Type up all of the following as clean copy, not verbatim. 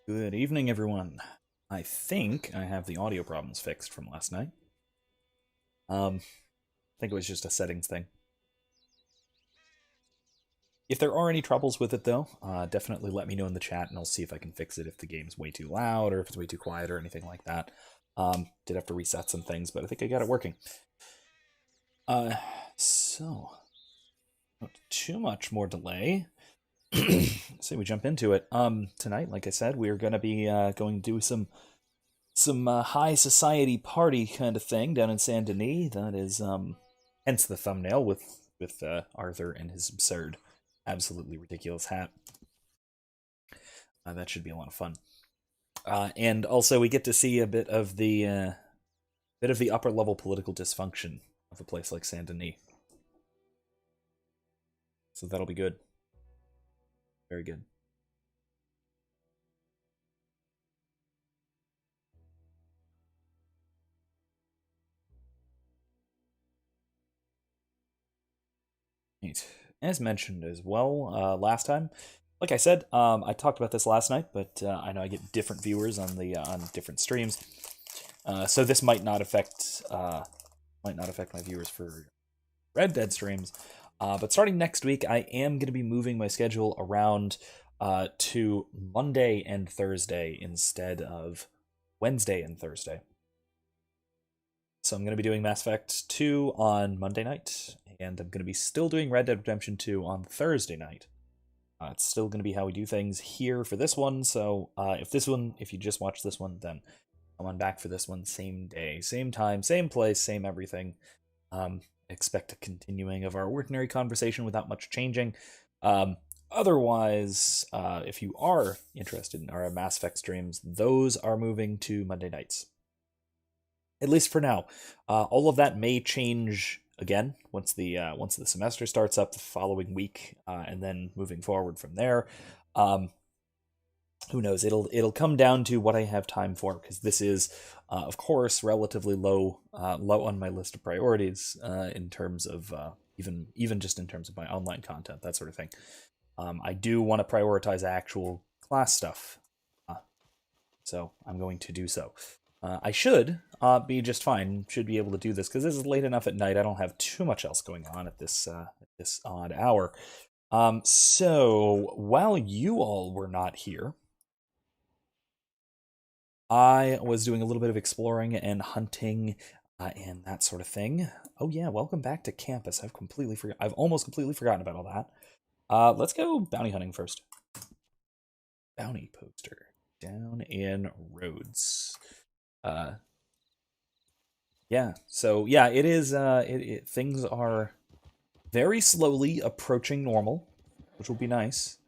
Good evening, everyone. I think I have the audio problems fixed from last night. I think it was just a settings thing. If there are any troubles with it, though, definitely let me know in the chat, and I'll see if I can fix it if the game's way too loud or if it's way too quiet or anything like that. Did have to reset some things, but I think I got it working. So, not too much more delay. So we jump into it. Tonight, like I said, we're gonna be going to do some high society party kind of thing down in San Denis. That is hence the thumbnail with Arthur and his absurd, absolutely ridiculous hat. That should be a lot of fun. And also we get to see a bit of the upper level political dysfunction of a place like San Denis. So that'll be good. Very good. As mentioned as well last time, like I said, I talked about this last night, but I know I get different viewers on the on different streams, so this might not affect my viewers for Red Dead streams. But starting next week, I am going to be moving my schedule around to Monday and Thursday instead of Wednesday and Thursday. So I'm going to be doing Mass Effect 2 on Monday night, and I'm going to be still doing Red Dead Redemption 2 on Thursday night. It's still going to be how we do things here for this one, so if you just watch this one, then come on back for this one, same day, same time, same place, same everything. Expect a continuing of our ordinary conversation without much changing. Otherwise, if you are interested in our Mass Effect streams, those are moving to Monday nights. At least for now. All of that may change again once the semester starts up the following week, and then moving forward from there. Who knows? It'll come down to what I have time for, because this is, of course, relatively low on my list of priorities in terms of even just in terms of my online content, that sort of thing. I do want to prioritize actual class stuff, so I'm going to do so. I should be just fine. Should be able to do this because this is late enough at night. I don't have too much else going on at this odd hour. So while you all were not here, I was doing a little bit of exploring and hunting and that sort of thing. Oh yeah, welcome back to campus. I've almost completely forgotten about all that. Let's go bounty hunting first. Bounty poster down in Rhodes. Yeah. So yeah, it is. Things are very slowly approaching normal, which will be nice.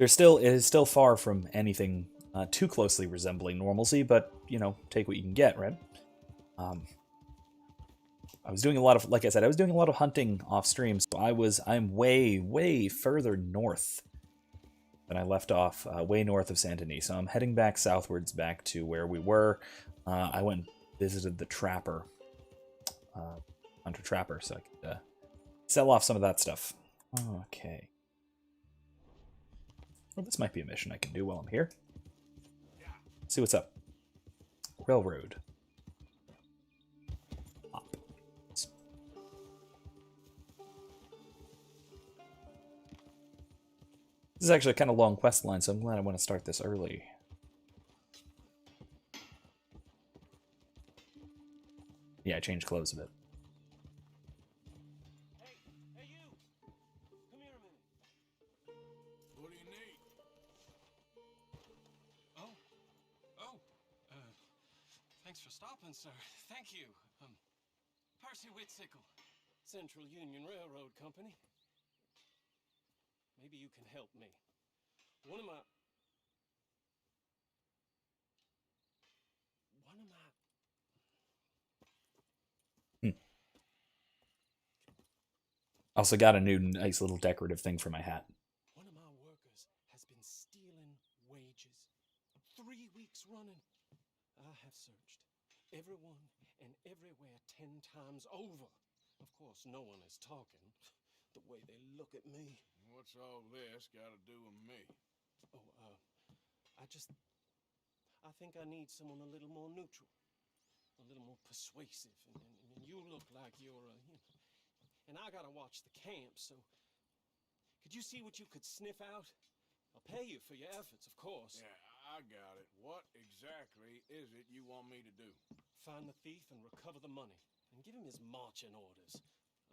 It is still far from anything too closely resembling normalcy, but take what you can get, right? I was doing a lot of, like I said, I was doing a lot of hunting off stream, so I'm way further north than I left off, way north of San Denis. So I'm heading back southwards, back to where we were. I went and visited the trapper, hunter trapper, so I could sell off some of that stuff. Okay. Well, this might be a mission I can do while I'm here. Let's see what's up. Railroad. Hop. This is actually a kind of long quest line, so I'm glad I want to start this early. Yeah, I changed clothes a bit. Hey, you! Come here a minute. What do you need? Thanks for stopping, sir. Thank you. Percy Whitsickle, Central Union Railroad Company. Maybe you can help me. One of my... Also got a new nice little decorative thing for my hat. One of my workers has been stealing wages 3 weeks running. I have searched everyone and everywhere 10 times over. Of course, no one is talking. The way they look at me. What's all this got to do with me? I think I need someone a little more neutral, a little more persuasive, and you look like you're, and I gotta watch the camp, so could you see what you could sniff out? I'll pay you for your efforts, of course. Yeah, I got it. What exactly is it you want me to do? Find the thief and recover the money, and give him his marching orders.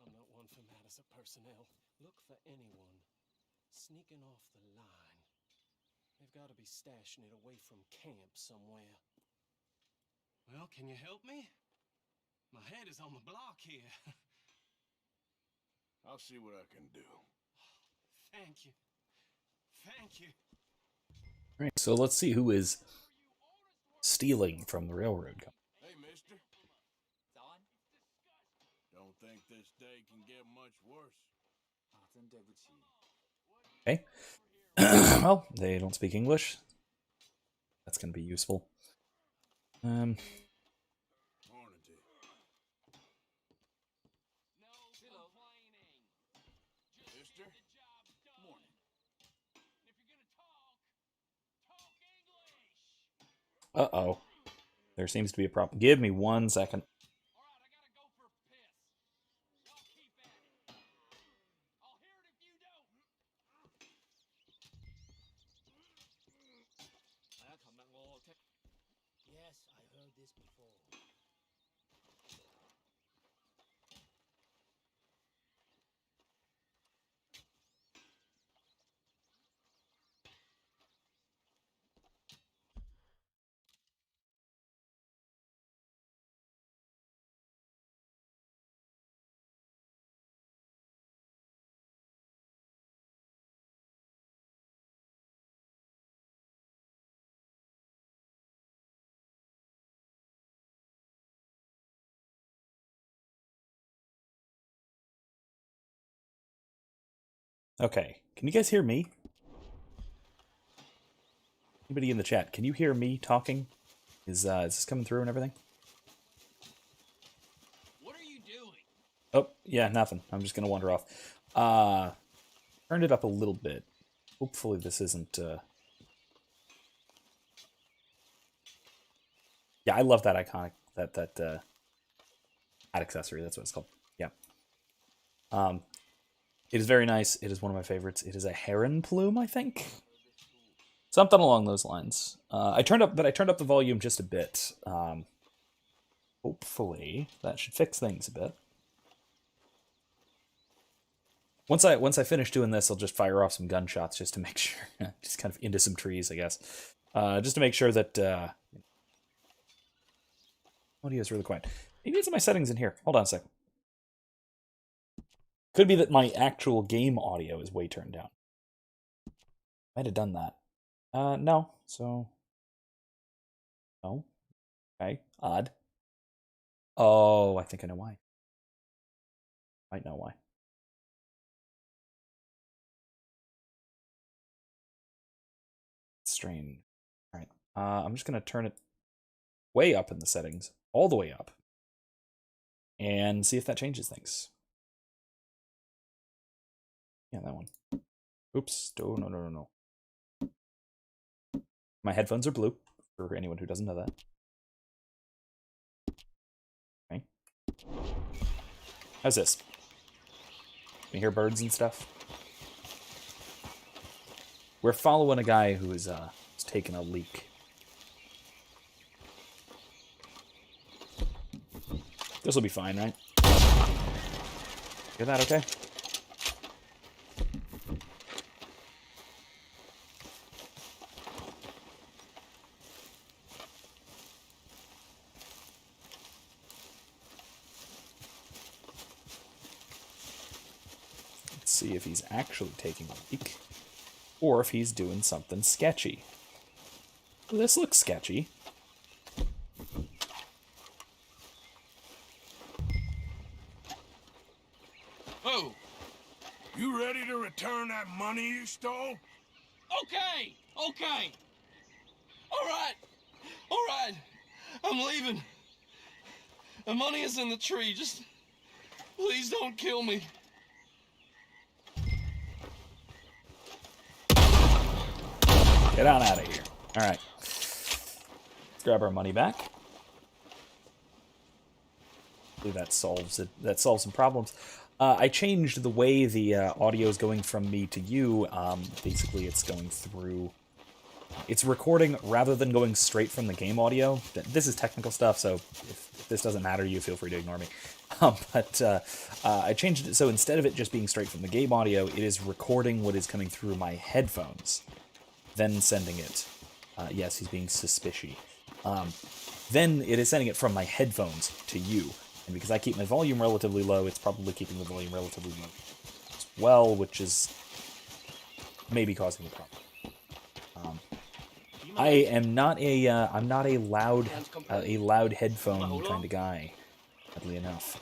I'm not one for matters of personnel. Look for anyone sneaking off the line. They've got to be stashing it away from camp somewhere. Well, can you help me? My head is on the block here. I'll see what I can do. Thank you. Thank you. All right, so let's see who is stealing from the railroad company. Hey, mister. Don't think this day can get much worse. Okay. Well, they don't speak English. That's going to be useful. Morning to you. Mister? Morning. Uh-oh. There seems to be a problem. Give me 1 second. Yes, I heard this before. Okay, can you guys hear me? Anybody in the chat, can you hear me talking? Is this coming through and everything? What are you doing? Oh, yeah, nothing. I'm just gonna wander off. Turned it up a little bit. Hopefully this isn't, Yeah, I love that iconic, that accessory, that's what it's called. Yeah. It is very nice. It is one of my favorites. It is a heron plume, I think. Something along those lines. I turned up the volume just a bit. Hopefully that should fix things a bit. Once I finish doing this, I'll just fire off some gunshots just to make sure, just kind of into some trees, I guess, just to make sure that audio is really quiet. Maybe it's in my settings in here. Hold on a second. Could be that my actual game audio is way turned down. Might have done that. No. So, no. Okay. Odd. Oh, I think I know why. Might know why. Strange. All right. I'm just gonna turn it way up in the settings, all the way up, and see if that changes things. Yeah, that one. Oops. Oh, no. My headphones are blue, for anyone who doesn't know that. Okay. How's this? Can you hear birds and stuff? We're following a guy who is taking a leak. This will be fine, right? Hear that okay? Let's see if he's actually taking a leak, or if he's doing something sketchy. Well, this looks sketchy. Oh, You ready to return that money you stole? okay. All right. I'm leaving. The money is in the tree. Just please don't kill me. Get on out of here. All right. Let's grab our money back. Hopefully that solves it. That solves some problems. I changed the way the audio is going from me to you. Basically, it's going through... It's recording rather than going straight from the game audio. This is technical stuff, so if this doesn't matter to you, feel free to ignore me. But I changed it so instead of it just being straight from the game audio, it is recording what is coming through my headphones, then sending it. Yes, he's being suspicious. Then it is sending it from my headphones to you. And because I keep my volume relatively low, it's probably keeping the volume relatively low as well, which is maybe causing the problem. I am not a I'm not a loud headphone kind of guy. Oddly enough,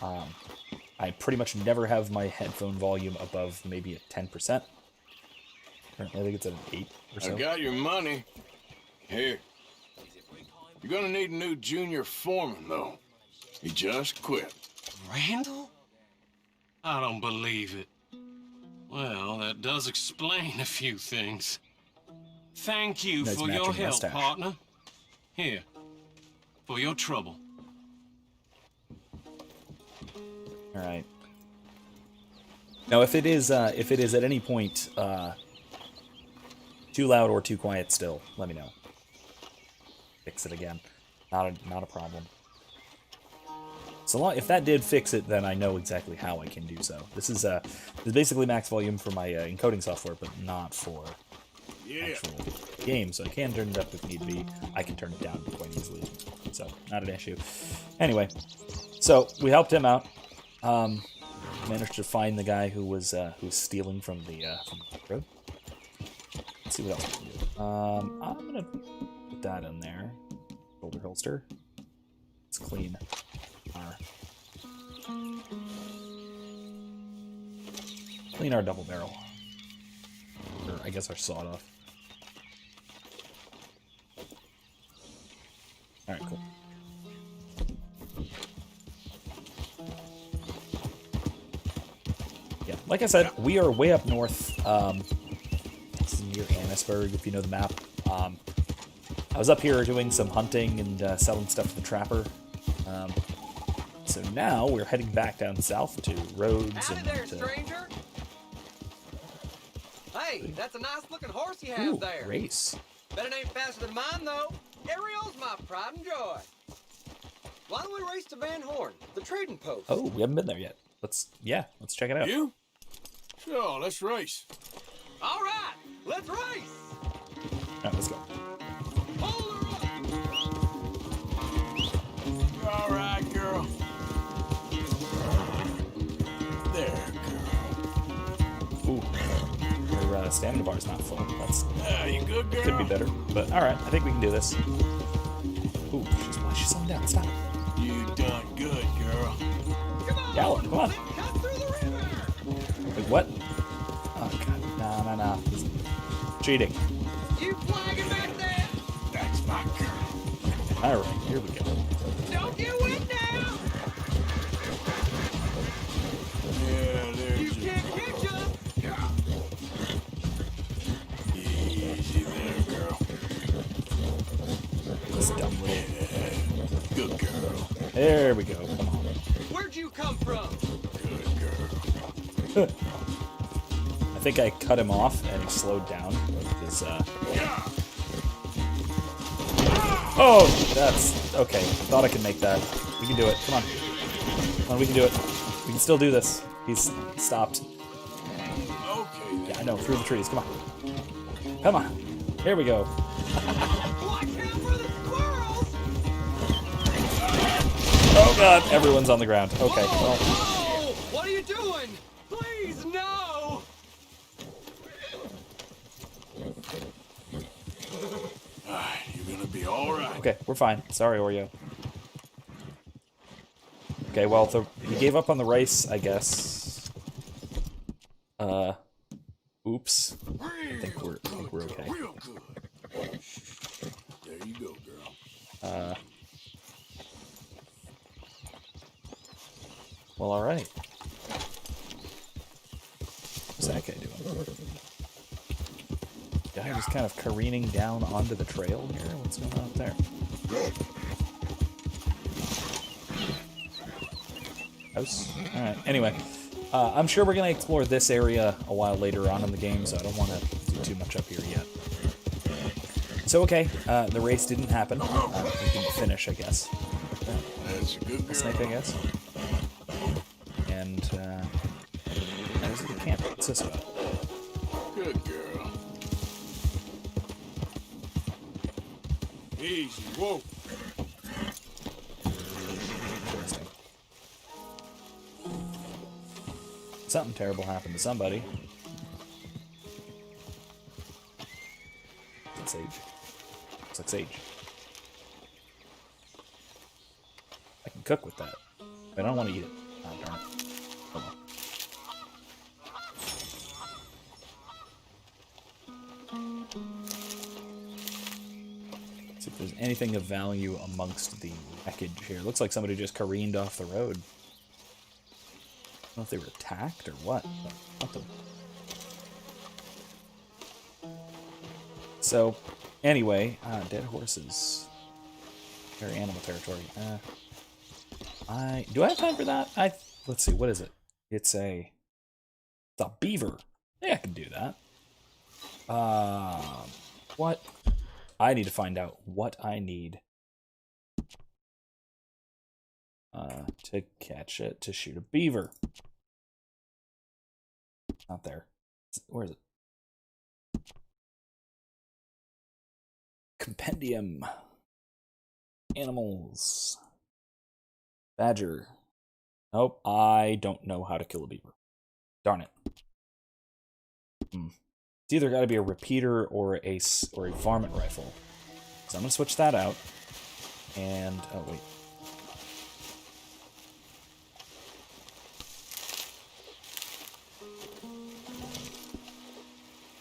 I pretty much never have my headphone volume above maybe at 10%. Currently, I think it's at an 8 or so. I got your money. Here. You're gonna need a new junior foreman, though. He just quit. Randall? I don't believe it. Well, that does explain a few things. Thank you Nice for your matching help, mustache. partner. Here, for your trouble. All right. Now, if it is at any point too loud or too quiet, still let me know. Fix it again. Not a problem. So long, if that did fix it, then I know exactly how I can do so. This is basically max volume for my encoding software, but not for actual game. So I can turn it up if need be. I can turn it down quite easily. So not an issue. Anyway, so we helped him out. Managed to find the guy who was stealing from the road. Let's see what else we can do. I'm gonna put that in there. Shoulder holster. It's clean. Clean our double barrel. Or I guess our sawed off. Alright, cool. Yeah, like I said, we are way up north. It's near Annisburg, if you know the map. I was up here doing some hunting and selling stuff to the trapper. So now we're heading back down south to roads Howdy and there, stranger. Hey, that's a nice looking horse you have there. race. Bet it ain't faster than mine though. Ariel's my pride and joy. Why don't we race to Van Horn, the trading post? Oh, we haven't been there yet. Let's check it out. You? Sure, let's race. All right, let's race. Alright, let's go. Hold her up. All right, girl. There, girl. Ooh, our stamina bar's not full. That's You good, girl? could be better, but all right. I think we can do this. Ooh, she's slowing down. Stop. You done good, girl. Come on. Gallop, come on. Cut through the river. Wait, what? Oh god, no. This is cheating. You flagging back there? That's my girl. All right, here we go. Don't get wet now. Yeah, there's You your can't catch us. Easy there, girl. This dumb little. Good girl. There we go. Come on. Where'd you come from? Good girl. I think I cut him off and he slowed down. Because, oh, that's okay. Thought I could make that. We can do it. Come on. Come on, we can do it. We can still do this. He's stopped. Okay, then. Yeah, I know. Through the trees. Come on. Come on. Here we go. Watch out for the squirrels. Oh god, everyone's on the ground. Okay, well, Oh, what are you doing? Please, no. You're gonna be all right. okay, we're fine. Sorry, Oreo. Okay, well, he gave up on the race, I guess. Oops. I think we're okay. Real good. There you go, girl. Well, alright. What's that guy doing? guy just kind of careening down onto the trail here? What's going on up there? House? Alright, anyway. I'm sure we're going to explore this area a while later on in the game, so I don't want to do too much up here yet. So, okay, the race didn't happen. It didn't finish, I guess. That's a good girl. Snake, I guess. And, this is the camp. What's this about? Good girl. Easy, whoa. Interesting. Something terrible happened to somebody. It's sage. Looks like sage. I can cook with that. But I don't want to eat it. Oh, darn it. Oh, well. See if there's anything of value amongst the wreckage here. Looks like somebody just careened off the road. I don't know if they were attacked or what, but nothing. So, anyway, dead horses. Very animal territory. Do I have time for that? Let's see, what is it? It's a beaver. Yeah, I can do that. What? I need to find out what I need to catch it, to shoot a beaver. Not there. Where is it? Compendium. Animals. Badger. Nope, I don't know how to kill a beaver. Darn it. It's either got to be a repeater or a varmint rifle. So I'm going to switch that out. And, oh wait.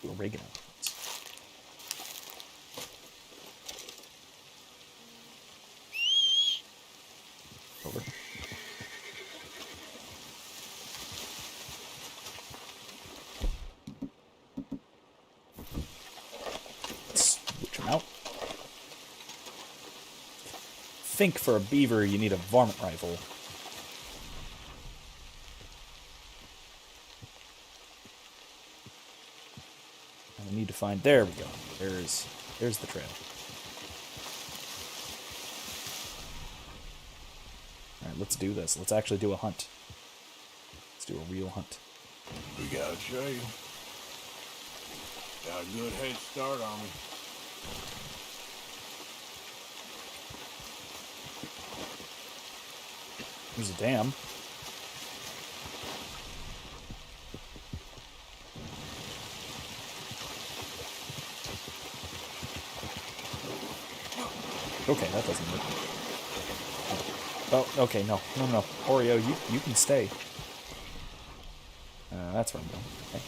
Do oregano. Over. Switch them out. I think for a beaver you need a varmint rifle. I need to find. There we go. There's the trail. Alright, let's do this. Let's actually do a hunt. Let's do a real hunt. We gotta show you. Got a good head start on me. There's a dam. Okay, that doesn't work. Oh, okay, no. Oreo, you can stay. That's where I'm going. Okay.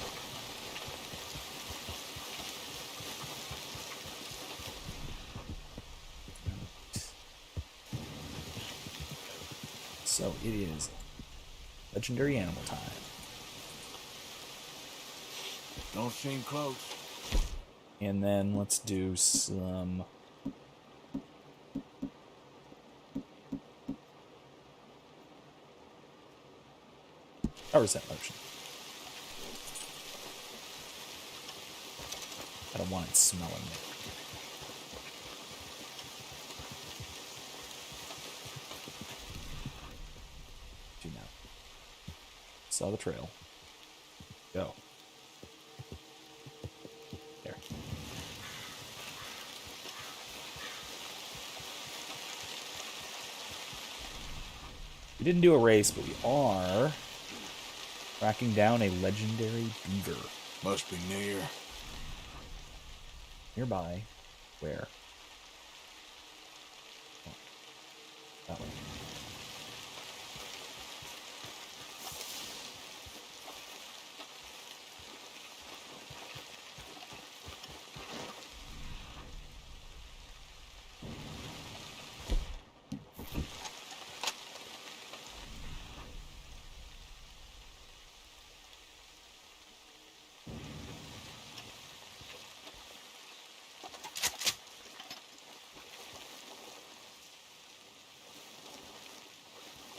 So it is legendary animal time. Don't seem close. And then let's do some... power set motion. I don't want it smelling it. Do now. Saw the trail. Go. There. We didn't do a race, but we are tracking down a legendary beaver. Must be near. Nearby. Where? Oh. That way.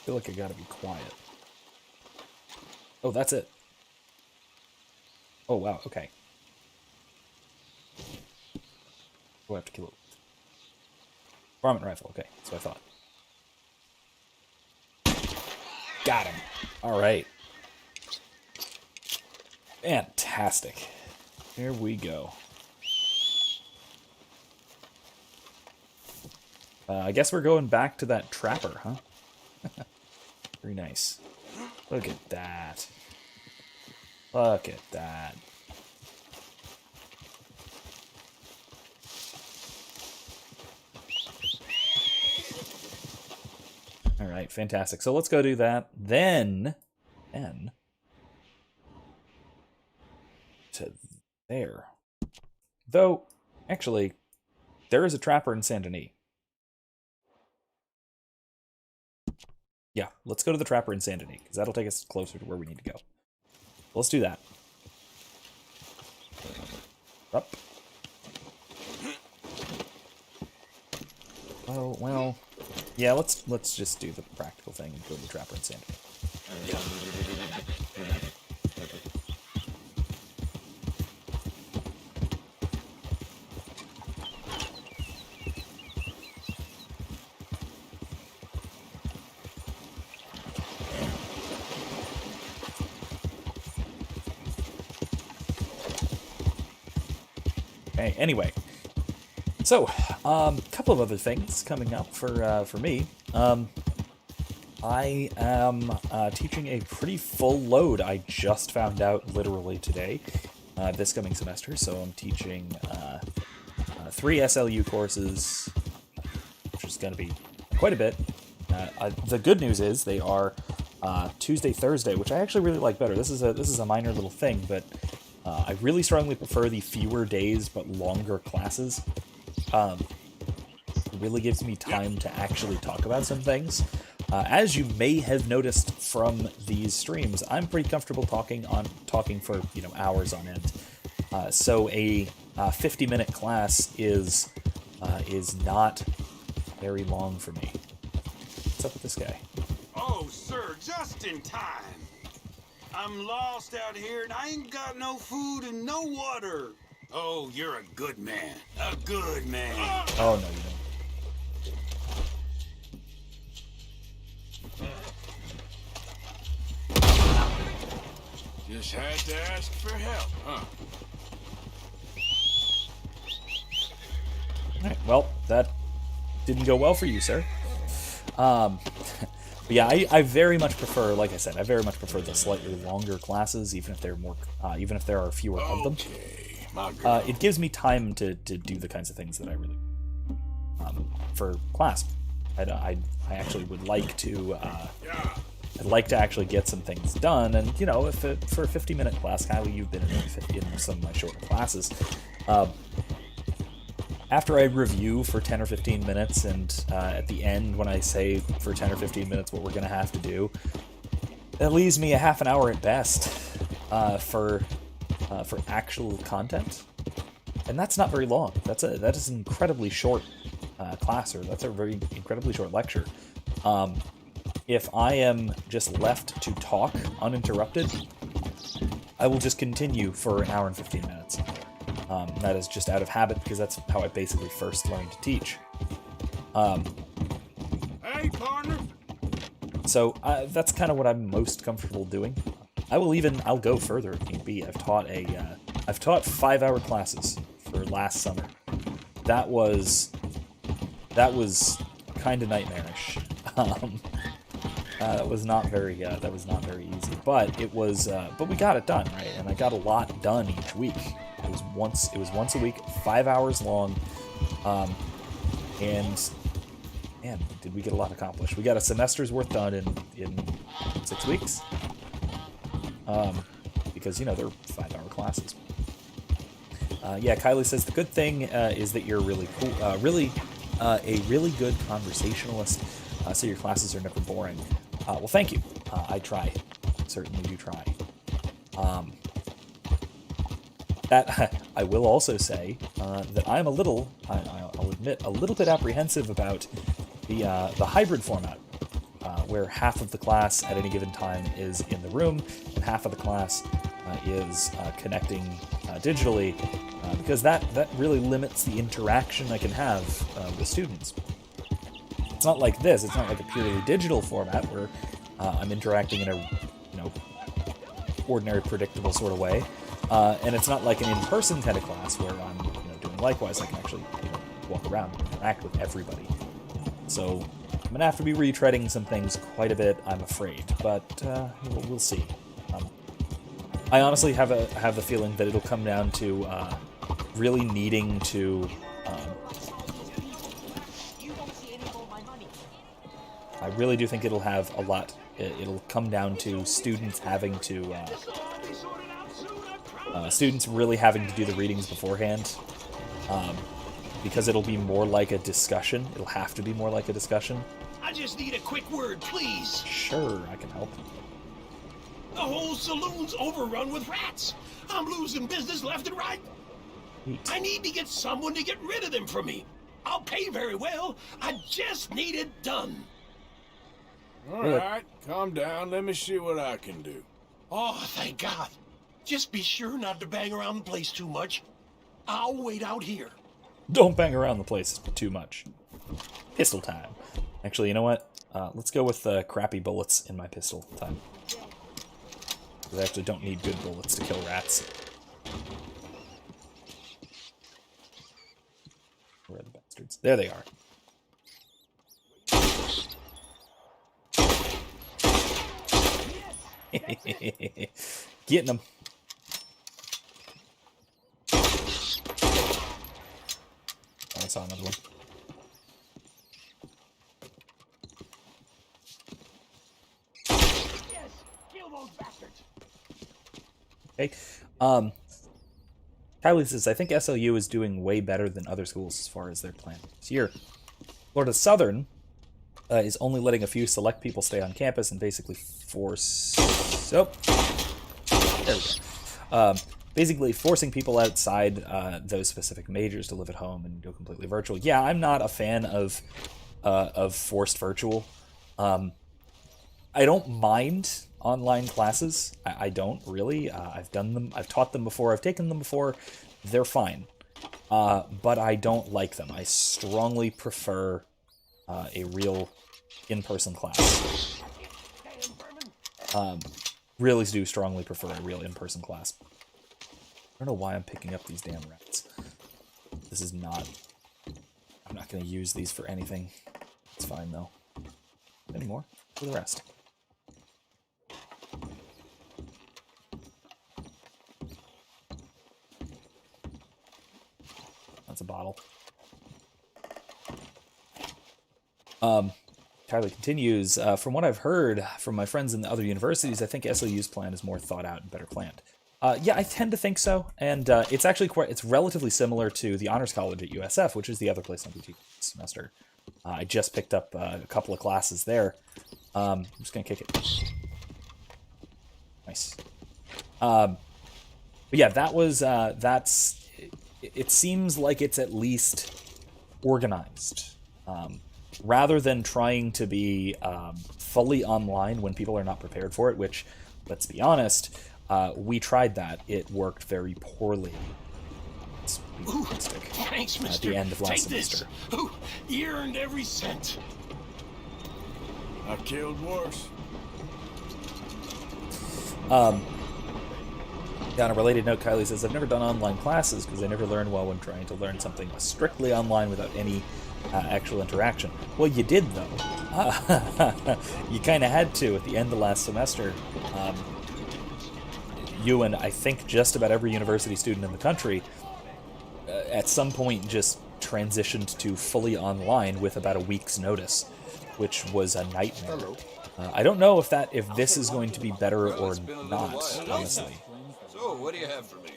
feel like I gotta be quiet. Oh, that's it. Oh, wow, okay. Oh, I have to kill it. Varmint rifle, okay, that's what I thought. Got him. Alright. Fantastic. Here we go. I guess we're going back to that trapper, huh? Very nice. Look at that. Look at that. All right, fantastic. So let's go do that. Then to there. Though, actually, there is a trapper in San Denis. Yeah, let's go to the trapper in San Denis, because that'll take us closer to where we need to go. Let's do that. Up. Oh, well... Yeah, let's just do the practical thing and go to the trapper in San Denis. Okay, anyway. So, a couple of other things coming up for me. I am teaching a pretty full load. I just found out literally today, this coming semester. So I'm teaching 3 SLU courses, which is going to be quite a bit. The good news is they are Tuesday, Thursday, which I actually really like better. This is a minor little thing, but I really strongly prefer the fewer days but longer classes. It really gives me time to actually talk about some things. As you may have noticed from these streams, I'm pretty comfortable talking for hours on end. So a 50-minute class is not very long for me. What's up with this guy? Oh, sir, just in time. I'm lost out here and I ain't got no food and no water. Oh, you're a good man. A good man. Oh, no, you don't. Just had to ask for help, huh? Alright, well, that didn't go well for you, sir. But yeah, I very much prefer, like I said, I very much prefer the slightly longer classes, even if there are fewer of them. It gives me time to do the kinds of things that I really for class. I actually would like to I'd like to actually get some things done, and if for a 50-minute class, Kylie, you've been in some of my shorter classes. After I review for 10 or 15 minutes, and at the end when I say for 10 or 15 minutes what we're gonna have to do, that leaves me a half an hour at best for actual content, and that's not very long. That is an incredibly short class, or that's a very incredibly short lecture. If I am just left to talk uninterrupted, I will just continue for an hour and 15 minutes. That is just out of habit, because that's how I basically first learned to teach. Hey, partner. So that's kind of what I'm most comfortable doing. I'll go further if need be. I've taught 5-hour classes for last summer. That was kind of nightmarish. That was not very easy, but it was. But we got it done, right? And I got a lot done each week. It was once a week, 5 hours long, and man, did we get a lot accomplished. We got a semester's worth done in 6 weeks, because they're 5-hour classes. Yeah, Kylie says the good thing is that you're really cool, a really good conversationalist, so your classes are never boring. Well, thank you. I try, certainly do try. That I will also say that I'm I'll admit, a little bit apprehensive about the hybrid format. where half of the class at any given time is in the room and half of the class is connecting digitally, because that really limits the interaction I can have with students. It's not like this. It's not like a purely digital format where I'm interacting in a ordinary, predictable sort of way, and it's not like an in-person kind of class where I'm doing likewise. I can actually walk around and interact with everybody. So I'm gonna have to be retreading some things quite a bit, I'm afraid, but we'll see. I honestly have the feeling that it'll come down to really needing to. I really do think it'll have a lot. It'll come down to students having to. Students really having to do the readings beforehand. Because it'll be more like a discussion. It'll have to be more like a discussion. I just need a quick word, please. Sure, I can help. The whole saloon's overrun with rats. I'm losing business left and right. Neat. I need to get someone to get rid of them from me. I'll pay very well. I just need it done. All right, calm down. Let me see what I can do. Oh, thank God. Just be sure not to bang around the place too much. I'll wait out here. Don't bang around the place too much. Pistol time. Actually, you know what? Let's go with crappy bullets in my pistol time. I actually don't need good bullets to kill rats. Where are the bastards? There they are. Getting them. I saw another one. Yes, kill those bastards. Okay. Kylie says, I think SLU is doing way better than other schools as far as their plan this year. Florida Southern is only letting a few select people stay on campus and basically force... Oh, there we go. Basically forcing people outside those specific majors to live at home and go completely virtual. Yeah, I'm not a fan of forced virtual. I don't mind online classes. I don't really. I've done them. I've taught them before. I've taken them before. They're fine. But I don't like them. I strongly prefer a real in-person class. Really do strongly prefer a real in-person class. I don't know why I'm picking up these damn rats. This is not... I'm not going to use these for anything. It's fine, though. Any more? For the rest. That's a bottle. Tyler continues, from what I've heard from my friends in the other universities, I think SLU's plan is more thought out and better planned. Yeah, I tend to think so, and it's actually it's relatively similar to the Honors College at USF, which is the other place I'm teaching this semester. I just picked up a couple of classes there. I'm just gonna kick it. Nice. But yeah, that was that's. It seems like it's at least organized, rather than trying to be fully online when people are not prepared for it. Which, let's be honest. We tried that. It worked very poorly. Ooh, thanks, mister. At the end of last semester. Ooh, you earned every cent. I killed worse. On a related note, Kylie says, I've never done online classes because I never learned well when trying to learn something strictly online without any actual interaction. Well, you did, though. You kind of had to at the end of last semester. You and I think just about every university student in the country at some point just transitioned to fully online with about a week's notice, which was a nightmare. I don't know if this is going to be better or not, honestly. So, what do you have for me?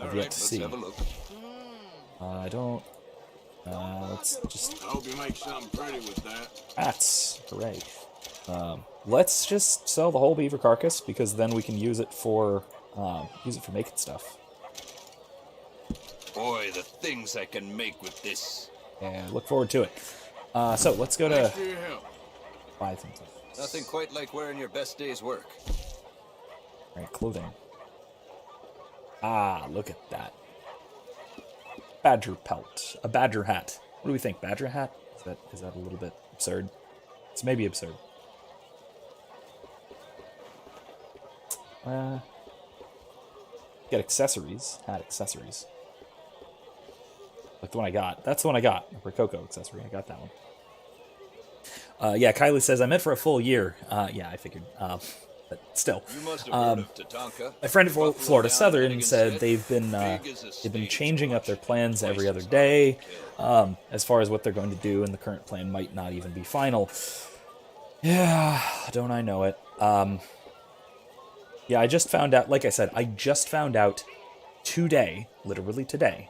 I've yet to see. Have a look. I don't... let's just... I hope you make something pretty with that. Bats. Hooray. Let's just sell the whole beaver carcass, because then we can use it for making stuff. Boy, the things I can make with this. And look forward to it. So let's go to... Thanks for your help. buy things. Nothing quite like wearing your best day's work. Alright, clothing. Ah, look at that. Badger pelt. A badger hat. What do we think? Badger hat? Is that a little bit absurd? It's maybe absurd. Get accessories. Hat accessories. Like the one I got. That's the one I got. A Rococo accessory. I got that one. Yeah, Kylie says, I meant for a full year. Yeah, I figured. But still. You must have heard of Tatanka. My friend at Florida Southern said they've been changing up their plans every other day as far as what they're going to do, and the current plan might not even be final. Yeah, don't I know it. Yeah, I just found out, like I said, I just found out today, literally today.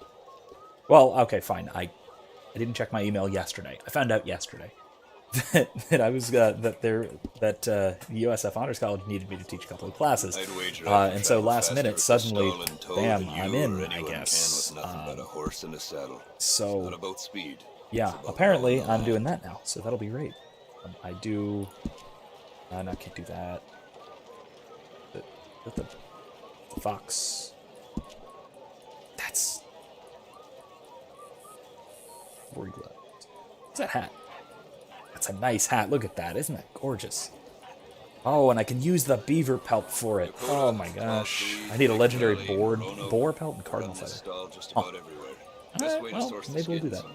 Well, okay, fine. I didn't check my email yesterday. I found out yesterday that I was that USF Honors College needed me to teach a couple of classes, and so last minute suddenly, bam, I'm in. I guess. So yeah, apparently I'm doing that now, so that'll be great. I do. No, I can't do that. The fox. That's. What's that hat? That's a nice hat. Look at that. Isn't that gorgeous? Oh, and I can use the beaver pelt for it. Oh my gosh. I need a legendary boar pelt and cardinal feather. Oh. Alright, well, maybe we'll do that.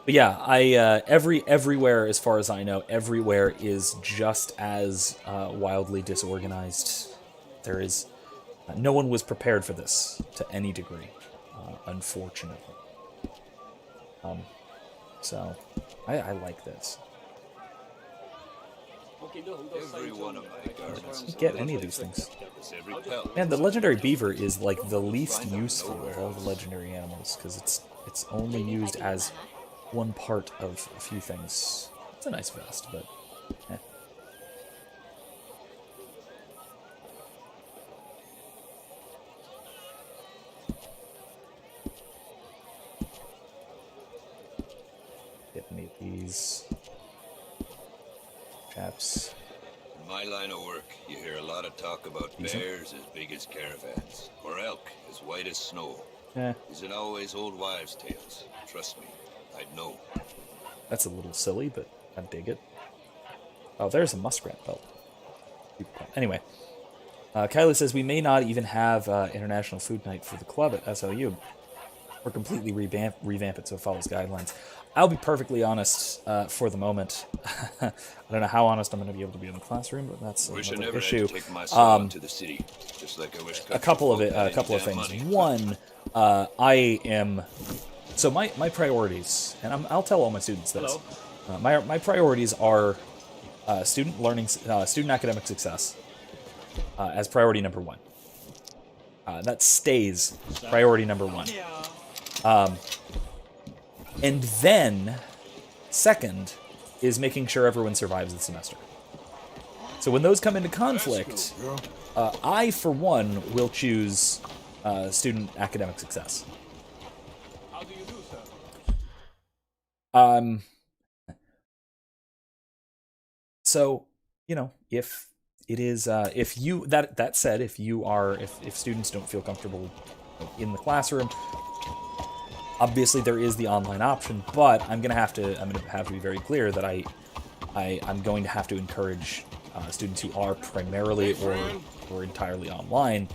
But yeah, everywhere, as far as I know, everywhere is just as wildly disorganized. There is... no one was prepared for this to any degree, unfortunately. So, I like this. Every one of my garments. Get any of these things. Man, the legendary beaver is like the least useful of all the legendary animals, because it's only used as one part of a few things. It's a nice vest, but eh. Get any of these chaps. In my line of work, you hear a lot of talk about bears as big as caravans, or elk as white as snow. Eh. These are always old wives' tales. Trust me, I'd know. That's a little silly, but I dig it. Oh, there's a muskrat belt. Anyway, Kylie says we may not even have International Food Night for the club at SLU, or completely revamp it so it follows guidelines. I'll be perfectly honest for the moment. I don't know how honest I'm going to be able to be in the classroom, but that's another issue. To the city, just like I wish a couple of things. Money. One, I am. So my priorities, and I'll tell all my students this. My priorities are student learning, student academic success as priority number one. That stays priority number one. And then, second, is making sure everyone survives the semester. So when those come into conflict, I, for one, will choose student academic success. How do you do, sir? So, you know, if it is, if students don't feel comfortable in the classroom, obviously there is the online option, but I'm gonna have to be very clear that I'm going to have to encourage students who are primarily or entirely online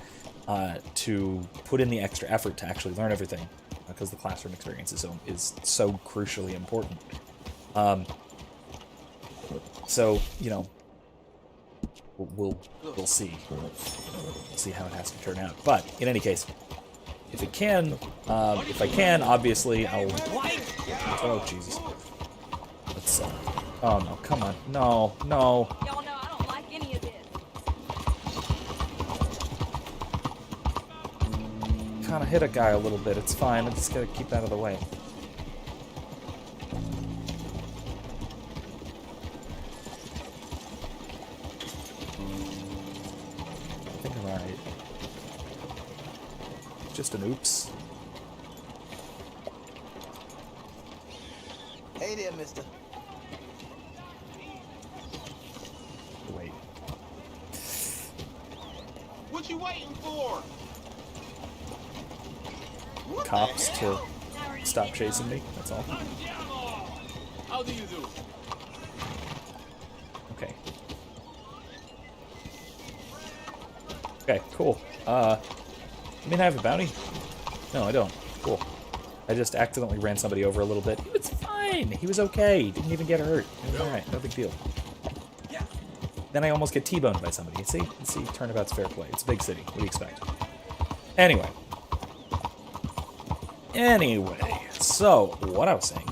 to put in the extra effort to actually learn everything, because the classroom experience is so crucially important. So, you know, we'll see how it has to turn out. But in any case, if I can, obviously I'll. Oh Jesus! Let's. Oh no! Come on! No! No! Y'all know I don't like any of this. Kind of hit a guy a little bit. It's fine. I just gotta keep out of the way. I think I'm alright. Just an oops. Hey Hey there, mister. Wait. What you waiting for? What Cops the to hell? stop chasing me. That's all. How do you do? Okay. Okay, cool. I mean, I have a bounty? No, I don't. Cool. I just accidentally ran somebody over a little bit. He was fine. He was okay. Didn't even get hurt. It was alright. No big deal. Then I almost get T-boned by somebody. You see, turnabout's fair play. It's a big city. What do you expect? Anyway, so what I was saying,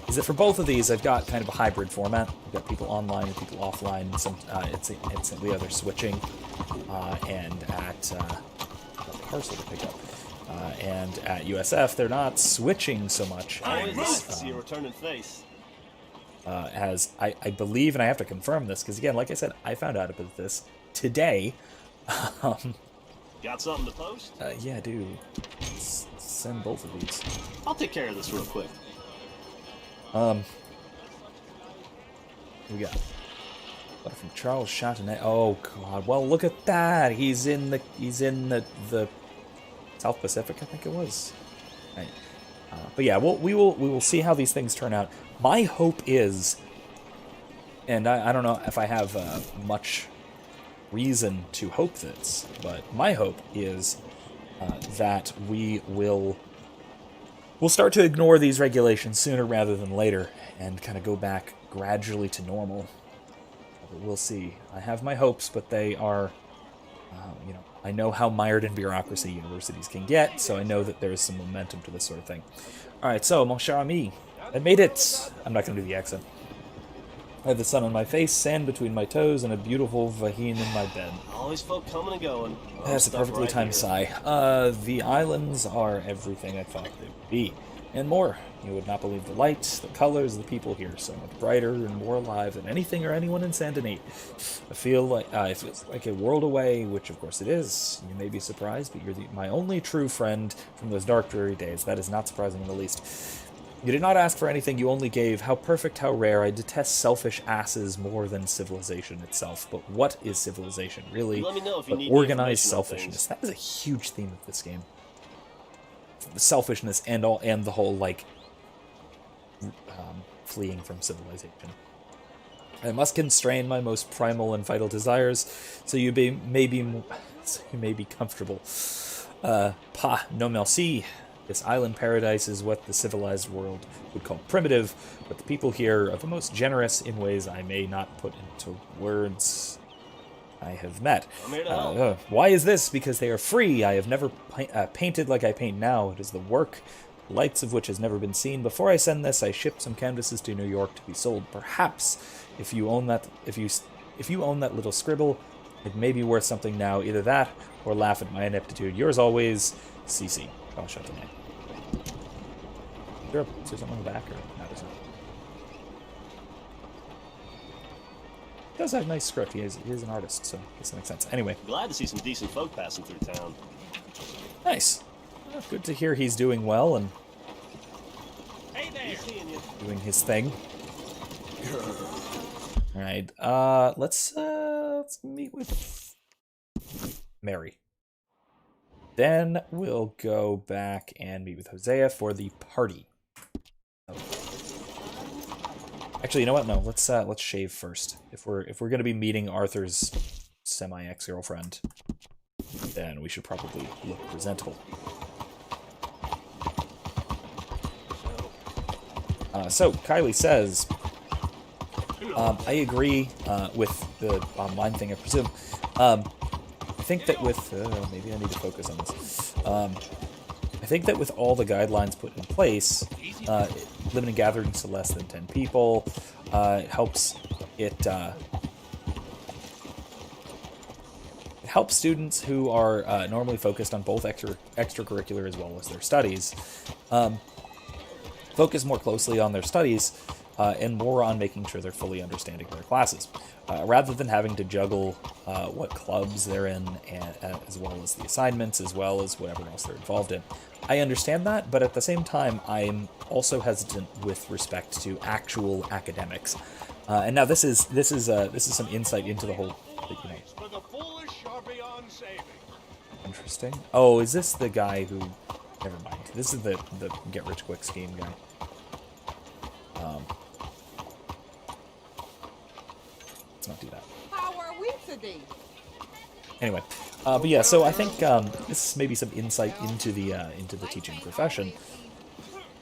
is that for both of these, I've got kind of a hybrid format. I've got people online and people offline. Some it's the other switching, and at parcel to pick up, and at USF they're not switching so much. See a returning face. As I believe, and I have to confirm this because again, like I said, I found out about this today. Got something to post? Yeah, I do. Send both of these. I'll take care of this real quick. We got letter from Charles Chantenay. Oh God! Well, look at that. He's in the South Pacific, I think it was. Right. But yeah, we will see how these things turn out. My hope is, and I don't know if I have much reason to hope this, but my hope is that we'll start to ignore these regulations sooner rather than later and kind of go back gradually to normal. But we'll see. I have my hopes, but they are, I know how mired in bureaucracy universities can get, so I know that there is some momentum to this sort of thing. All right, so, mon cher ami, I made it. I'm not going to do the accent. I have the sun on my face, sand between my toes, and a beautiful vagine in my bed. Always folk coming and going. That's a perfectly timed sigh. The islands are everything I thought they would be, and more. You would not believe the light, the colors, the people here, so much brighter and more alive than anything or anyone in San Denis. I feel like it feels like a world away, which of course it is. You may be surprised, but you're my only true friend from those dark, dreary days. That is not surprising in the least. You did not ask for anything, you only gave. How perfect, how rare. I detest selfish asses more than civilization itself. But what is civilization, really? Let me know if you need organized selfishness. That is a huge theme of this game. The selfishness and the whole, like, fleeing from civilization. I must constrain my most primal and vital desires, so you may be comfortable. Pas, no merci. This island paradise is what the civilized world would call primitive, but the people here are the most generous in ways I may not put into words. I have met. Why is this? Because they are free. I have never painted like I paint now. It is the work, lights of which has never been seen. Before I send this, I shipped some canvases to New York to be sold. Perhaps, if you own that little scribble, it may be worth something now. Either that, or laugh at my ineptitude. Yours always, CC. I'll shut the name. Is there something on the back, or not? Is it? He does have nice script. He is an artist, so I guess that makes sense. Anyway. Glad to see some decent folk passing through town. Nice. Well, good to hear he's doing well and doing his thing. All right. Let's meet with Mary. Then we'll go back and meet with Hosea for the party. Actually, you know what? No, let's shave first. If we're gonna be meeting Arthur's semi-ex-girlfriend, then we should probably look presentable. So Kylie says, I agree with the online thing, I presume. I think that with maybe I need to focus on this. I think that with all the guidelines put in place, limiting gatherings to less than 10 people, it helps students who are normally focused on both extracurricular as well as their studies focus more closely on their studies and more on making sure they're fully understanding their classes, rather than having to juggle what clubs they're in, as well as the assignments, as well as whatever else they're involved in. I understand that, but at the same time, I'm also hesitant with respect to actual academics. And now this is some insight into the whole. You know, For the foolish are beyond saving. interesting. Oh, is this the guy who? Never mind. This is the get rich quick scheme guy. Let's not do that. How are we today? Anyway, but yeah, so I think this is maybe some insight into the teaching profession.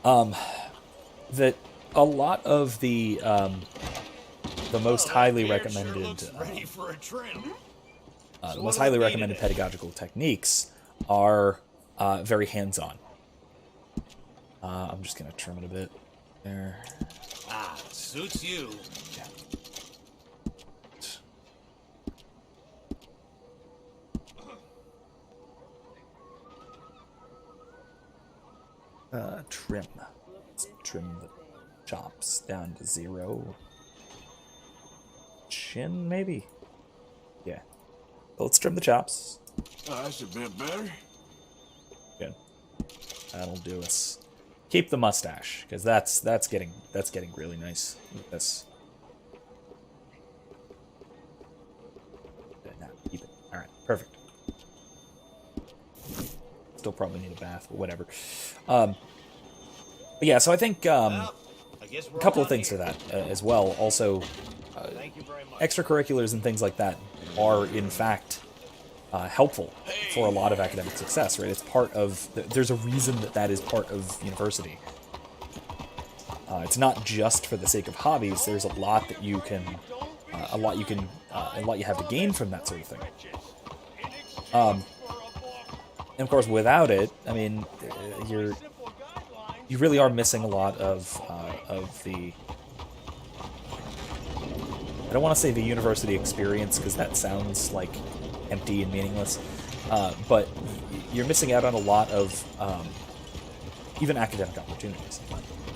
That a lot of the most highly recommended the most highly recommended pedagogical techniques are very hands-on. I'm just gonna trim it a bit there. Ah, suits you. Trim. Let's trim the chops down to 0. Chin, maybe? Yeah. Let's trim the chops. Oh, that's a bit better. Good. That'll do us. Keep the mustache, because that's getting really nice with this. No, keep it. Alright, perfect. Still probably need a bath, but whatever. But yeah, so I think a couple of things for that as well. Also, extracurriculars and things like that are, in fact, helpful for a lot of academic success, right? It's part of... There's a reason that is part of university. It's not just for the sake of hobbies. There's a lot that you can... a lot you have to gain from that sort of thing. And of course, without it, I mean, you really are missing a lot of the... I don't want to say the university experience, because that sounds like empty and meaningless, but you're missing out on a lot of even academic opportunities.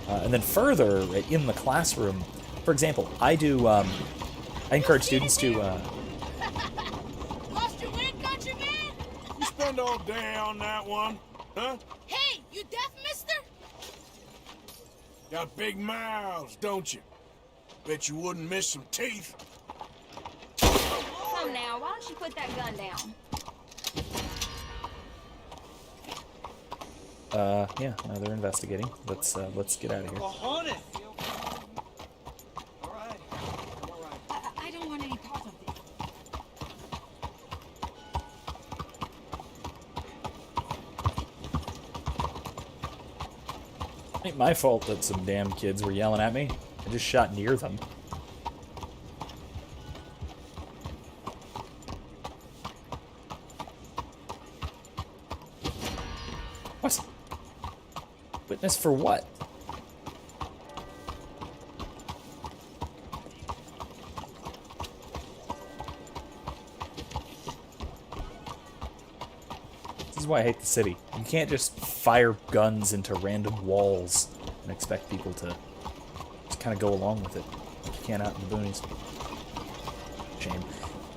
And then further, in the classroom, for example, I encourage students to... Lost your wind, countryman? You spend all day on that one, huh? Hey, you deaf, mister? Got big mouths, don't you? Bet you wouldn't miss some teeth. Come now, why don't you put that gun down? Yeah, now they're investigating. Let's get out of here. I don't want any part of this. Ain't my fault that some damn kids were yelling at me. I just shot near them. What? Witness for what? This is why I hate the city. You can't just fire guns into random walls and expect people to just kind of go along with it. You can't out in the boonies. Shame.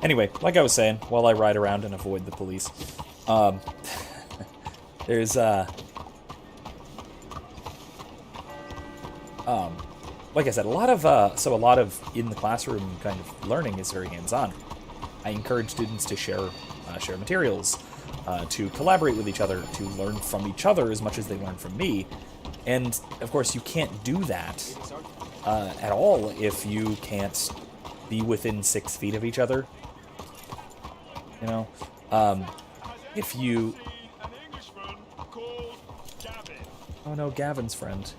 Anyway, like I was saying, while I ride around and avoid the police, there's like I said, a lot of in the classroom kind of learning is very hands-on. I encourage students to share materials, to collaborate with each other, to learn from each other as much as they learn from me. And of course, you can't do that at all if you can't be within 6 feet of each other. You know, if you... Oh no, Gavin's friend.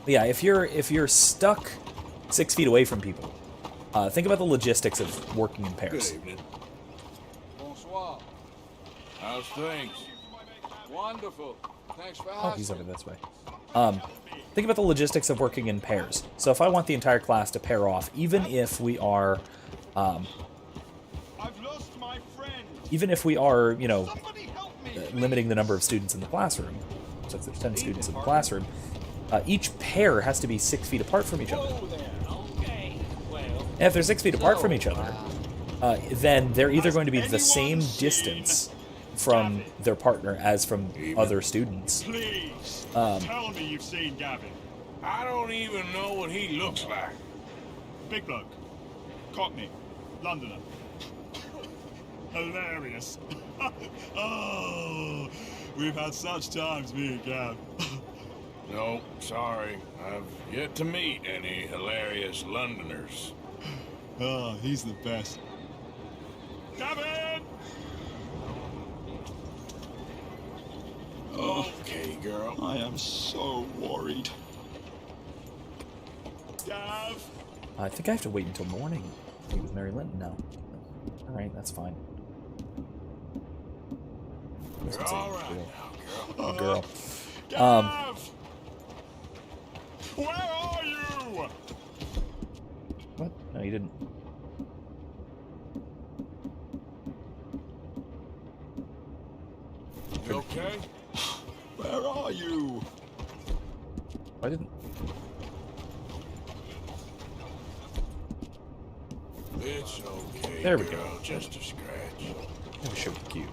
Yeah, if you're stuck 6 feet away from people, think about the logistics of working in pairs. Good evening. Bonsoir. How's things? Wonderful. Thanks for asking. Oh, he's over this way. Think about the logistics of working in pairs. So if I want the entire class to pair off, even if we are, you know, limiting the number of students in the classroom, so if there's 10 students in the classroom, each pair has to be 6 feet apart from each other. Oh, there. Okay. Well. And if they're 6 feet apart from each other, then they're either going to be the same distance from their partner as from other students. Please, tell me you've seen Gavin. I don't even know what he looks like. Big bloke. Cockney. Londoner. Hilarious. Oh, we've had such times, me and Gav. No, sorry. I've yet to meet any hilarious Londoners. Oh, he's the best. Gavin! Okay, girl. I am so worried. Gav! I think I have to wait until morning to meet with Mary Linton now. Alright, that's fine. You're all right now, girl. Girl. Gav! Where are you? What? No, you didn't. You okay? Where are you? I didn't. It's okay. There we girl. go. Just a scratch. Let me show the cube.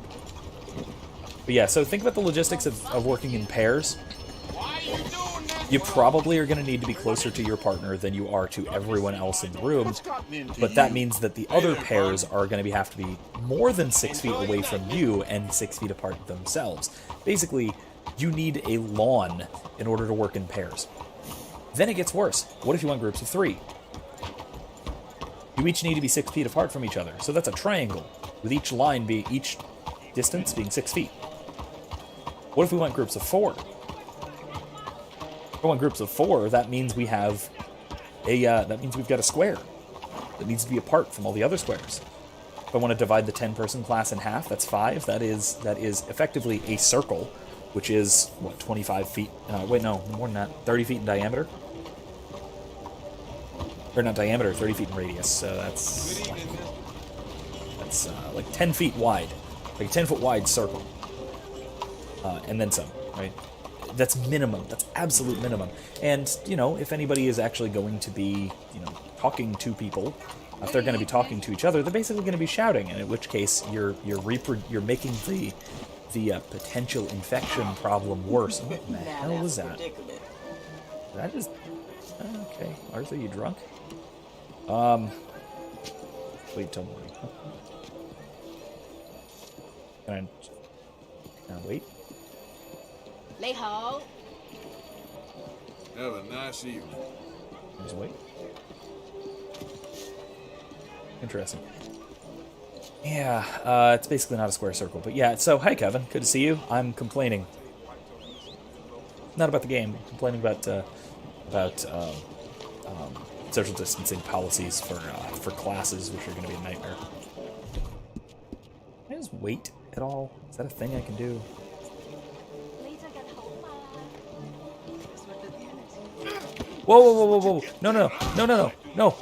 But yeah, so think about the logistics of working in pairs. You probably are going to need to be closer to your partner than you are to everyone else in the room, but that means that the other pairs are going to have to be more than 6 feet away from you and 6 feet apart themselves. Basically, you need a lawn in order to work in pairs. Then it gets worse. What if you want groups of 3? You each need to be 6 feet apart from each other, so that's a triangle, with each distance being 6 feet. What if we want groups of 4? If we want groups of 4, that means we have that means we've got a square that needs to be apart from all the other squares. If I want to divide the 10-person class in half, that's 5. That is effectively a circle, which is what, 25 feet? Wait, no, more than that. 30 feet in diameter. Or not diameter, 30 feet in radius. So that's like 10 feet wide, like a 10-foot wide circle, and then some, right? That's minimum. That's absolute minimum. And, you know, if anybody is actually going to be, you know, talking to people, if they're going to be talking to each other, they're basically going to be shouting, and in which case you're making the potential infection problem worse. What the hell was that? That is okay. Arthur, you drunk? Wait till morning. Can I wait? Lay ho. Have a nice evening. Just wait. Interesting. Yeah, it's basically not a square circle, but yeah. So, hi Kevin, good to see you. I'm complaining, not about the game. I'm complaining about social distancing policies for classes, which are going to be a nightmare. Can I just wait at all? Is that a thing I can do? Whoa, whoa, whoa, whoa, whoa. No, no, no, no, no, no.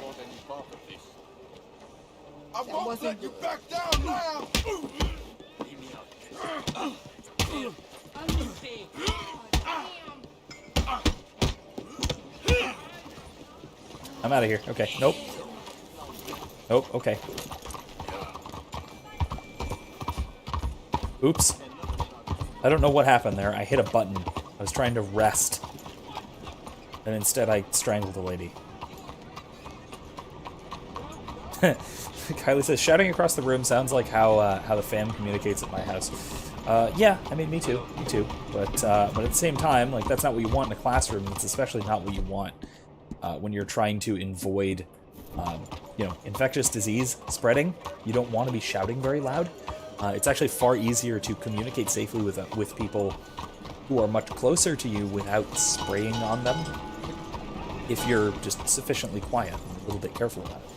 I won't let you back down now! I'm out of here. Okay, nope. Nope, okay. Oops. I don't know what happened there. I hit a button. I was trying to rest. And instead I strangled the lady. Kylie says, shouting across the room sounds like how the fam communicates at my house. Yeah, I mean, me too. But at the same time, like, that's not what you want in a classroom. It's especially not what you want when you're trying to avoid, infectious disease spreading. You don't want to be shouting very loud. It's actually far easier to communicate safely with people who are much closer to you without spraying on them if you're just sufficiently quiet and a little bit careful about it.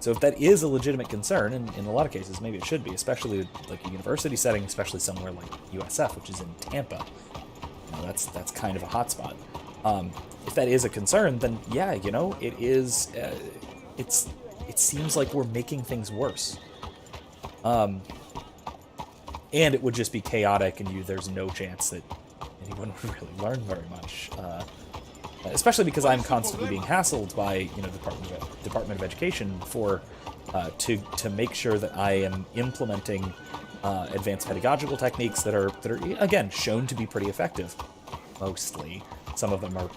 So if that is a legitimate concern, and in a lot of cases maybe it should be, especially like a university setting, especially somewhere like USF, which is in Tampa, that's kind of a hotspot. If that is a concern, then yeah, it is. It seems like we're making things worse. And it would just be chaotic, and there's no chance that anyone would really learn very much. Especially because I'm constantly being hassled by Department of Education for to make sure that I am implementing advanced pedagogical techniques that are again shown to be pretty effective. Mostly, some of them are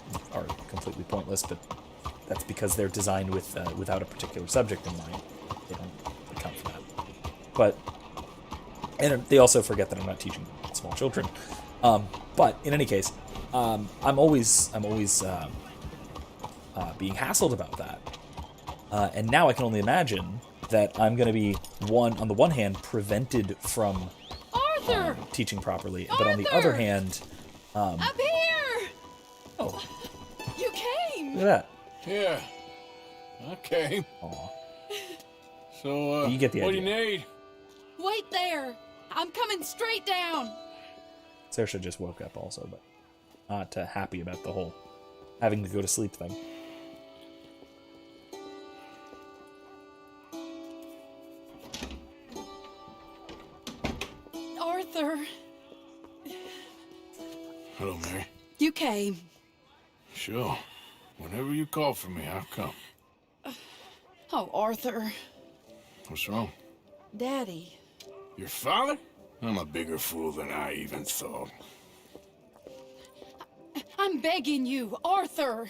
completely pointless, but that's because they're designed without a particular subject in mind. They don't account for that. But and they also forget that I'm not teaching small children. But in any case, I'm always being hassled about that, and now I can only imagine that I'm going to be on the one hand prevented from Arthur! Teaching properly, but on the other hand, Up here! oh, You came! look at that. Yeah, I came. Aw. So, You get the what do idea. you need? Wait there! I'm coming straight down! Saoirse just woke up also, but not happy about the whole having to go to sleep thing. Arthur, Hello, Mary. you came. Sure. Whenever you call for me, I'll come. Oh, Arthur. What's wrong? Daddy. Your father? I'm a bigger fool than I even thought. I'm begging you, Arthur.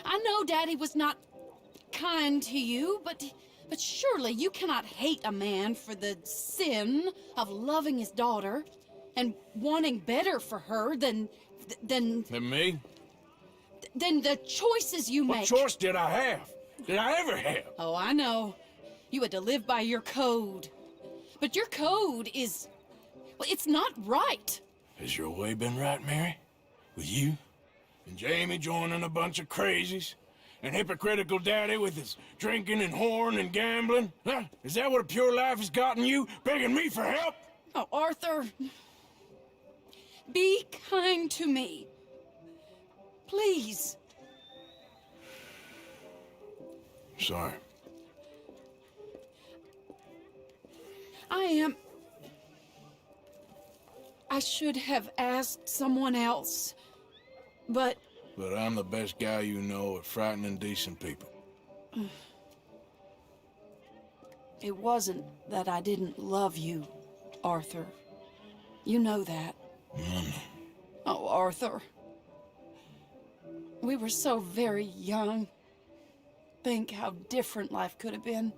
I know Daddy was not kind to you, but surely you cannot hate a man for the sin of loving his daughter and wanting better for her than Than me? the choices you What make. choice did I have? Did I ever have? Oh, I know. You had to live by your code. But your code is... well, it's not right. Has your way been right, Mary? With you? And Jamie joining a bunch of crazies? And hypocritical daddy with his drinking and whoring and gambling? Huh? Is that what a pure life has gotten you? Begging me for help? Oh, Arthur. Be kind to me. Please. Sorry. I should have asked someone else, but... But I'm the best guy you know at frightening decent people. It wasn't that I didn't love you, Arthur. You know that. Oh, Arthur. We were so very young. Think how different life could have been.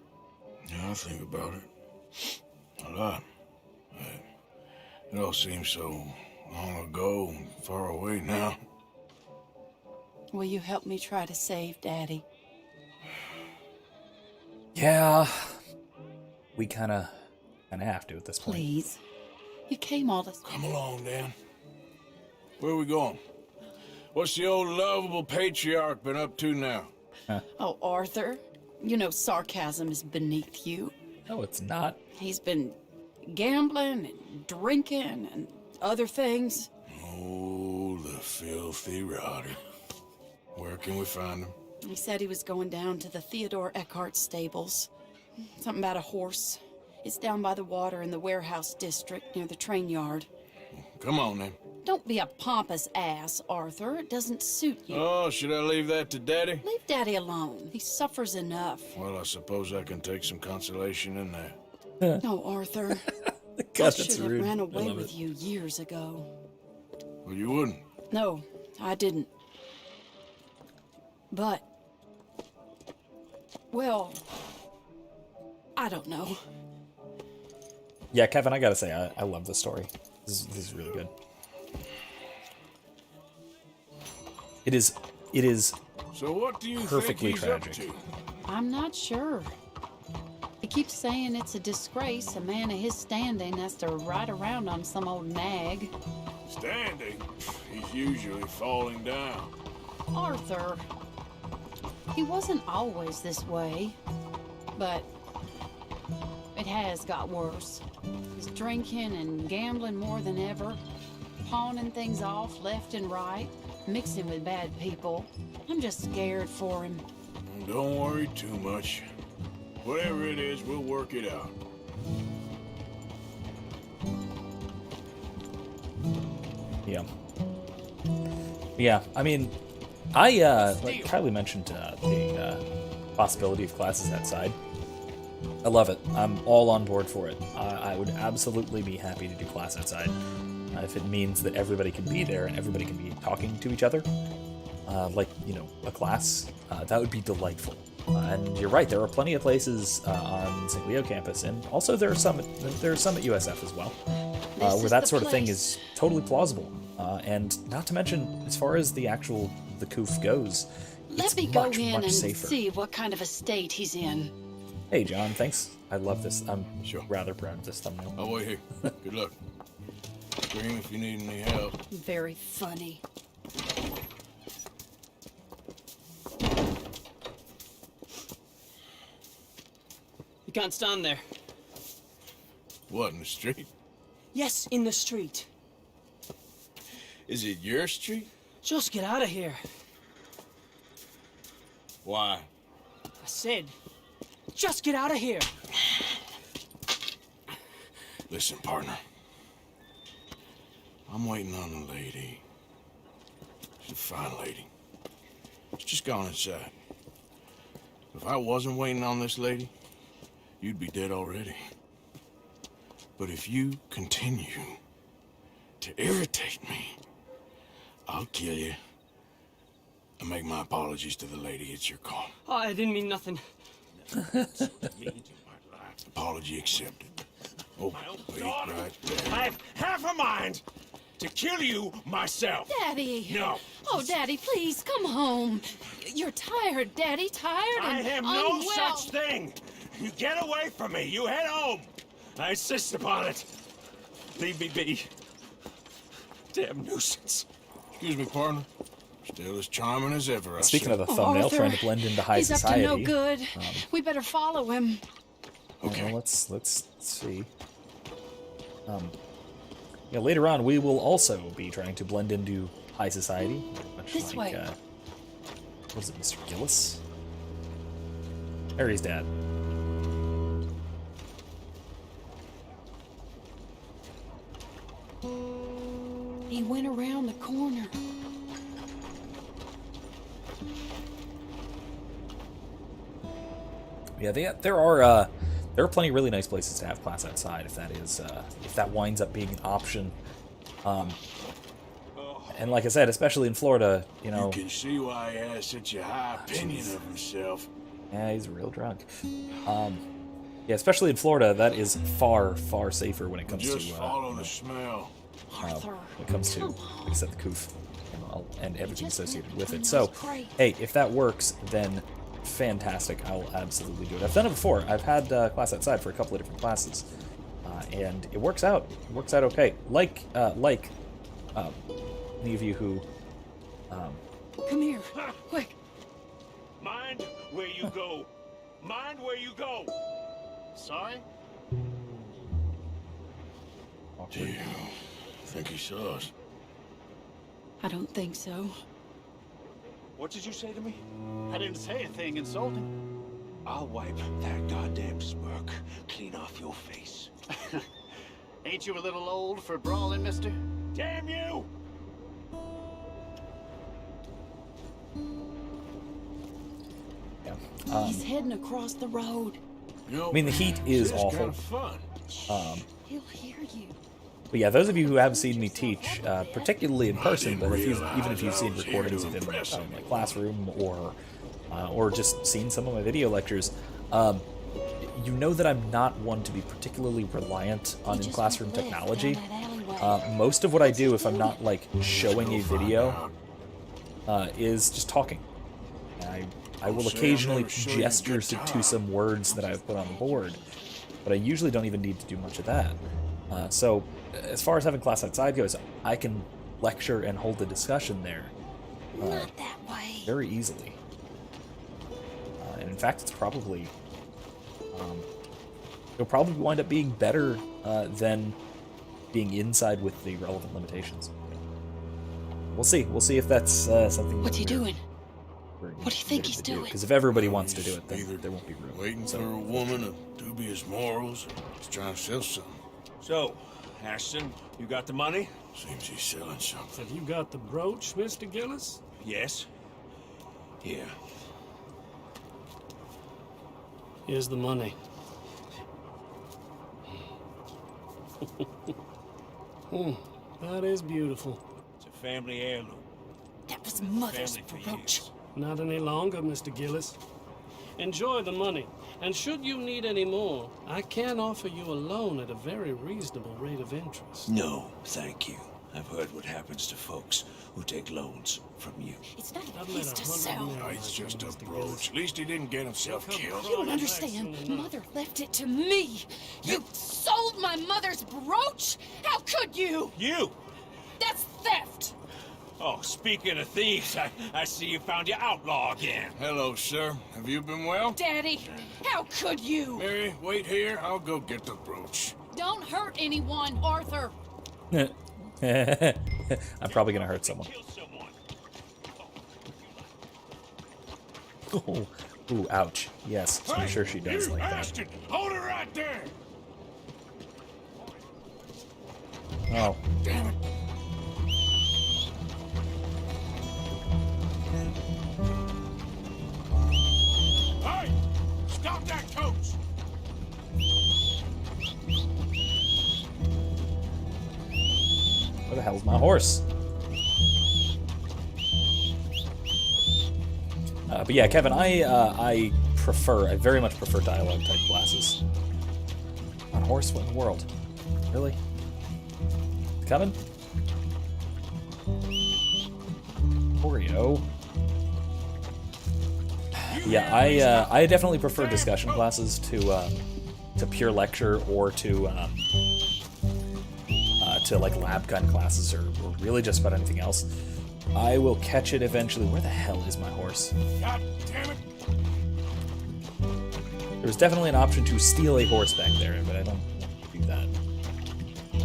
Yeah, I think about it. A lot. It all seems so long ago and far away now. Will you help me try to save Daddy? Yeah, we kind of have to at this point. Please. You came all this... Come along, Dan. Where are we going? What's the old lovable patriarch been up to now? Oh, Arthur. You know sarcasm is beneath you. No, it's not. He's been gambling and drinking and other things. Oh, the filthy rotter. Where can we find him? He said he was going down to the Theodore Eckhart stables. Something about a horse. It's down by the water in the warehouse district near the train yard. Come on, then. Don't be a pompous ass, Arthur. It doesn't suit you. Oh, should I leave that to Daddy? Leave Daddy alone. He suffers enough. Well, I suppose I can take some consolation in that. No, Arthur. God, I that's should have rude. ran I away love with it. you years ago. Well, you wouldn't. No, I didn't. But... well... I don't know. Yeah, Kevin, I gotta say, I love this story. This is really good. It is So what do you perfectly think he's tragic. up to? I'm not sure. He keeps saying it's a disgrace a man of his standing has to ride around on some old nag. Standing? He's usually falling down. Arthur. He wasn't always this way, but it has got worse. He's drinking and gambling more than ever, pawning things off left and right, mixing with bad people. I'm just scared for him. Don't worry too much. Whatever it is, we'll work it out. Yeah. Yeah, I mean, like Kylie mentioned the possibility of classes outside. I love it. I'm all on board for it. I would absolutely be happy to do class outside if it means that everybody can be there and everybody can be talking to each other. Like, you know, a class. That would be delightful. And you're right, there are plenty of places on St. Leo campus, and also there are some at USF as well, where that sort of thing is totally plausible. And not to mention, as far as the COOF goes, Let me go in and see what kind of a state he's in. Hey, John, thanks. I love this. I'm rather proud of this thumbnail. I'll wait here. Good luck. Scream if you need any help. Very funny. You can't stand there. What, in the street? Yes, in the street. Is it your street? Just get out of here. Why? I said, just get out of here. Listen, partner. I'm waiting on a lady. She's a fine lady. She's just gone inside. If I wasn't waiting on this lady, you'd be dead already. But if you continue to irritate me, I'll kill you and make my apologies to the lady. It's your call. Oh, I didn't mean nothing. Apology accepted. Oh, wait right there. I have half a mind to kill you myself. Daddy! No. Oh, Daddy, please, come home. You're tired, Daddy, tired I and have no unwell. such thing. You get away from me. You head home. I insist upon it. Leave me be. Damn nuisance. Excuse me, partner. Still as charming as ever, I Speaking see. of the thumbnail, Arthur, trying to blend into high he's society. up to no good. We better follow him. Okay. Well, let's see. Yeah, later on we will also be trying to blend into high society, much This like way. what was it, Mr. Gillis? Harry's dad. He went around the corner. Yeah, there are plenty of really nice places to have class outside if that winds up being an option. And like I said, especially in Florida, you know. You can see why he has such a high opinion of himself. Yeah, he's real drunk. Yeah, especially in Florida, that is far, far safer when it comes Just to follow the smell. Arthur, when it comes to, like I said, the COOF and everything just associated met with one it. of So, those great- hey, if that works, then fantastic. I'll absolutely do it. I've done it before. I've had class outside for a couple of different classes, and it works out. It works out okay. Like any of you who. Come here, quick. Mind where you go. Mind where you go. Sorry? Do you think he saw us? I don't think so. What did you say to me? I didn't say anything insulting. I'll wipe that goddamn smirk clean off your face. Ain't you a little old for brawling, mister? Damn you! Yeah. He's heading across the road. You know, I mean, the heat is it's awful. kind of fun. He'll hear you. But yeah, those of you who have seen me teach, particularly in person, but even if you've seen recordings of it in my classroom or just seen some of my video lectures, you know that I'm not one to be particularly reliant on in-classroom technology. Most of what I do, if I'm not like showing a video, is just talking. I will occasionally gesture to some words that I've put on the board, but I usually don't even need to do much of that. So, as far as having class outside goes, I can lecture and hold a discussion there Not that way. very easily. And in fact, it's probably it'll probably wind up being better than being inside with the relevant limitations. We'll see. We'll see if that's something. What's he doing? What do you think he's doing? Because if everybody wants to do it, then there won't be room. Waiting for a woman of dubious morals, or just trying to sell something. So, Ashton, you got the money? Seems he's selling something. Have you got the brooch, Mr. Gillis? Yes. Here. Here's the money. That is beautiful. It's a family heirloom. That was Mother's Family for brooch. years. Not any longer, Mr. Gillis. Enjoy the money, and should you need any more, I can offer you a loan at a very reasonable rate of interest. No, thank you. I've heard what happens to folks who take loans from you. It's not I've even made his to 100 sell. million. Oh, it's just a brooch. At least he didn't get himself killed. You don't understand. Mother left it to me. You sold my mother's brooch? How could you? You! That's theft. Oh, speaking of thieves, I see you found your outlaw again. Hello, sir. Have you been well? Daddy, how could you? Mary, wait here. I'll go get the brooch. Don't hurt anyone, Arthur. I'm probably gonna hurt someone. Kill someone. Oh, ooh, ouch. Yes, so I'm sure she does you like that. Ashton, hold it right there. Oh, Damn it. Hey! Stop that coach! where the hell's my horse? But yeah, Kevin, I very much prefer dialogue type classes. On horse, what in the world? Really? Coming? Oreo. Yeah, I definitely prefer discussion classes to pure lecture or to like lab kind of classes or really just about anything else. I will catch it eventually. Where the hell is my horse? God damn it! There was definitely an option to steal a horse back there, but I don't want to do that. I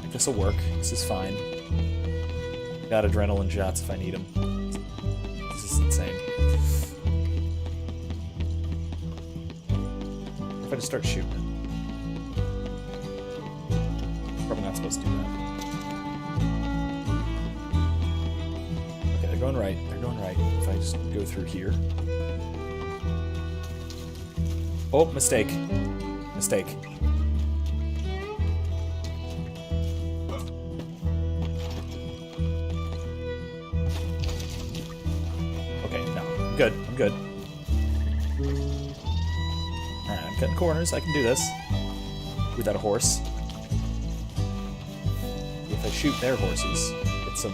think this will work. This is fine. Got adrenaline shots if I need them. This is insane. If I just start shooting it. Probably not supposed to do that. Okay, they're going right. They're going right. If I just go through here. Oh, mistake. Mistake. Okay, no. I'm good. I'm good. Alright, I'm cutting corners. I can do this. Without a horse. If I shoot their horses, get some,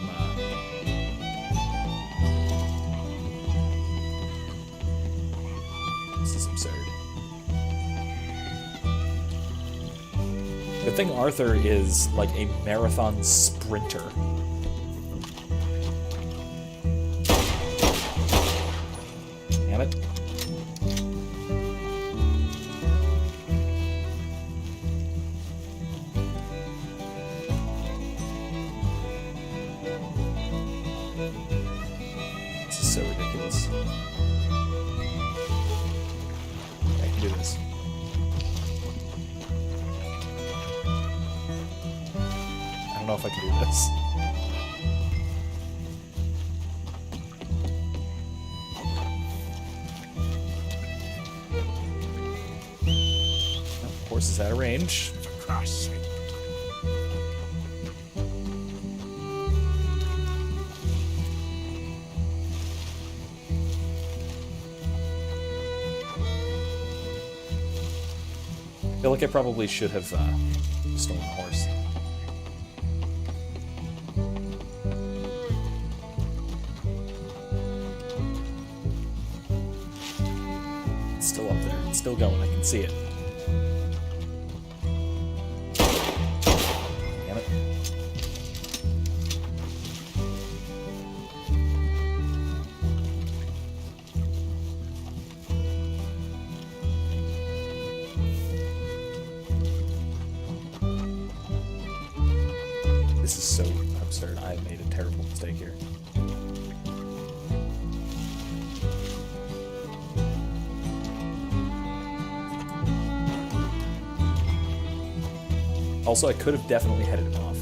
This is absurd. Good thing Arthur is like a marathon sprinter. Damn it. This is so ridiculous. I can do this. I don't know if I can do this. Oh, horse is out of range. For Christ's sake. I feel like I probably should have stolen a horse. It's still up there. It's still going. I can see it. Damn it. This is so absurd. I made a terrible mistake here. Also, I could have definitely headed him off.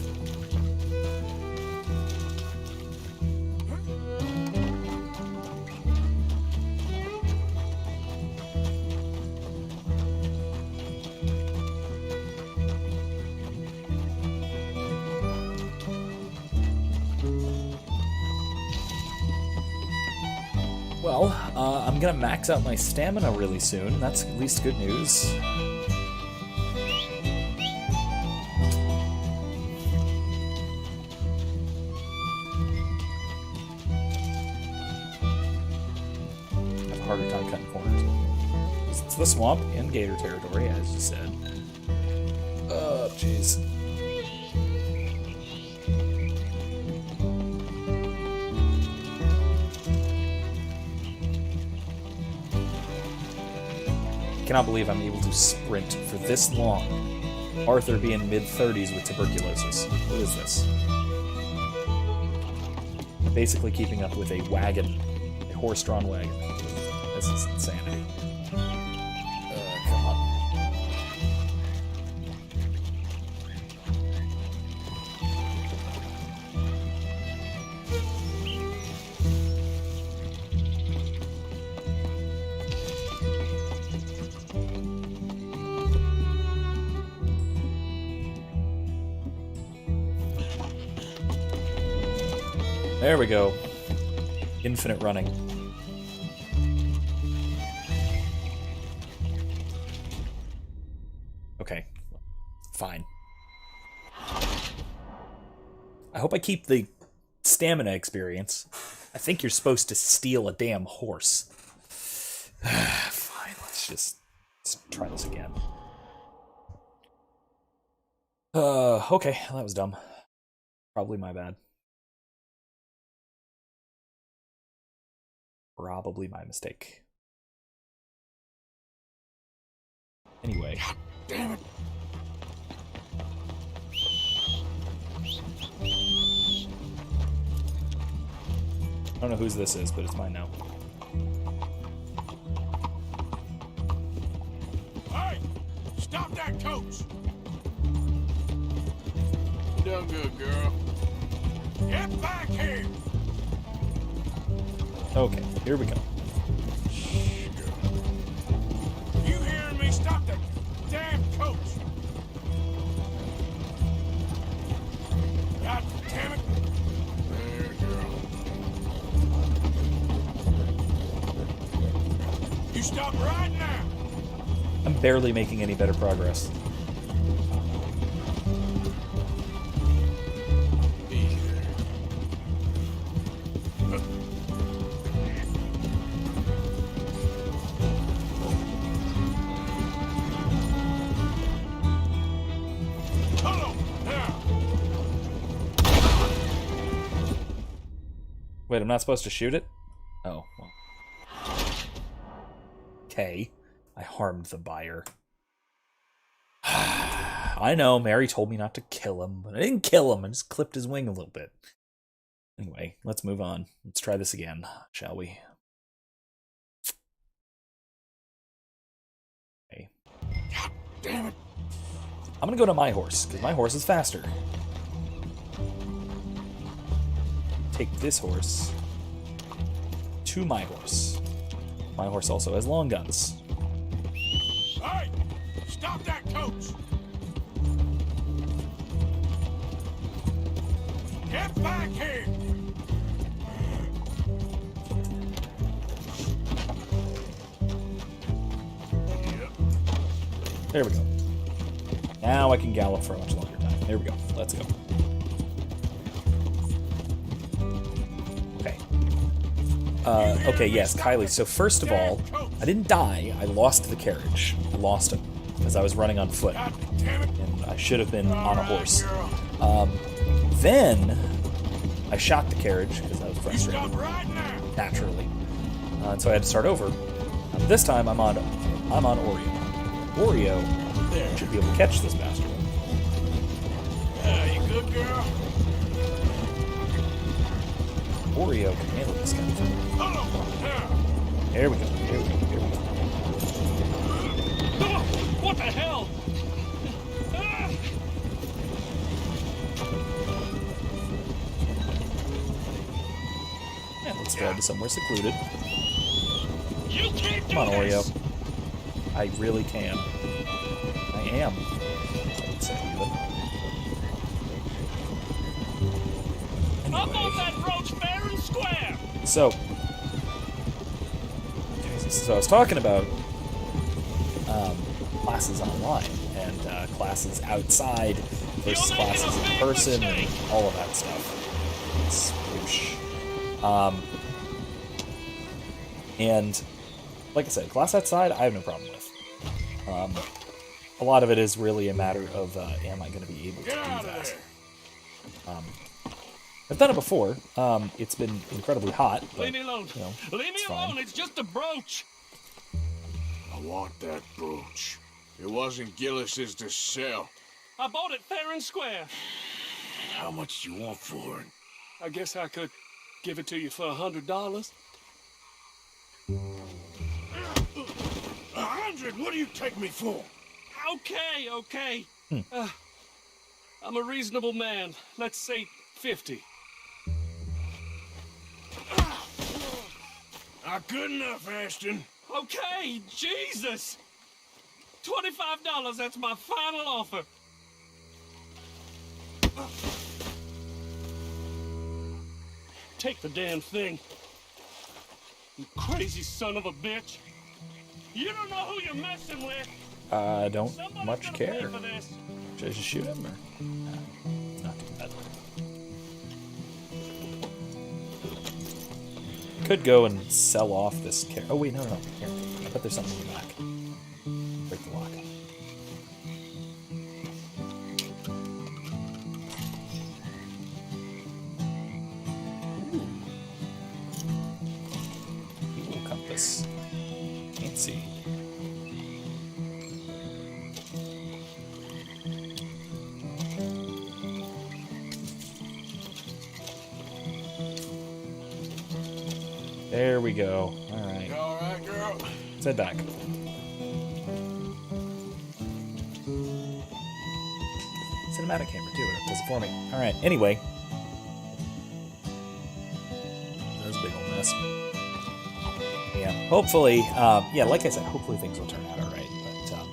Well, I'm gonna max out my stamina really soon. That's at least good news. Have a harder time cutting corners. It's the swamp and gator territory, as you said. Oh, jeez. I cannot believe I'm able to sprint for this long. Arthur being mid-30s with tuberculosis. What is this? I'm basically keeping up with a wagon. A horse-drawn wagon. This is insanity. Come on. There we go. Infinite running. Okay. Fine. I hope I keep the stamina experience. I think you're supposed to steal a damn horse. Fine, let's try this again. Okay, that was dumb. Probably my bad. Probably my mistake. Anyway. God damn it. I don't know whose this is, but it's mine now. Hey! Stop that coach! You done good, girl. Get back here! Okay, here we go. You hearing me? Stop that damn coach! God damn it! There, girl. You stop right now! I'm barely making any better progress. Wait, I'm not supposed to shoot it? Oh, well. Okay. I harmed the buyer. I know, Mary told me not to kill him, but I didn't kill him. I just clipped his wing a little bit. Anyway, let's move on. Let's try this again, shall we? Okay. God damn it. I'm gonna go to my horse, because my horse is faster. Take this horse to my horse. My horse also has long guns. Hey! Stop that coach! Get back here! There we go. Now I can gallop for a much longer time. There we go. Let's go. Okay, yes, Kylie. So first of all, I didn't die. I lost the carriage. I lost him because I was running on foot, and I should have been on a horse. Then I shot the carriage because I was frustrated, naturally, and so I had to start over. This time I'm on Oreo. Oreo should be able to catch this bastard. You good, girl? Oreo can handle this kind of thing. There we go. Here we go. Here we go. What the hell? spread to somewhere secluded. You can't do Come on, this. Oreo. I really can. I am. I would say even. Up on Anyway. that brooch fair and square. So I was talking about classes online and classes outside versus classes in person and all of that stuff. Swoosh. And like I said, class outside I have no problem with. A lot of it is really a matter of am I going to be able to do that? I've done it before. It's been incredibly hot. But, Leave me alone. You know, Leave me fine. alone. It's just a brooch. I want that brooch. It wasn't Gillis's to sell. I bought it fair and square. How much do you want for it? I guess I could give it to you for $100. 100? What do you take me for? Okay. I'm a reasonable man. Let's say 50. Not good enough, Ashton. Okay, Jesus! $25, that's my final offer. Take the damn thing. You crazy son of a bitch. You don't know who you're messing with. I don't Somebody's much gonna pay care. for this. Should I just shoot him or? Nah, not too bad. Could go and sell off this car. Oh wait, no. Here, I bet there's something in the back. Break the lock. Fuel compass. Can't see. There we go. All right. You all right, girl? Let's head back. Cinematic camera too. It does it for me. All right. Anyway, that was a big old mess. Yeah. Hopefully, yeah. Like I said, hopefully things will turn out all right. But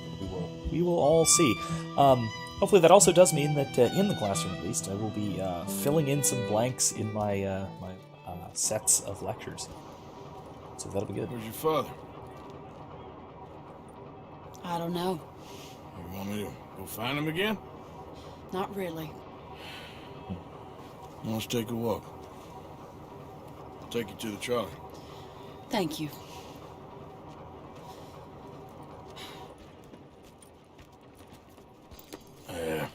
we will all see. Hopefully that also does mean that in the classroom, at least, I will be filling in some blanks in my sets of lectures. So that'll be good. Where's your father? I don't know. You want me to go find him again? Not really. Let's take a walk. I'll take you to the trolley. Thank you. Yeah.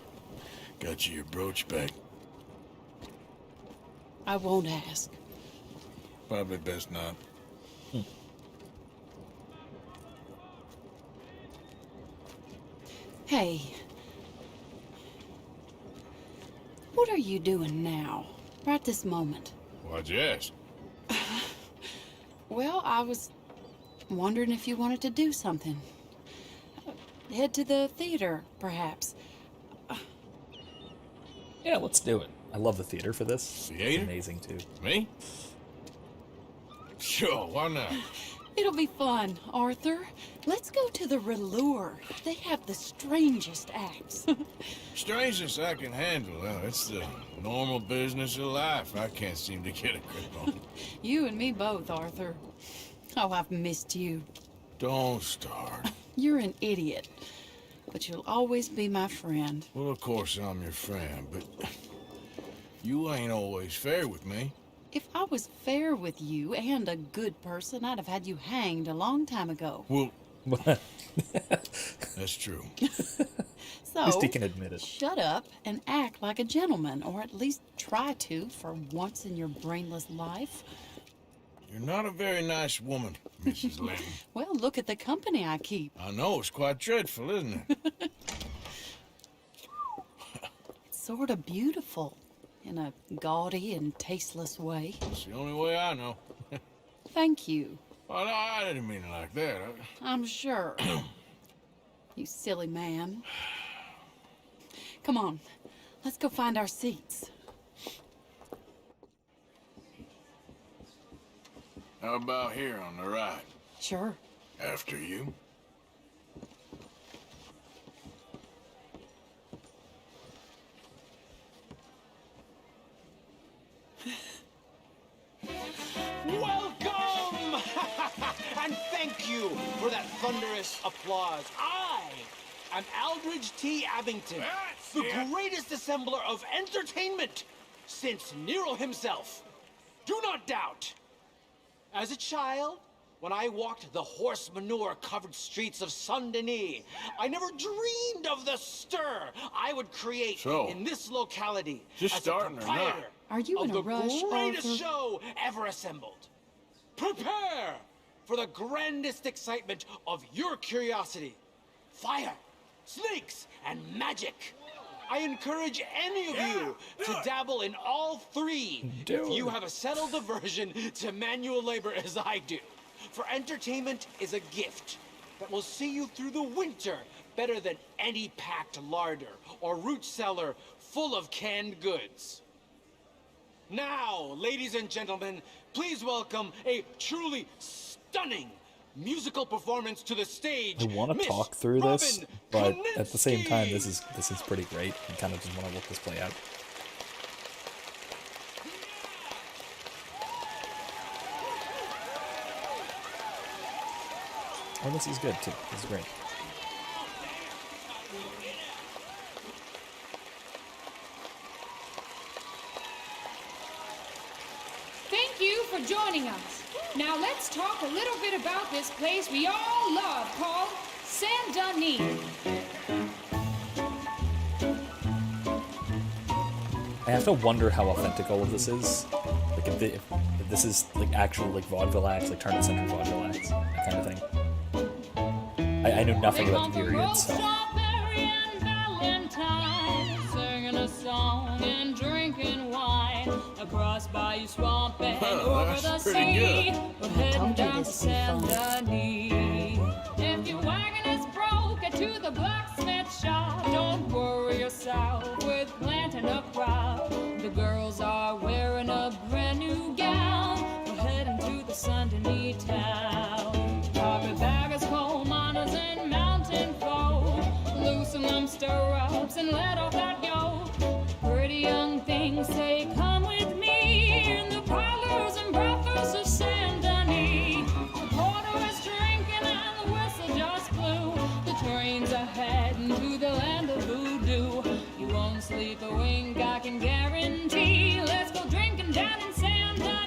Got you your brooch back. I won't ask. Probably best not. Hey. What are you doing now? Right this moment? Why'd you ask? Well, I was wondering if you wanted to do something. Head to the theater, perhaps. Yeah, let's do it. I love the theater for this. Theater? It's amazing too. Me? Sure, why not? It'll be fun, Arthur. Let's go to the Relure. They have the strangest acts. Strangest I can handle. It's the normal business of life. I can't seem to get a grip on. You and me both, Arthur. Oh, I've missed you. Don't start. You're an idiot. But you'll always be my friend. Well, of course I'm your friend, but you ain't always fair with me. If I was fair with you and a good person, I'd have had you hanged a long time ago. Well, that's true. So, At least he can admit it. shut up and act like a gentleman, or at least try to for once in your brainless life. You're not a very nice woman, Mrs. Linton. Well, look at the company I keep. I know, it's quite dreadful, isn't it? It's sort of beautiful in a gaudy and tasteless way. It's the only way I know. Thank you. Well, no, I didn't mean it like that. I'm sure. You silly man. Come on, let's go find our seats. How about here on the right? Sure. After you. Welcome! And thank you for that thunderous applause. I am Aldridge T. Abington, the greatest assembler of entertainment since Nero himself. Do not doubt. As a child, when I walked the horse manure-covered streets of San Denis, I never dreamed of the stir I would create in this locality just as starting a or not? proprietor Are you of in a the rush, greatest Arthur? show ever assembled. Prepare for the grandest excitement of your curiosity. Fire, snakes, and magic. I encourage any of you to dabble in all three if you have a settled aversion to manual labor as I do. For entertainment is a gift that will see you through the winter better than any packed larder or root cellar full of canned goods. Now, ladies and gentlemen, please welcome a truly stunning musical performance to the stage. I want to Miss talk through this, Robin but at the same time, Koninsky. this is pretty great. I kind of just want to let this play out. Oh, this is good too. This is great. Thank you for joining us. Now let's talk a little bit about this place we all love called San Denis. I have to wonder how authentic all of this is. Like if this is like actual like vaudeville acts, like turn-up century vaudeville acts, that kind of thing. I know nothing about the period, so. Strawberry and Valentine, singing a song and drinking wine across Bayou Swamp and over the sea. We're heading down to San Denis. If your wagon is broke, get to the blacksmith shop. Don't worry yourself with planting a crop. The girls are wearing a brand new gown. We're heading to the San Denis town. Carpetbaggers, coal miners, and mountain folk. Loosen them stirrups and let off that yoke. Pretty young things say, come with me in the parlors and brothels of San Denis. The porter is drinking and the whistle just blew. The trains are heading to the land of voodoo. You won't sleep a wink, I can guarantee. Let's go drinking down in San Denis.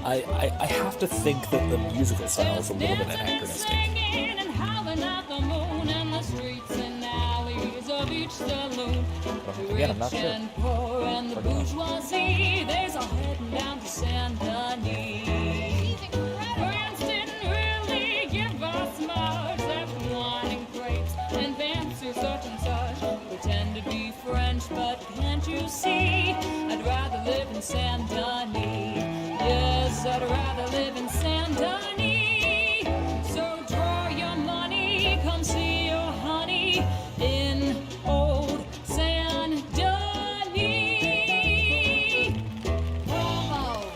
I have to think that the musical style is a little bit anachronistic. Singing and howling at the moon and the streets and alleys of each saloon. The Again, I'm not rich sure. and poor and the bourgeoisie, they's all heading down to San Denis. Friends didn't really give us much, except wine and grapes and fancy such and such. Pretend to be French, but can't you see? I'd rather live in San Denis. Yes, I'd rather live in San Denis. So draw your money, come see your honey in old San Denis. Oh.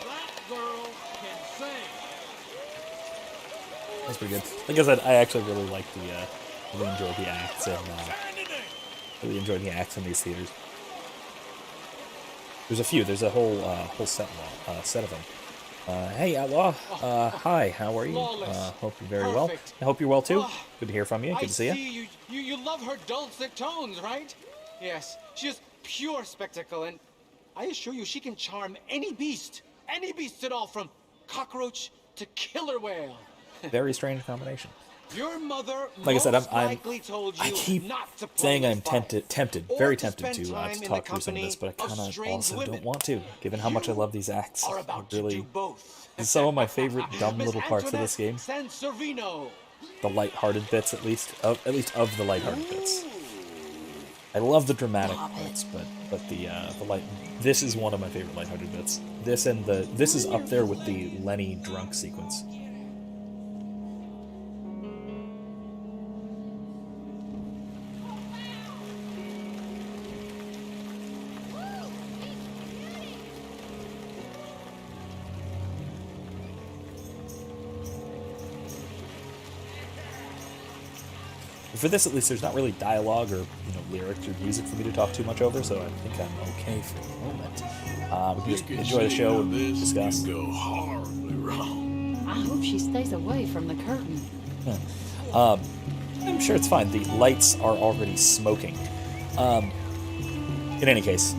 That girl can sing. That's pretty good. Like I said, I actually really like the, really enjoyed the acts and really enjoyed the acts in these theaters. There's a few. There's a whole set of them. Hey, Outlaw. Hi. How are you? Hope you're very well. I hope you're well too. Good to hear from you. Good to see you. You love her dulcet tones, right? Yes, she is pure spectacle, and I assure you she can charm any beast at all, from cockroach to killer whale. Very strange combination. Your mother, Like I said, most I'm likely told you I keep not to play saying with I'm fire, tempted, or very to tempted spend to time in the talk through some of company this, but I of kind of strange also women. don't want to, given how much I love these acts. Are It about to do really, both. this is some of my favorite dumb Miss little parts of this game. Antoinette Sanservino. The light-hearted bits, at least of the light-hearted bits. I love the dramatic parts, but the light. This is one of my favorite lighthearted bits. This is up there with the Lenny drunk sequence. For this, at least, there's not really dialogue or lyrics or music for me to talk too much over, so I think I'm okay for the moment. We can just enjoy the show and discuss. Go horribly wrong. I hope she stays away from the curtain. I'm sure it's fine. The lights are already smoking. In any case,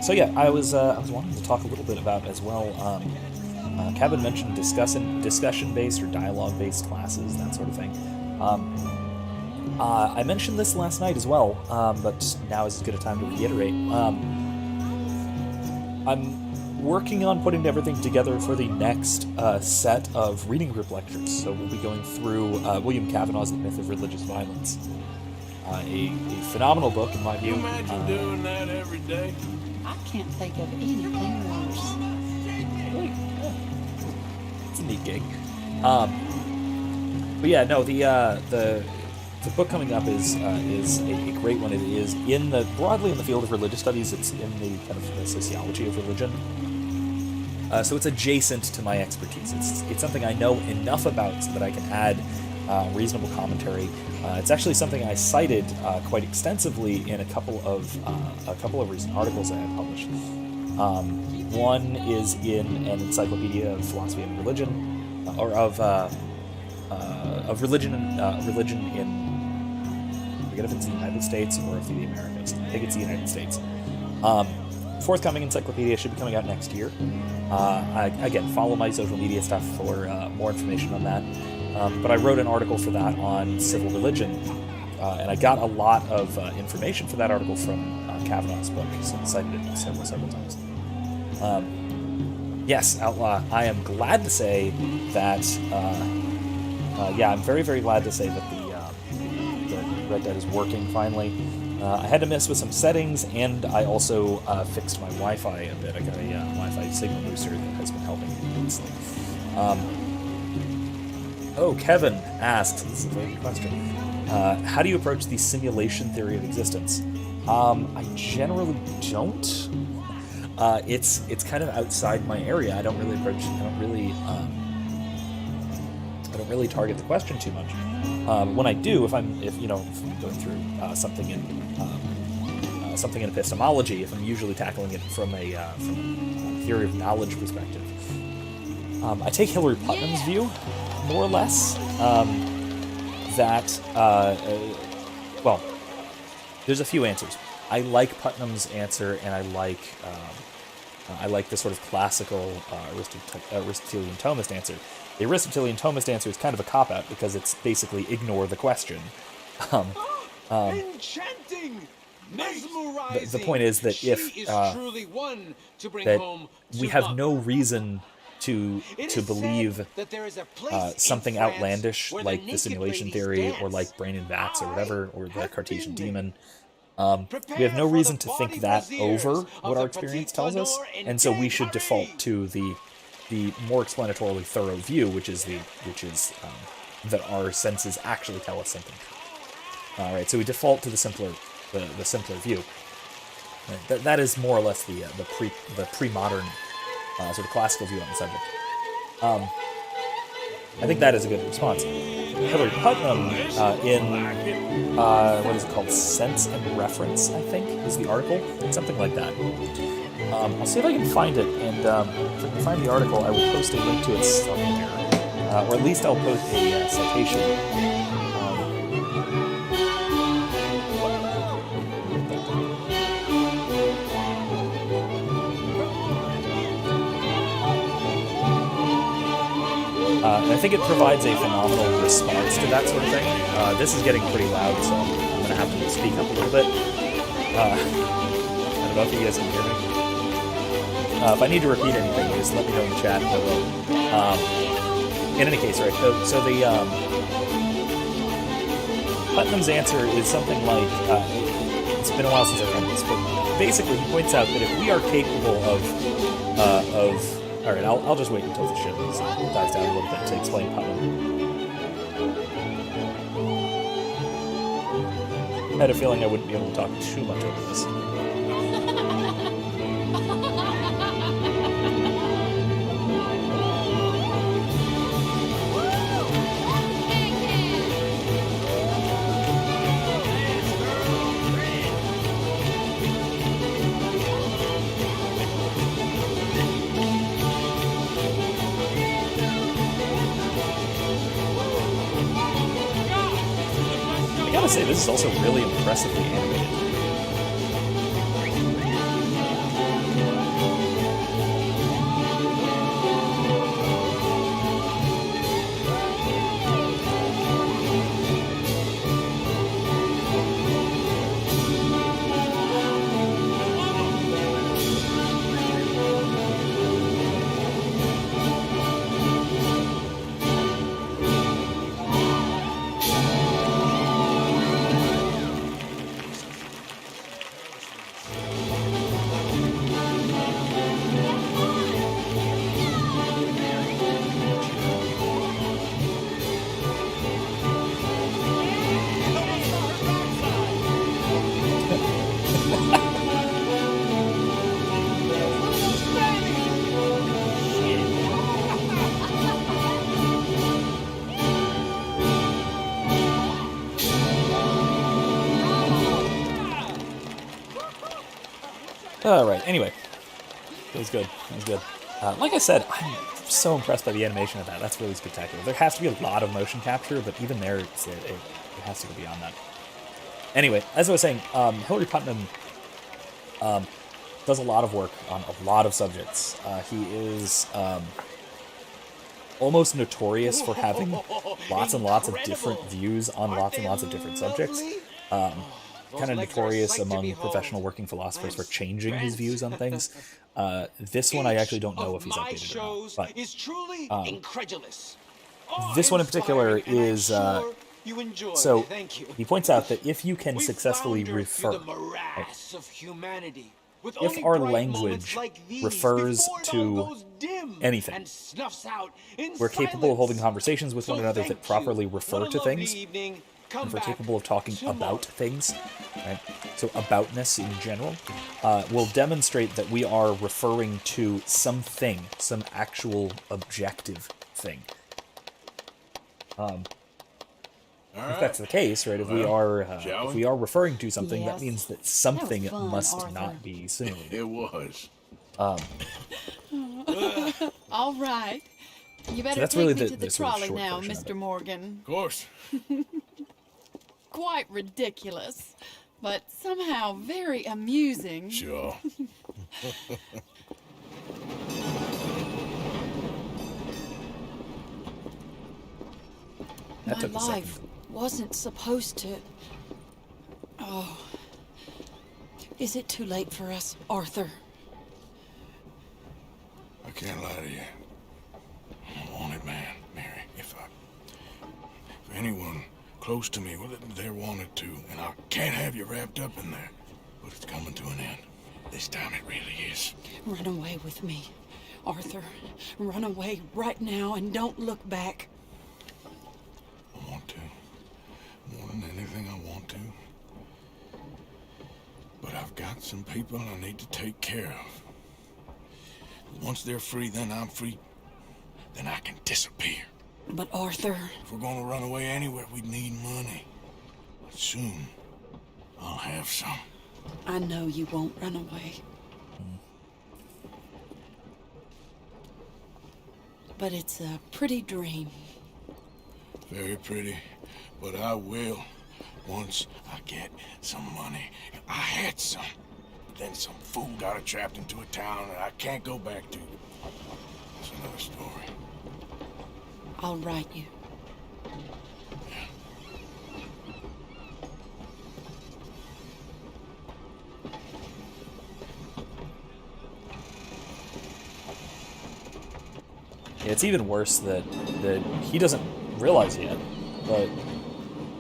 so yeah, I was wanting to talk a little bit about as well. Kevin mentioned discussion-based or dialogue-based classes, that sort of thing. I mentioned this last night as well, but now is as good a time to reiterate. I'm working on putting everything together for the next set of reading group lectures. So we'll be going through William Cavanaugh's The Myth of Religious Violence. A phenomenal book, in my view. Can you imagine doing that every day? I can't think of anything worse. Really? Yeah. It's a neat gig. But yeah, no, the book coming up is a great one. It is broadly in the field of religious studies. It's in the kind of the sociology of religion. So it's adjacent to my expertise. It's something I know enough about so that I can add reasonable commentary. It's actually something I cited quite extensively in a couple of recent articles I have published. One is in an encyclopedia of philosophy and religion, or of religion in. I forget if it's the United States or if the Americas. I think it's the United States. Forthcoming encyclopedia should be coming out next year. Again, follow my social media stuff for more information on that. But I wrote an article for that on civil religion, and I got a lot of information for that article from Kavanaugh's book, so I cited it several times. Yes, Outlaw, I am glad to say that, I'm very, very glad to say that the Red Dead is working finally. I had to mess with some settings, and I also fixed my Wi-Fi a bit. I got a Wi-Fi signal booster that has been helping me immensely. Kevin asks, this is a very good question, how do you approach the simulation theory of existence? I generally don't. It's kind of outside my area. I don't really target the question too much. When I do, if I'm going through something in epistemology, if I'm usually tackling it from a theory of knowledge perspective, I take Hilary Putnam's view, more or less, that there's a few answers. I like Putnam's answer, and I like the sort of classical Aristotelian Thomist answer. The Aristotelian Thomist answer is kind of a cop-out because it's basically ignore the question. Enchanting! Mesmerizing! The point is that we have no reason to believe something outlandish like the simulation theory or like brain and bats or whatever, or the Cartesian demon. We have no reason to think that over what our experience tells us, and so we should default to the more explanatorily thorough view, which is that our senses actually tell us something. All right, so we default to the simpler view. That is more or less the pre-modern sort of classical view on the subject. I think that is a good response. Hilary Putnam in what is it called? Sense and Reference, I think, is the article. Something like that. I'll see if I can find it, and if I can find the article, I will post a link to it somewhere. Or at least I'll post a citation. And I think it provides a phenomenal response to that sort of thing. This is getting pretty loud, so I'm going to have to speak up a little bit. I don't know if you guys can hear me. If I need to repeat anything, just let me know in the chat. I will. In any case, right, so the Putnam's answer is something like, it's been a while since I've read this, but basically he points out that if we are capable of all right, I'll just wait until the shit dies down a little bit to explain Putnam. I had a feeling I wouldn't be able to talk too much over this. I gotta say, this is also really impressively animated. Alright, anyway. It was good. It was good. Like I said, I'm so impressed by the animation of that. That's really spectacular. There has to be a lot of motion capture, but even there, it has to go beyond that. Anyway, as I was saying, Hilary Putnam does a lot of work on a lot of subjects. He is almost notorious for having lots and lots of different views on lots and lots of different subjects. Kind of notorious among professional working philosophers for changing his views on things. This one I actually don't know if he's updated or not. But this one in particular is... so he points out that if you can successfully refer... If our language refers to anything, we're capable of holding conversations with one another that properly refer to things, and we're capable of talking about things, right? So aboutness in general will demonstrate that we are referring to something, some actual objective thing. If that's the case, right? If we are referring to something, that means that something must not be simulated. It was. All right. You better that's take really me to the sort of trolley short now, version of Mr. Morgan. Of course. Quite ridiculous, but somehow very amusing. Sure. That My took a second. life wasn't supposed to... Oh. Is it too late for us, Arthur? I can't lie to you. I'm a wanted man, Mary. If anyone close to me, well, they're wanted to, and I can't have you wrapped up in there. But it's coming to an end. This time it really is. Run away with me, Arthur. Run away right now and don't look back. I want to. More than anything, I want to. But I've got some people I need to take care of. Once they're free, then I'm free. Then I can disappear. But Arthur... If we're gonna run away anywhere, we need money. Soon, I'll have some. I know you won't run away. But it's a pretty dream. Very pretty, but I will once I get some money. I had some, but then some fool got it trapped into a town that I can't go back to. That's another story. I'll write you. Yeah, it's even worse that he doesn't realize yet, but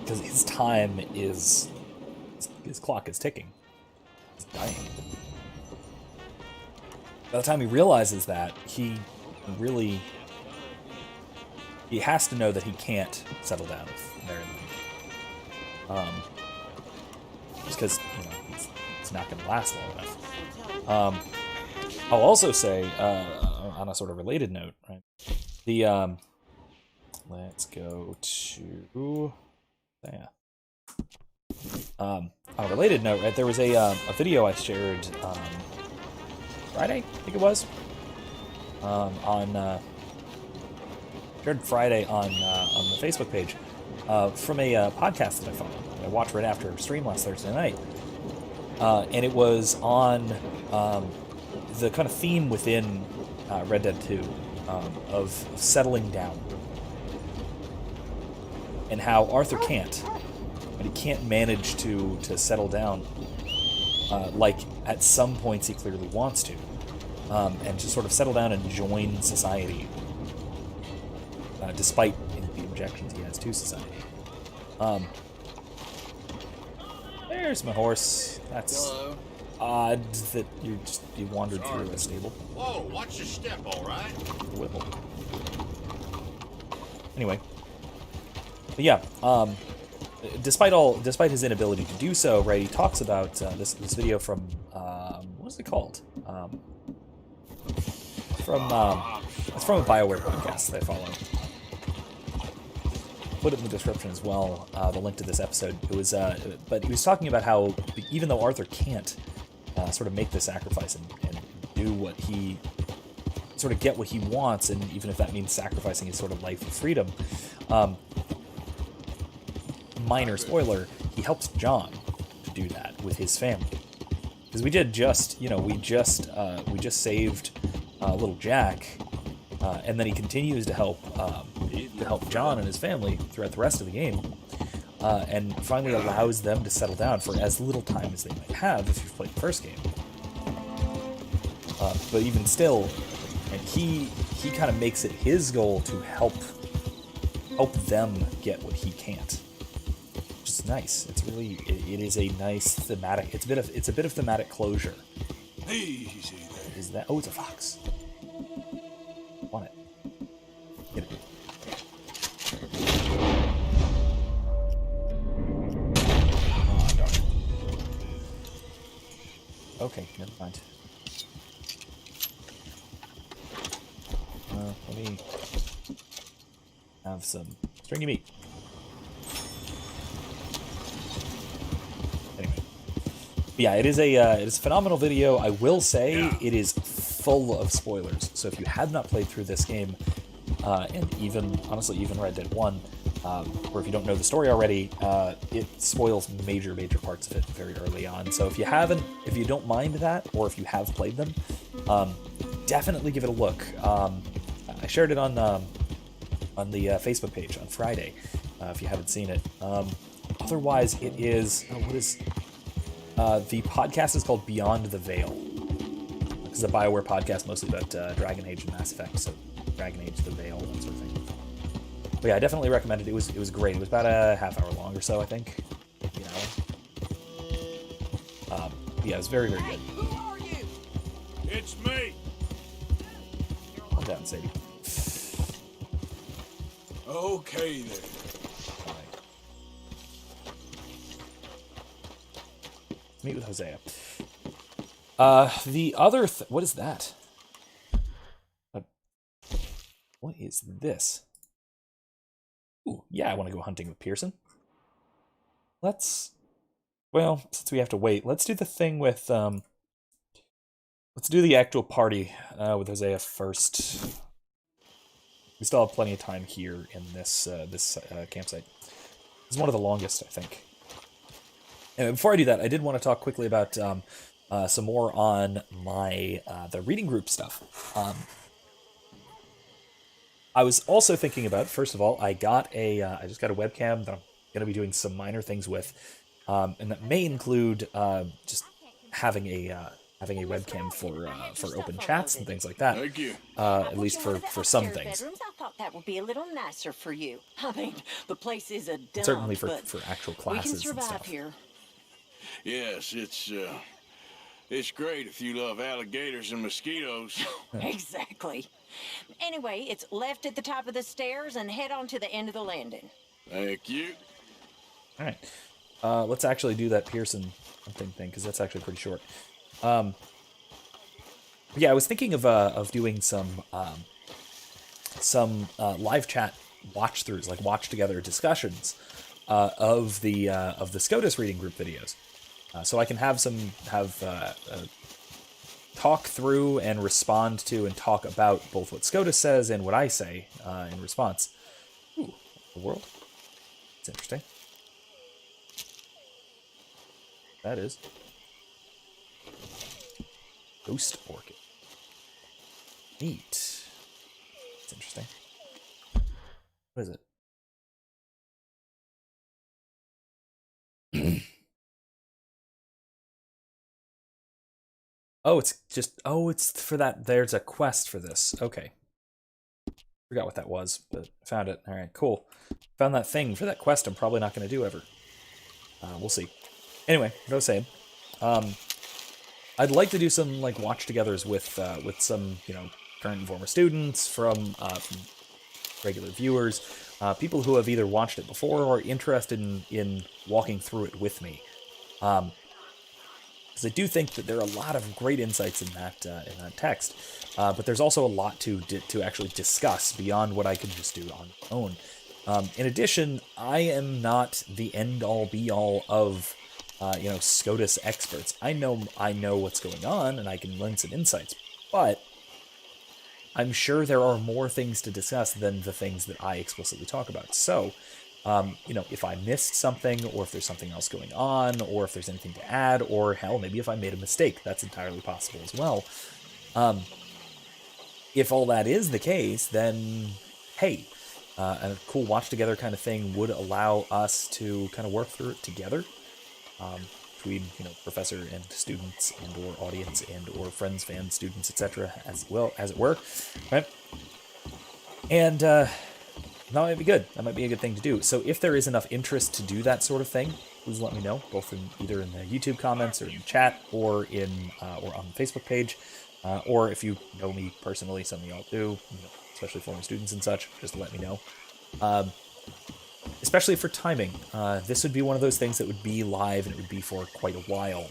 because his time is his clock is ticking. He's dying. By the time he realizes that, he has to know that he can't settle down with Mary Lou. Just because, you know, it's not going to last long enough. I'll also say, on a sort of related note, right? The let's go to on a related note, right? There was a video I shared Friday, I think it was, shared Friday on the Facebook page from a podcast that I followed. I watched right after stream last Thursday night, and it was on the kind of theme within Red Dead 2 of settling down, and how Arthur can't, and he can't manage to settle down like at some points he clearly wants to, and to sort of settle down and join society, despite the objections he has to society. There's my horse. That's odd that you wandered through a stable. Whoa, watch your step, all right? Whipple. Anyway, but yeah, despite his inability to do so, right? He talks about this video from what is it called? It's from a BioWare podcast that I follow. Put it in the description as well. The link to this episode. It was, but he was talking about how even though Arthur can't sort of make the sacrifice and do what he sort of get what he wants, and even if that means sacrificing his sort of life of freedom. Minor spoiler: he helps John to do that with his family, because we just saved little Jack, and then he continues to help John and his family throughout the rest of the game, and finally allows them to settle down for as little time as they might have if you've played the first game. But even still, and he kind of makes it his goal to help them get what he can't. Which is nice. It's really it is a nice thematic. It's a bit of thematic closure. Easy there. Is that? Oh, it's a fox. Want it? Get it. Oh, darn it. Okay, never mind. Let me have some stringy meat. Anyway, but yeah, it is a phenomenal video. I will say it is full of spoilers. So if you have not played through this game, and even honestly even Red Dead 1, or if you don't know the story already, it spoils major parts of it very early on. So if you don't mind that, or if you have played them, definitely give it a look. I shared it on the Facebook page on Friday, if you haven't seen it. Otherwise, it is the podcast is called Beyond the Veil. This is a BioWare podcast mostly about Dragon Age and Mass Effect, so Dragon Age, the Veil, that sort of thing. But yeah, I definitely recommend it. It was great. It was about a half hour long or so, I think. Maybe an hour. Yeah, it was very, very good. Who are you? It's me. Calm down, Sadie. Okay then. Let's meet with Hosea. The other what is that? What is this? Ooh, yeah, I want to go hunting with Pearson. Since we have to wait, let's do the thing with, let's do the actual party with Hosea first. We still have plenty of time here in this campsite. It's one of the longest, I think. Anyway, before I do that, I did want to talk quickly about some more on my the reading group stuff. I was also thinking about, first of all, I just got a webcam that I'm going to be doing some minor things with, and that may include just having a webcam for open chats and things like that. Thank you. At least for some things. I thought that would be a little nicer for you. I mean, the place is a dump, Certainly for but actual we can classes and survive stuff. here. Yes, it's great if you love alligators and mosquitoes. Exactly. Anyway, it's left at the top of the stairs and head on to the end of the landing. Thank you. All right. Let's actually do that Pearson something thing, because that's actually pretty short. Yeah, I was thinking of doing some live chat watch-throughs, like watch-together discussions of the SCOTUS reading group videos. So I can have talk through and respond to and talk about both what SCOTUS says and what I say in response. Ooh, the world. It's interesting. That is. Ghost orchid. Neat. It's interesting. What is it? Oh, it's for that. There's a quest for this. Okay. Forgot what that was, but found it. All right, cool. Found that thing for that quest I'm probably not going to do ever. We'll see. Anyway, what I was saying. I'd like to do some like watch-togethers with some, current and former students, from regular viewers, people who have either watched it before or are interested in walking through it with me. Because I do think that there are a lot of great insights in that text, but there's also a lot to actually discuss beyond what I could just do on my own. In addition, I am not the end-all be-all of SCOTUS experts. I know what's going on, and I can lend some insights, but I'm sure there are more things to discuss than the things that I explicitly talk about. So, if I missed something, or if there's something else going on, or if there's anything to add, or hell, maybe if I made a mistake, that's entirely possible as well. If all that is the case, then hey, a cool watch together kind of thing would allow us to kind of work through it together. Between professor and students and or audience and or friends, fans, students, etc., as well as it were, right? And that might be good. That might be a good thing to do. So if there is enough interest to do that sort of thing, please let me know, both either in the YouTube comments or in the chat or or on the Facebook page, or if you know me personally, some of y'all do, especially former students and such, just let me know. Especially for timing, this would be one of those things that would be live and it would be for quite a while.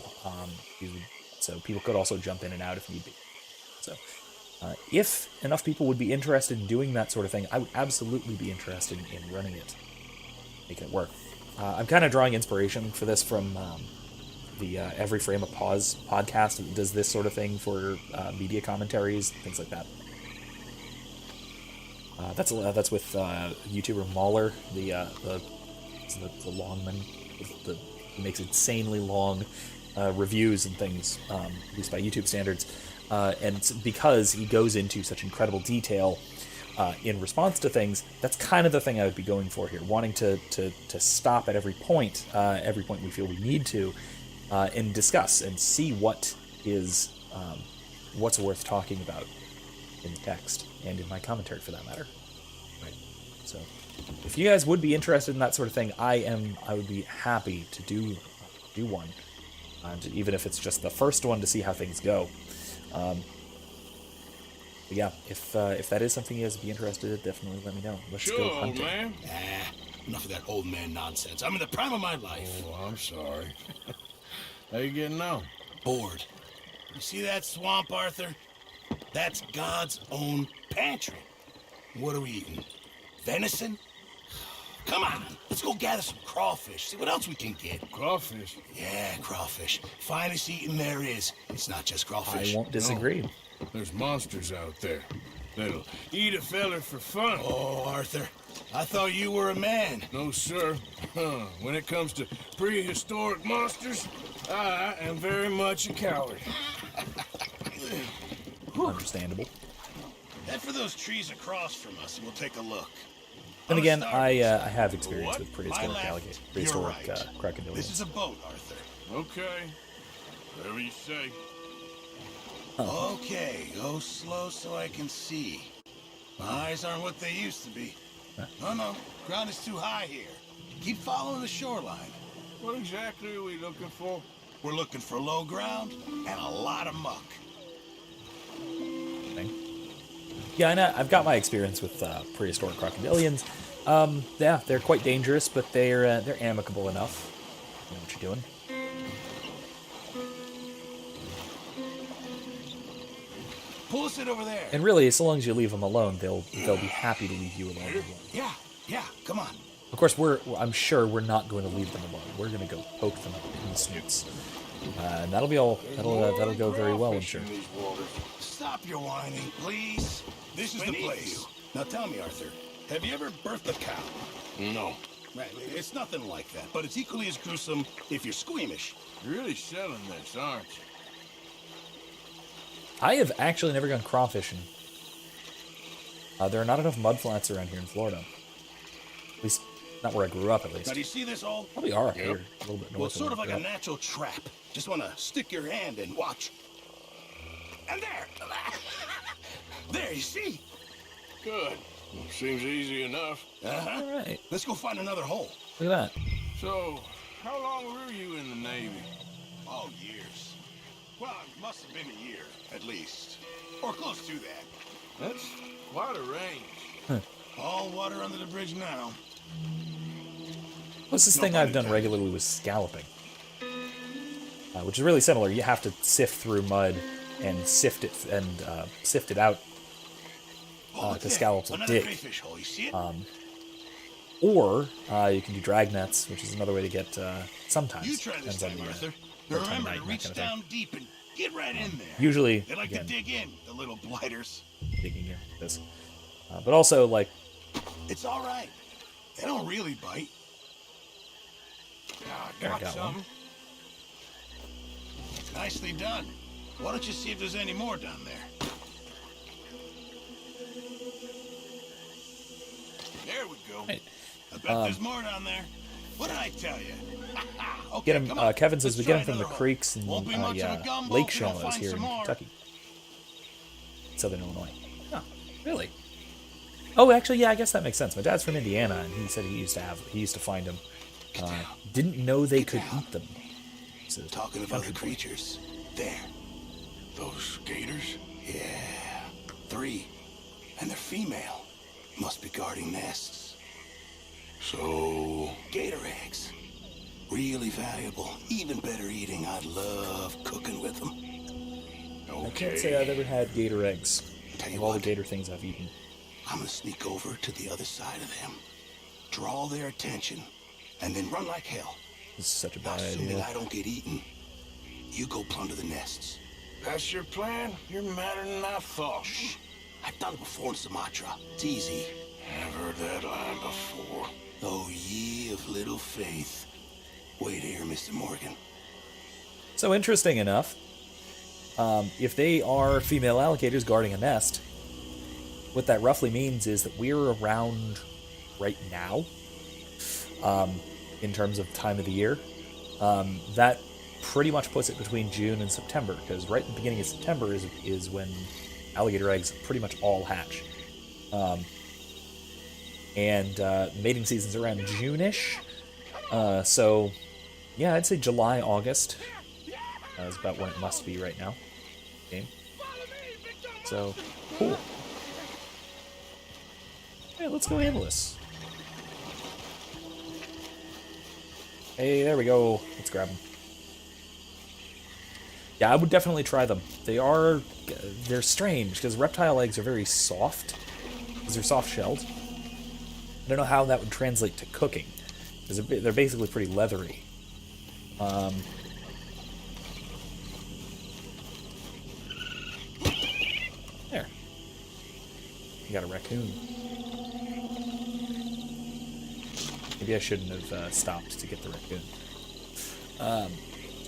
So people could also jump in and out if need be. So if enough people would be interested in doing that sort of thing, I would absolutely be interested in running it, making it work. I'm kind of drawing inspiration for this from the Every Frame a Pause podcast that does this sort of thing for media commentaries, things like that. That's with YouTuber Mauler, the long man, he makes insanely long reviews and things, at least by YouTube standards, and it's because he goes into such incredible detail in response to things. That's kind of the thing I would be going for here, wanting to stop at every point we feel we need to, and discuss and see what is what's worth talking about in the text and in my commentary, for that matter. Right. So, if you guys would be interested in that sort of thing, I would be happy to do one, even if it's just the first one to see how things go. But yeah, if that is something you guys would be interested in, definitely let me know. Let's go hunting. Sure, man. Enough of that old man nonsense. I'm in the prime of my life. Oh, I'm sorry. How you getting on? Bored. You see that swamp, Arthur? That's God's own pantry. What are we eating? Venison? Come on, let's go gather some crawfish. See what else we can get. Crawfish? Yeah, crawfish. Finest eating there is. It's not just crawfish. I won't disagree. No. There's monsters out there that'll eat a feller for fun. Oh, Arthur, I thought you were a man. No, sir. When it comes to prehistoric monsters, I am very much a coward. Understandable. Head for those trees across from us, and we'll take a look. And again, I have experience with prehistoric alligators, prehistoric crocodilians. This is a boat, Arthur. Okay. Whatever you say. Oh. Okay, go slow so I can see. My eyes aren't what they used to be. Huh? No, ground is too high here. Keep following the shoreline. What exactly are we looking for? We're looking for low ground and a lot of muck. Yeah, I know. I've got my experience with prehistoric crocodilians. Yeah, they're quite dangerous, but they're amicable enough. You know what you're doing. Pull us in over there. And really, so long as you leave them alone, they'll be happy to leave you alone as well. Yeah, come on. Of course, I'm sure we're not going to leave them alone. We're going to go poke them in the snoots, and that'll be all. That'll go very well, I'm sure. Stop your whining, please. This is the place. Now tell me, Arthur, have you ever birthed a cow? No. Right, it's nothing like that, but it's equally as gruesome if you're squeamish. You're really selling this, aren't you? I have actually never gone crawfishing. There are not enough mudflats around here in Florida. At least, not where I grew up, at least. Now, do you see this hole? Probably are here, a little bit north. Well, it's sort of like a natural trap. Just want to stick your hand and watch. And there! There, you see? Good. Seems easy enough. Uh-huh. All right. Let's go find another hole. Look at that. So, how long were you in the Navy? Oh, years. Well, it must have been a year, at least. Or close to that. That's quite a range. All water under the bridge now. What's this thing I've done regularly with scalloping? Which is really similar. You have to sift through mud and sift it out to scallops a dig. Or you can do drag nets, which is another way to get sometimes. You try this time, Arthur. Remember to reach down deep and get right in there. Usually, they like again, to dig in, the little blighters. Digging in this, but also like. It's all right. They don't really bite. Got something. Nicely done. Why don't you see if there's any more down there? There we go. Right. I bet there's more down there. What did I tell you? Okay, get him. Kevin says we get him from the creeks and lake shallows here in Kentucky, Southern Illinois. Huh, really? Oh, actually, yeah, I guess that makes sense. My dad's from Indiana, and he said he used to find them. Didn't know they could eat them. So, talking about the creatures. There. Those gators? Yeah. 3. And they're female. Must be guarding nests. So... gator eggs. Really valuable. Even better eating. I love cooking with them. Okay. I can't say I've ever had gator eggs. Of all the gator things I've eaten. I'm gonna sneak over to the other side of them, draw their attention, and then run like hell. This is such a bad idea. Assuming I don't get eaten, you go plunder the nests. That's your plan? You're madder than I thought. Shh. I've done it before in Sumatra. It's easy. I've heard that line before. Oh, ye of little faith. Wait here, Mr. Morgan. So interesting enough, if they are female alligators guarding a nest, what that roughly means is that we're around right now, in terms of time of the year. That pretty much puts it between June and September, because right at the beginning of September is when alligator eggs pretty much all hatch. And mating season's around June-ish. So, yeah, I'd say July, August is about when it must be right now. Okay. So, cool. Yeah, let's go handle this. Hey, there we go. Let's grab them. Yeah, I would definitely try them. They're strange, because reptile eggs are very soft, because they're soft-shelled. I don't know how that would translate to cooking, because they're basically pretty leathery. There. You got a raccoon. Maybe I shouldn't have stopped to get the raccoon.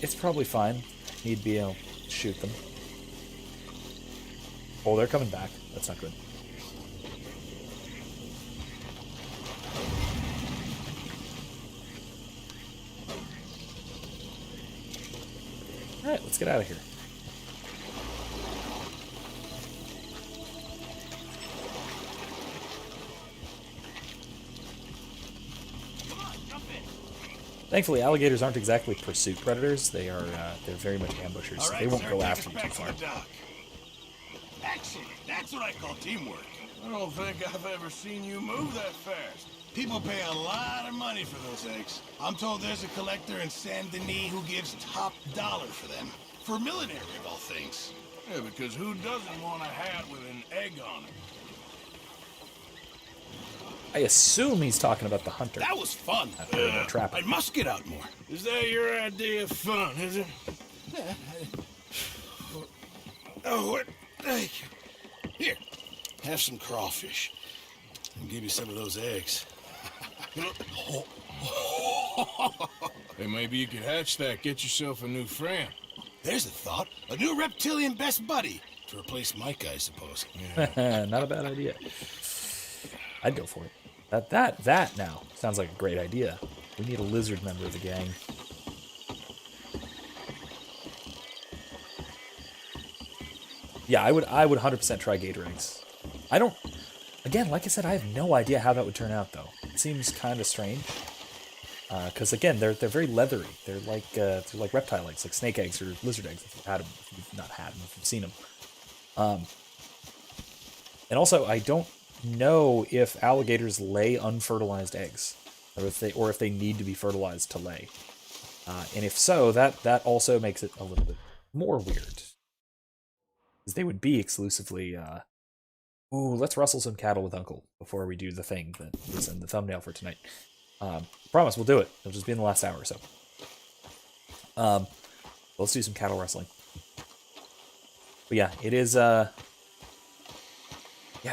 It's probably fine. He'd be able to shoot them. Oh, they're coming back. That's not good. Alright, let's get out of here. Thankfully, alligators aren't exactly pursuit predators. They are they're very much ambushers. So they won't go after you too far. Excellent. That's what I call teamwork. I don't think I've ever seen you move that fast. People pay a lot of money for those eggs. I'm told there's a collector in San Denis who gives top dollar for them. For millinery, of all things. Yeah, because who doesn't want a hat with an egg on it? I assume he's talking about the hunter. That was fun. Trap. I must get out more. Is that your idea of fun, is it? Oh, what? Thank you. Here, have some crawfish. I'll give you some of those eggs. Hey, maybe you could hatch that, get yourself a new friend. There's a thought. A new reptilian best buddy. To replace Mike, I suppose. Yeah. Not a bad idea. I'd go for it. That now sounds like a great idea. We need a lizard member of the gang. Yeah, I would 100% try gator eggs. I don't... Again, like I said, I have no idea how that would turn out, though. It seems kind of strange. Because, again, they're very leathery. They're like reptile eggs, like snake eggs or lizard eggs, if you've had them. If you've not had them, if you've seen them. And also, I don't know if alligators lay unfertilized eggs, or if they need to be fertilized to lay. And if so, that also makes it a little bit more weird. Because they would be exclusively... Ooh, let's rustle some cattle with Uncle before we do the thing that is in the thumbnail for tonight. Promise, we'll do it. It'll just be in the last hour or so. Let's do some cattle rustling. But yeah, it is... Yeah,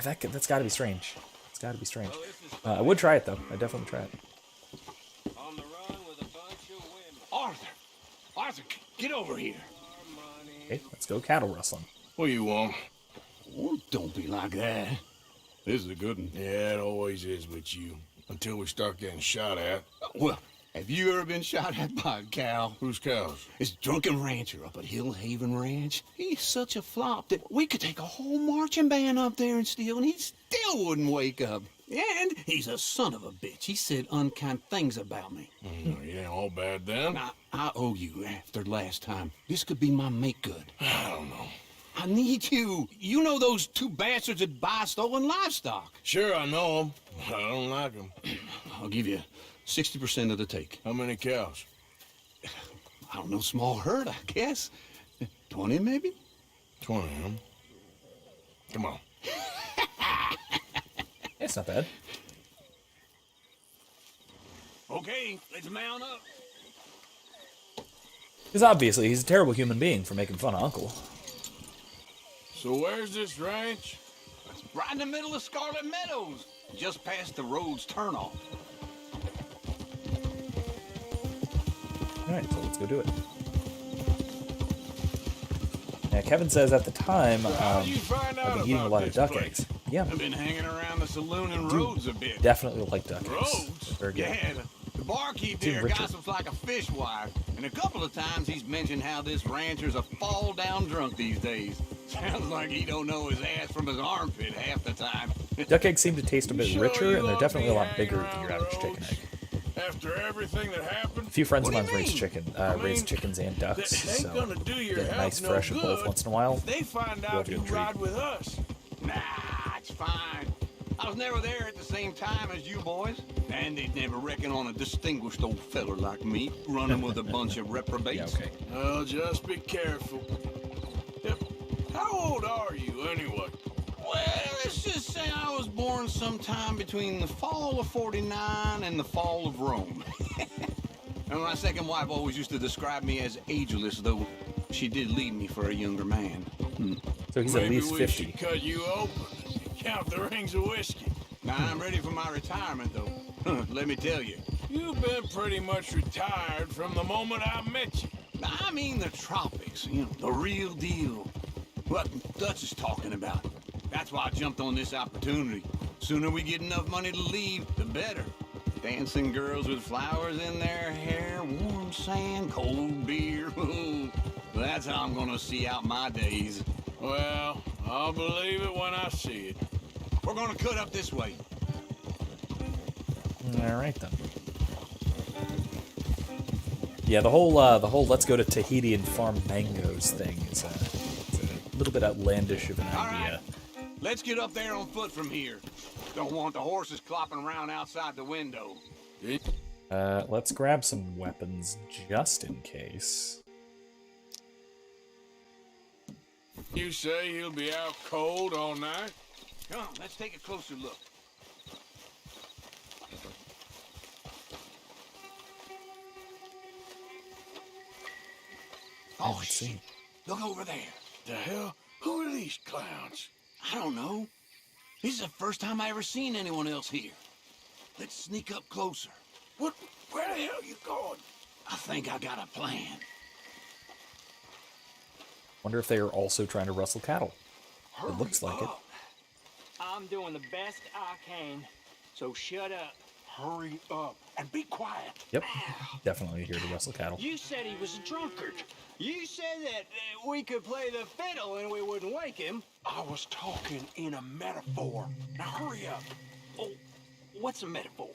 that's got to be strange. It's got to be strange. I would try it, though. I'd definitely try it. On the run with a bunch of women. Arthur, get over here. Okay, let's go cattle rustling. What do you want? Oh, don't be like that. This is a good one. Yeah, it always is with you. Until we start getting shot at. Well, have you ever been shot at by a cow? Whose cows? This drunken rancher up at Hill Haven Ranch. He's such a flop that we could take a whole marching band up there and steal, and he still wouldn't wake up. And he's a son of a bitch. He said unkind things about me. You ain't all bad then. I owe you after last time. This could be my make-good. I don't know. I need you. You know those two bastards that buy stolen livestock. Sure, I know them. I don't like them. I'll give you 60% of the take. How many cows? I don't know, small herd, I guess. 20 maybe? 20, huh? Come on. It's not bad. Okay, let's mount up. Because obviously he's a terrible human being for making fun of Uncle. So where's this ranch? It's right in the middle of Scarlet Meadows, just past the road's turnoff. Alright, so let's go do it. Yeah, Kevin says at the time, I've been eating a lot of duck eggs. Yeah. I've been hanging around the saloon and roads a bit. Definitely like duck eggs. Roads? Very good. Yeah, the barkeep here gossips like a fish wire, and a couple of times he's mentioned how this rancher's a fall-down drunk these days. Sounds like he don't know his ass from his armpit half the time. Duck eggs seem to taste a bit richer, and they're definitely a lot bigger than your average chicken egg. After everything that happened? A few friends of mine raise chickens and ducks, so get a nice fresh of both once in a while. They find out you ride with us. Nah, it's fine. I was never there at the same time as you boys, and they'd never reckon on a distinguished old feller like me running with a bunch of reprobates. Yeah, okay. Well, just be careful. Yep. How old are you, anyway? Well, let's just say I was born sometime between the fall of 49 and the fall of Rome. And my second wife always used to describe me as ageless, though she did leave me for a younger man. So he's at least 50. Maybe we should cut you open. Count the rings of whiskey. Now, I'm ready for my retirement, though. Let me tell you. You've been pretty much retired from the moment I met you. I mean the tropics, you know, the real deal. What Dutch is talking about. That's why I jumped on this opportunity. Sooner we get enough money to leave, the better. Dancing girls with flowers in their hair, warm sand, cold beer. That's how I'm gonna see out my days. Well, I'll believe it when I see it. We're gonna cut up this way. All right, then. Yeah, the whole let's go to Tahiti and farm mangoes thing is it's a little bit outlandish of an idea. Let's get up there on foot from here. Don't want the horses clopping around outside the window. Let's grab some weapons just in case. You say he'll be out cold all night? Come on, let's take a closer look. Oh, shit. Look over there. The hell? Who are these clowns? I don't know. This is the first time I ever seen anyone else here. Let's sneak up closer. What? Where the hell are you going? I think I got a plan. Wonder if they are also trying to rustle cattle. It looks like it. I'm doing the best I can, so shut up. Hurry up and be quiet. Yep, definitely here to rustle cattle. You said he was a drunkard. You said that we could play the fiddle and we wouldn't wake him. I was talking in a metaphor. Now hurry up. Oh, what's a metaphor?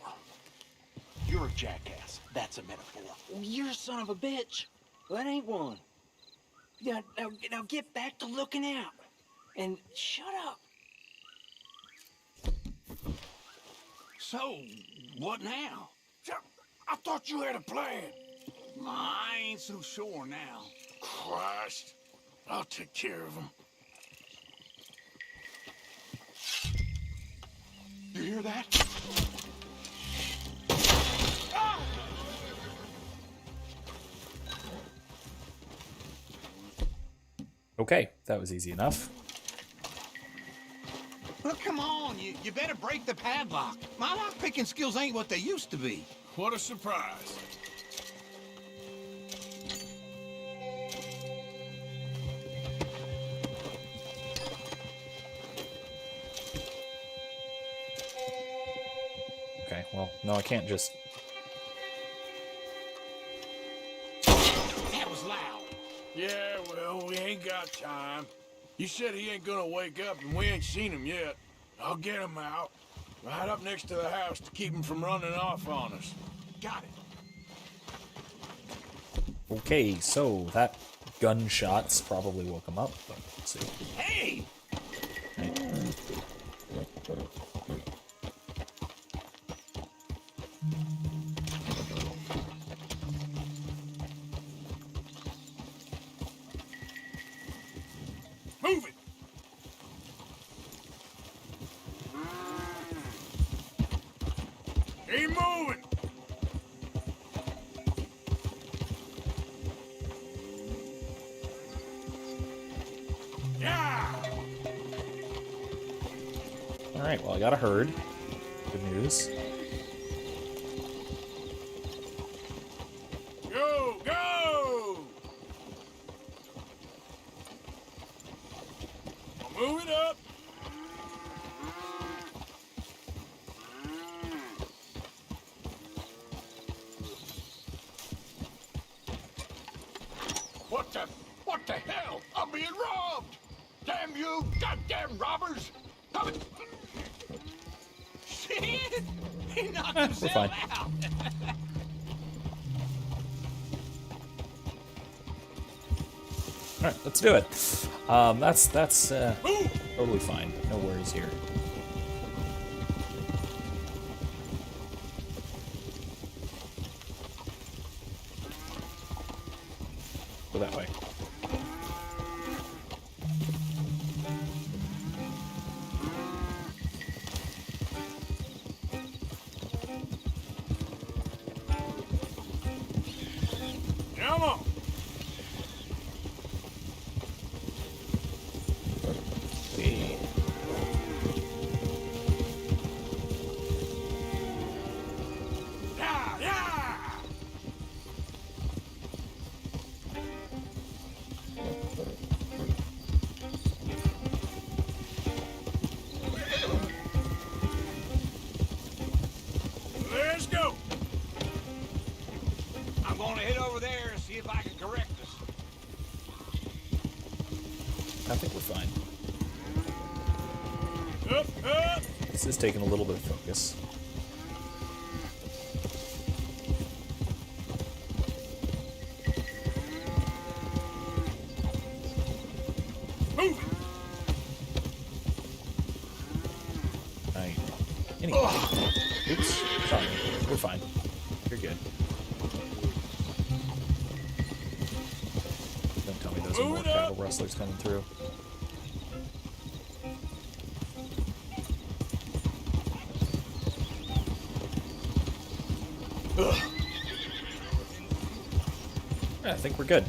You're a jackass. That's a metaphor. Well, you're a son of a bitch. Well, that ain't one. Now get back to looking out. And shut up. So, what now? I thought you had a plan. I ain't so sure now. Christ. I'll take care of him. You hear that? Ah! Okay, that was easy enough. Well, come on, you better break the padlock. My lock-picking skills ain't what they used to be. What a surprise. Okay, well, no, I can't just... That was loud. Yeah, well, we ain't got time. You said he ain't gonna wake up, and we ain't seen him yet. I'll get him out. Right up next to the house to keep him from running off on us. Got it. Okay, so that gunshots probably woke him up, but let's see. Hey! Right. Move it! Keep moving! Yeah! Alright, well, I got a herd. Good news. Go, go! I'll move it up. What the hell? I'm being robbed! Damn you, goddamn robbers! Come and... Shit! He knocked We're himself fine. out. Alright, let's do it. That's totally fine. No worries here. Go that way. Come on! See. Yeah, yeah! Let's go! I'm gonna head over there and see if I can correct us. I think we're fine. Up, up! This is taking a little bit of focus. Anyway. Oops. Sorry. We're fine. You're good. Don't tell me those are more cattle rustlers coming through. Yeah, I think we're good.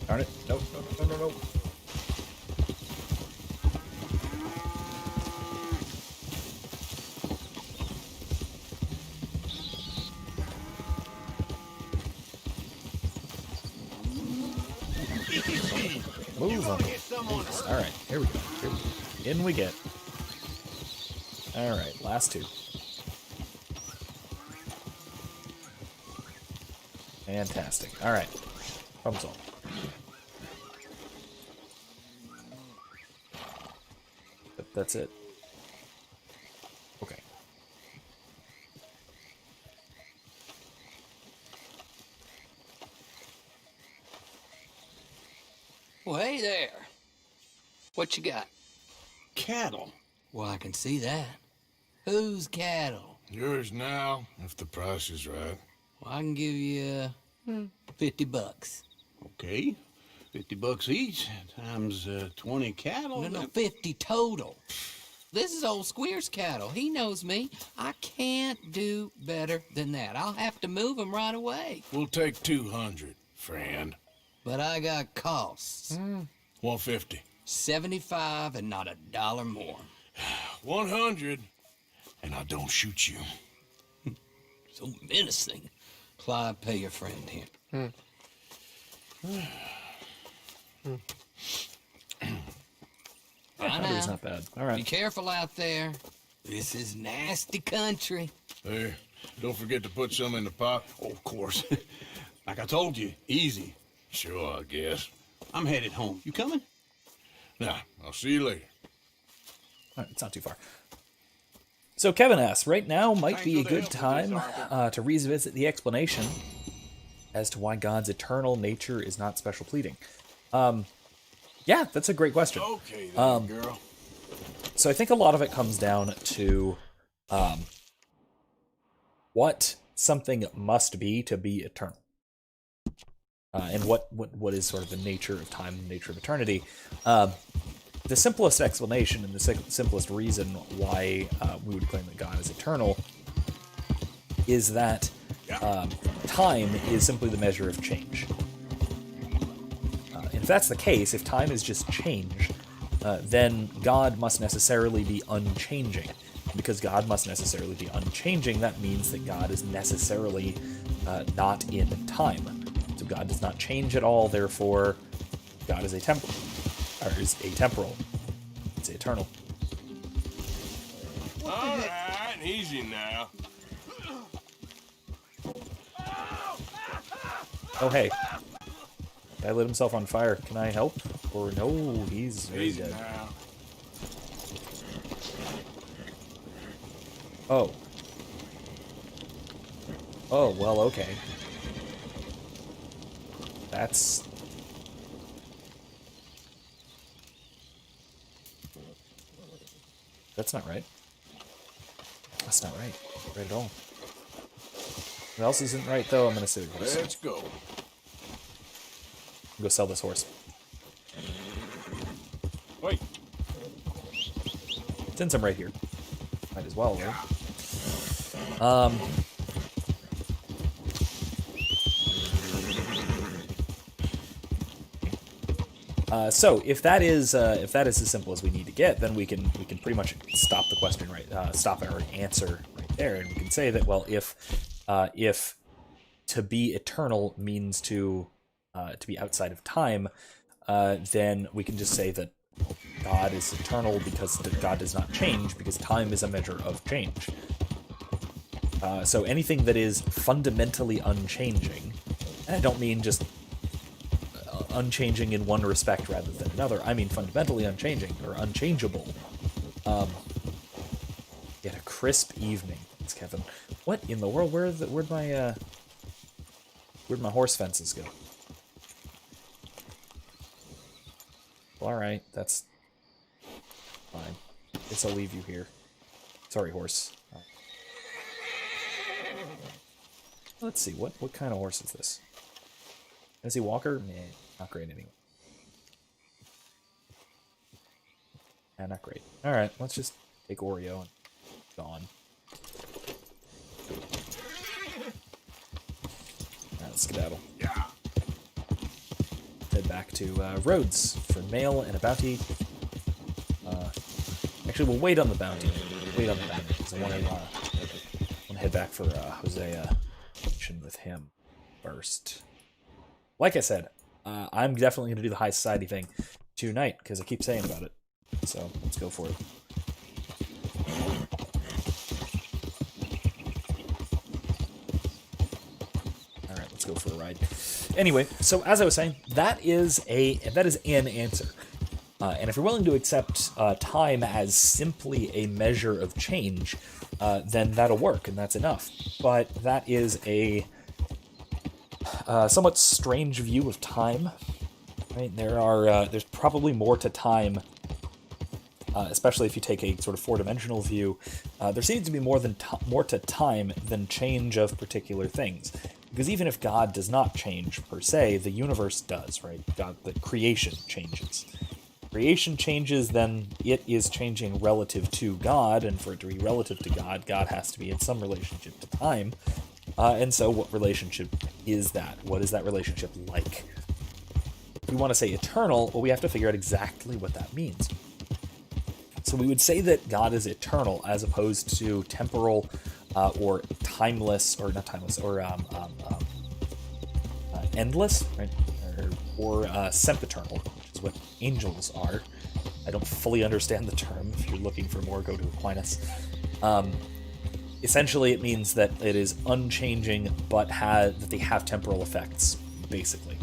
Darn it. Nope, no. Move on. Alright, here we go. In we get. Alright, last two. Fantastic. Alright. Problem solved. That's it. Okay. Well, hey there. What you got? Cattle. Well, I can see that. Whose cattle? Yours now, if the price is right. Well, I can give you $50. Okay. $50 each, times 20 cattle. No, 50 total. This is old Squeer's cattle. He knows me. I can't do better than that. I'll have to move him right away. We'll take 200, friend. But I got costs. 150. 75 and not a dollar more. 100, and I don't shoot you. So menacing. Clyde, pay your friend here. It's not bad. All right. Be careful out there. This is nasty country. Hey, don't forget to put some in the pot. Oh, of course. Like I told you, easy. Sure, I guess. I'm headed home. You coming? Nah, I'll see you later. All right, it's not too far. So Kevin asks, right now might be a good time to revisit the explanation as to why God's eternal nature is not special pleading. Yeah, that's a great question. Okay, then, girl. So I think a lot of it comes down to what something must be to be eternal. And what is sort of the nature of time and the nature of eternity. The simplest explanation and the simplest reason why we would claim that God is eternal is that time is simply the measure of change. If that's the case, if time is just change, then God must necessarily be unchanging. Because God must necessarily be unchanging, that means that God is necessarily not in time. So God does not change at all, therefore God is atemporal. It's eternal. All right, easy now. Oh, hey. Guy lit himself on fire. Can I help? Or no, he's very dead. Now. Oh. Oh, well, okay. That's... That's not right. That's not right. Right at all. What else isn't right, though? I'm gonna sit here. Let's go. Go sell this horse. Wait. Since I'm right here. Might as well, right? So if that is as simple as we need to get, then we can pretty much stop the question stop our answer right there, and we can say that, well, if to be eternal means to be outside of time, then we can just say that God is eternal because God does not change, because time is a measure of change. So anything that is fundamentally unchanging, and I don't mean just unchanging in one respect rather than another, I mean fundamentally unchanging, or unchangeable. Yet a crisp evening, thanks Kevin. What in the world? Where'd my horse fences go? Well, all right, that's fine. Guess I'll leave you here. Sorry, horse. Let's see, what kind of horse is this? Is he Walker? Nah, not great anyway. Nah, not great. Alright, let's just take Oreo and gone. Alright, let's skedaddle. Yeah. Head back to Rhodes for mail and a bounty. Actually, we'll wait on the bounty. Wait on the bounty, because I want to head back for Hosea. With him first. Like I said, I'm definitely going to do the high society thing tonight, because I keep saying about it. So, let's go for it. Alright, let's go for a ride. Anyway, so as I was saying, that is an answer. And if you're willing to accept time as simply a measure of change, then that'll work, and that's enough. But that is a somewhat strange view of time. Right? There's probably more to time, especially if you take a sort of four-dimensional view. There seems to be more to time than change of particular things. Because even if God does not change per se, the universe does, right? The creation changes. Creation changes, then it is changing relative to God, and for it to be relative to God, God has to be in some relationship to time. And so what relationship is that? What is that relationship like? If we want to say eternal, well, we have to figure out exactly what that means. So we would say that God is eternal as opposed to temporal or timeless, or not timeless, or endless, right? Or sempiternal, which is what angels are. I don't fully understand the term. If you're looking for more, go to Aquinas. Essentially, it means that it is unchanging, but that they have temporal effects, basically.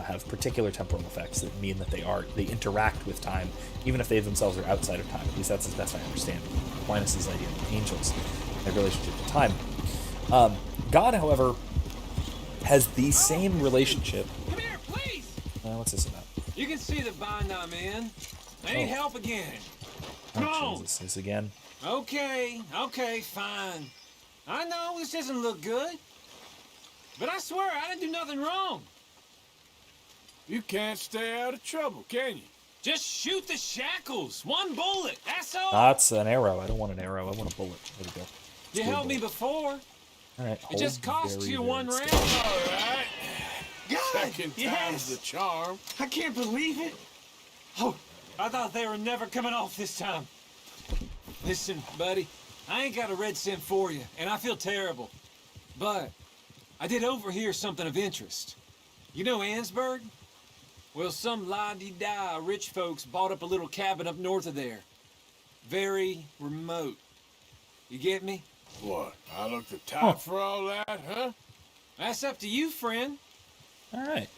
Have particular temporal effects that mean that they interact with time, even if they themselves are outside of time. At least that's as best I understand Aquinas' idea of angels and their relationship to time. God, however, has the same relationship. Come here, please! What's this about? You can see the bind I'm in. I need help again. Come on! Jesus, this again. Okay, fine. I know this doesn't look good. But I swear I didn't do nothing wrong. You can't stay out of trouble, can you? Just shoot the shackles. One bullet, that's all. That's an arrow. I don't want an arrow. I want a bullet. There we go. You helped me before. All right. It just cost you one round. All right. God, Second time's the charm. I can't believe it. Oh, I thought they were never coming off this time. Listen, buddy, I ain't got a red cent for you, and I feel terrible. But I did overhear something of interest. You know Ansburg? Well, some la-di-da rich folks bought up a little cabin up north of there. Very remote. You get me? What? I look the type for all that, huh? That's up to you, friend. All right.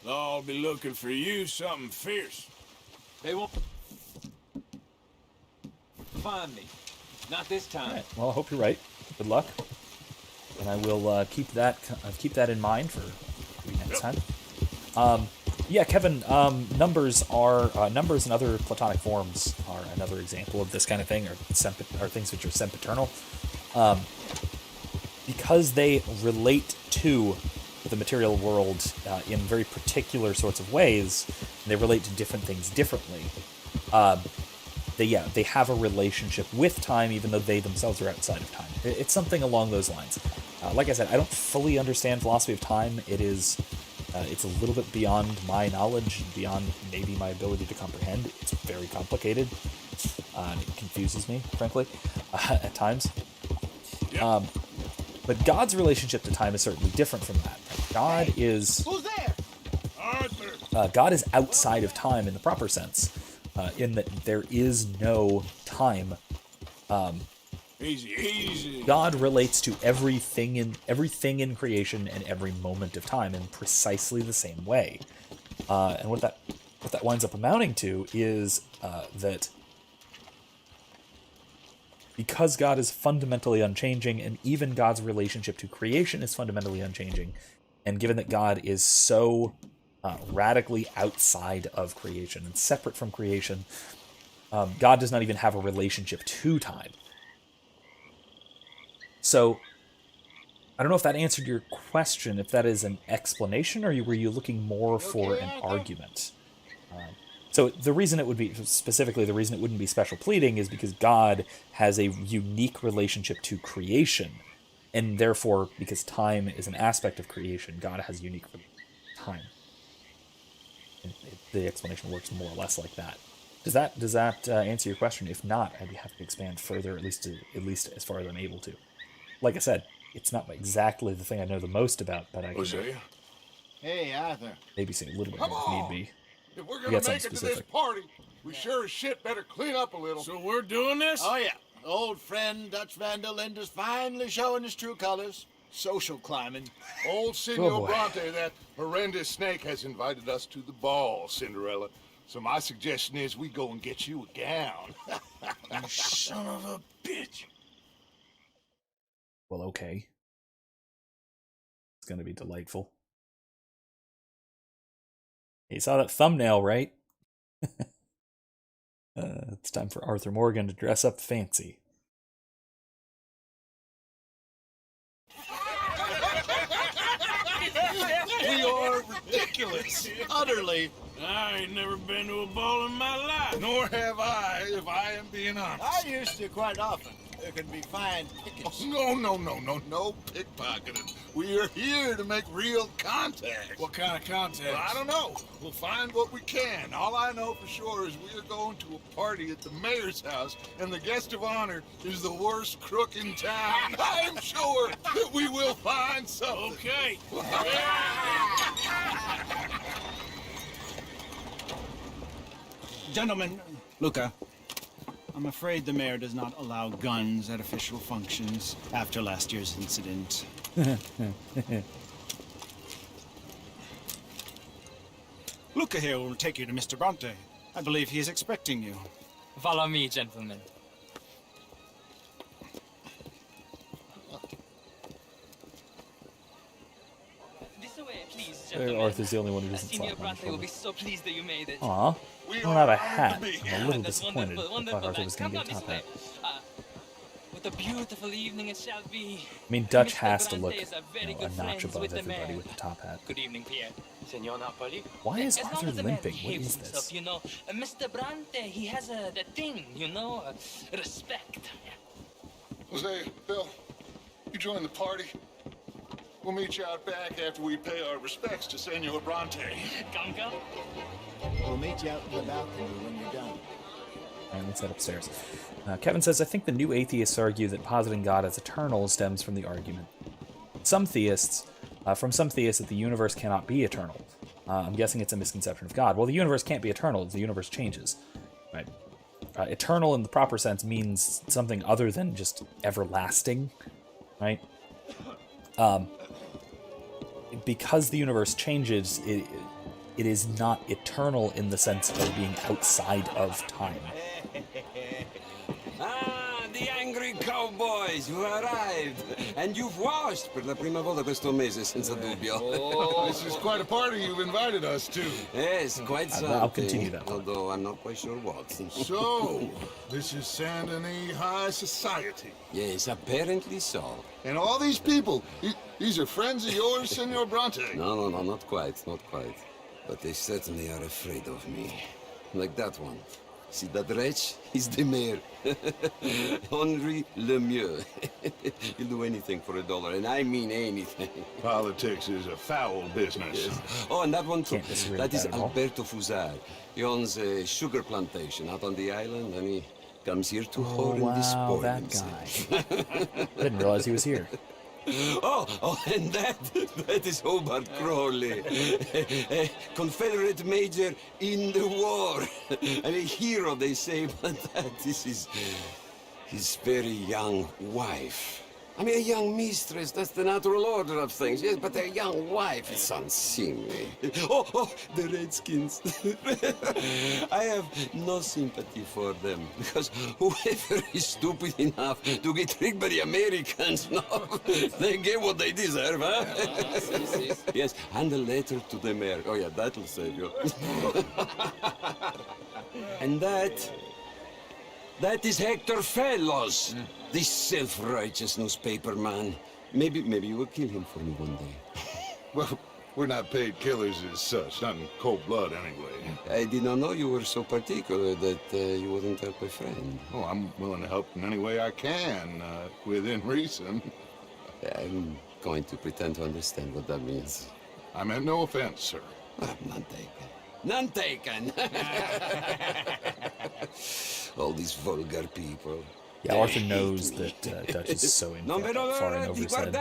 They'll all be looking for you something fierce. They won't find me. Not this time. All right. Well, I hope you're right. Good luck. And I will keep that in mind for maybe next time. Yeah, Kevin. Numbers and other Platonic forms are another example of this kind of thing, or things which are sempiternal, because they relate to the material world in very particular sorts of ways. And they relate to different things differently. They have a relationship with time, even though they themselves are outside of time. It's something along those lines. Like I said, I don't fully understand philosophy of time. It's a little bit beyond my knowledge, beyond maybe my ability to comprehend. It's very complicated. It confuses me, frankly, at times. But God's relationship to time is certainly different from that. God is... Who's there? Arthur! God is outside of time in the proper sense, in that there is no time. Easy. God relates to everything in creation and every moment of time in precisely the same way. And what that winds up amounting to is that because God is fundamentally unchanging, and even God's relationship to creation is fundamentally unchanging, and given that God is so radically outside of creation and separate from creation, God does not even have a relationship to time. So, I don't know if that answered your question, if that is an explanation, or were you looking more for an argument? So the reason it would be, specifically the reason it wouldn't be special pleading is because God has a unique relationship to creation, and therefore, because time is an aspect of creation, God has unique time. And the explanation works more or less like that. Does that answer your question? If not, I'd be happy to expand further, at least as far as I'm able to. Like I said, it's not exactly the thing I know the most about, but I can Hey, Arthur. maybe say a little bit more if need be. If we're You gonna got something make it to this specific. party, we sure as shit better clean up a little. So we're doing this? Oh, yeah. Old friend Dutch Van der Linde's finally showing his true colors. Social climbing. Old Senor Oh, boy. Bronte, that horrendous snake, has invited us to the ball, Cinderella. So my suggestion is we go and get you a gown. You son of a bitch. Well, okay. It's going to be delightful. You saw that thumbnail, right? It's time for Arthur Morgan to dress up fancy. We are ridiculous. Utterly. I ain't never been to a ball in my life. Nor have I, if I am being honest. I used to quite often. There can be fine pickets. No pickpocketing. We are here to make real contact. What kind of contact? Well, I don't know. We'll find what we can. All I know for sure is we are going to a party at the mayor's house, and the guest of honor is the worst crook in town. I'm sure that we will find something. Okay. Gentlemen, Luca, I'm afraid the mayor does not allow guns at official functions after last year's incident. Luca here will take you to Mr. Bronte. I believe he is expecting you. Follow me, gentlemen. This way, please, gentlemen. Arthur's the only one who doesn't Senior slap on the Bronte will shoulder. be so pleased that you made it. Aw. I don't have a hat. I'm a little That's disappointed. wonderful, I thought wonderful. Arthur was going to Come get a on top this hat. way. What a beautiful evening it shall be. I mean, Dutch Mr. has to Bronte look is a very a good notch friends above with the everybody mayor. with the top hat. Good evening, Pierre. Senor Napoli? Why is As long Arthur as the man limping? What behaves is himself, this? you know, Mr. Bronte, he has that thing, you know, respect. Jose, Bill, you join the party. We'll meet you out back after we pay our respects to Senor Bronte. Come. We'll meet you out in the balcony when you're done. All right, let's head upstairs. Kevin says, I think the new atheists argue that positing God as eternal stems from the argument. From some theists that the universe cannot be eternal. I'm guessing it's a misconception of God. Well, the universe can't be eternal. The universe changes. Right? Eternal in the proper sense means something other than just everlasting. Right? Because the universe changes, it is not eternal in the sense of being outside of time. The angry cowboys who arrived. And you've washed per la prima volta questo mese, senza dubbio. This is quite a party you've invited us to. Yes, quite something. I'll continue that. Although I'm not quite sure what. So, this is San Denis High Society. Yes, apparently so. And all these people, these are friends of yours, Senor Bronte? No, not quite. But they certainly are afraid of me. Like that one. See that wretch? He's the mayor. Henri Lemieux. He'll do anything for $1, and I mean anything. Politics is a foul business. Yes. Oh, and that one too. That is at all. Alberto Fusar. He owns a sugar plantation out on the island, and he comes here to whore and despoil that himself. guy. I didn't realize he was here. Oh, and that is Hobart Crawley, a Confederate major in the war, and a hero, they say, but that is his very young wife. I mean, a young mistress, that's the natural order of things, yes, but a young wife, it's unseemly. Oh, the Redskins. I have no sympathy for them, because whoever is stupid enough to get tricked by the Americans, no, they get what they deserve, huh? Yes, and a letter to the mayor. Oh, yeah, that'll save you. And that is Hector Fellows. This self-righteous newspaper man. Maybe you will kill him for me one day. Well, we're not paid killers as such, not in cold blood anyway. I did not know you were so particular that you wouldn't help a friend. Oh, I'm willing to help in any way I can, within reason. I'm going to pretend to understand what that means. I meant no offense, sir. None taken. None taken! All these vulgar people. Yeah, Arthur knows that Dutch is so in far and over his head.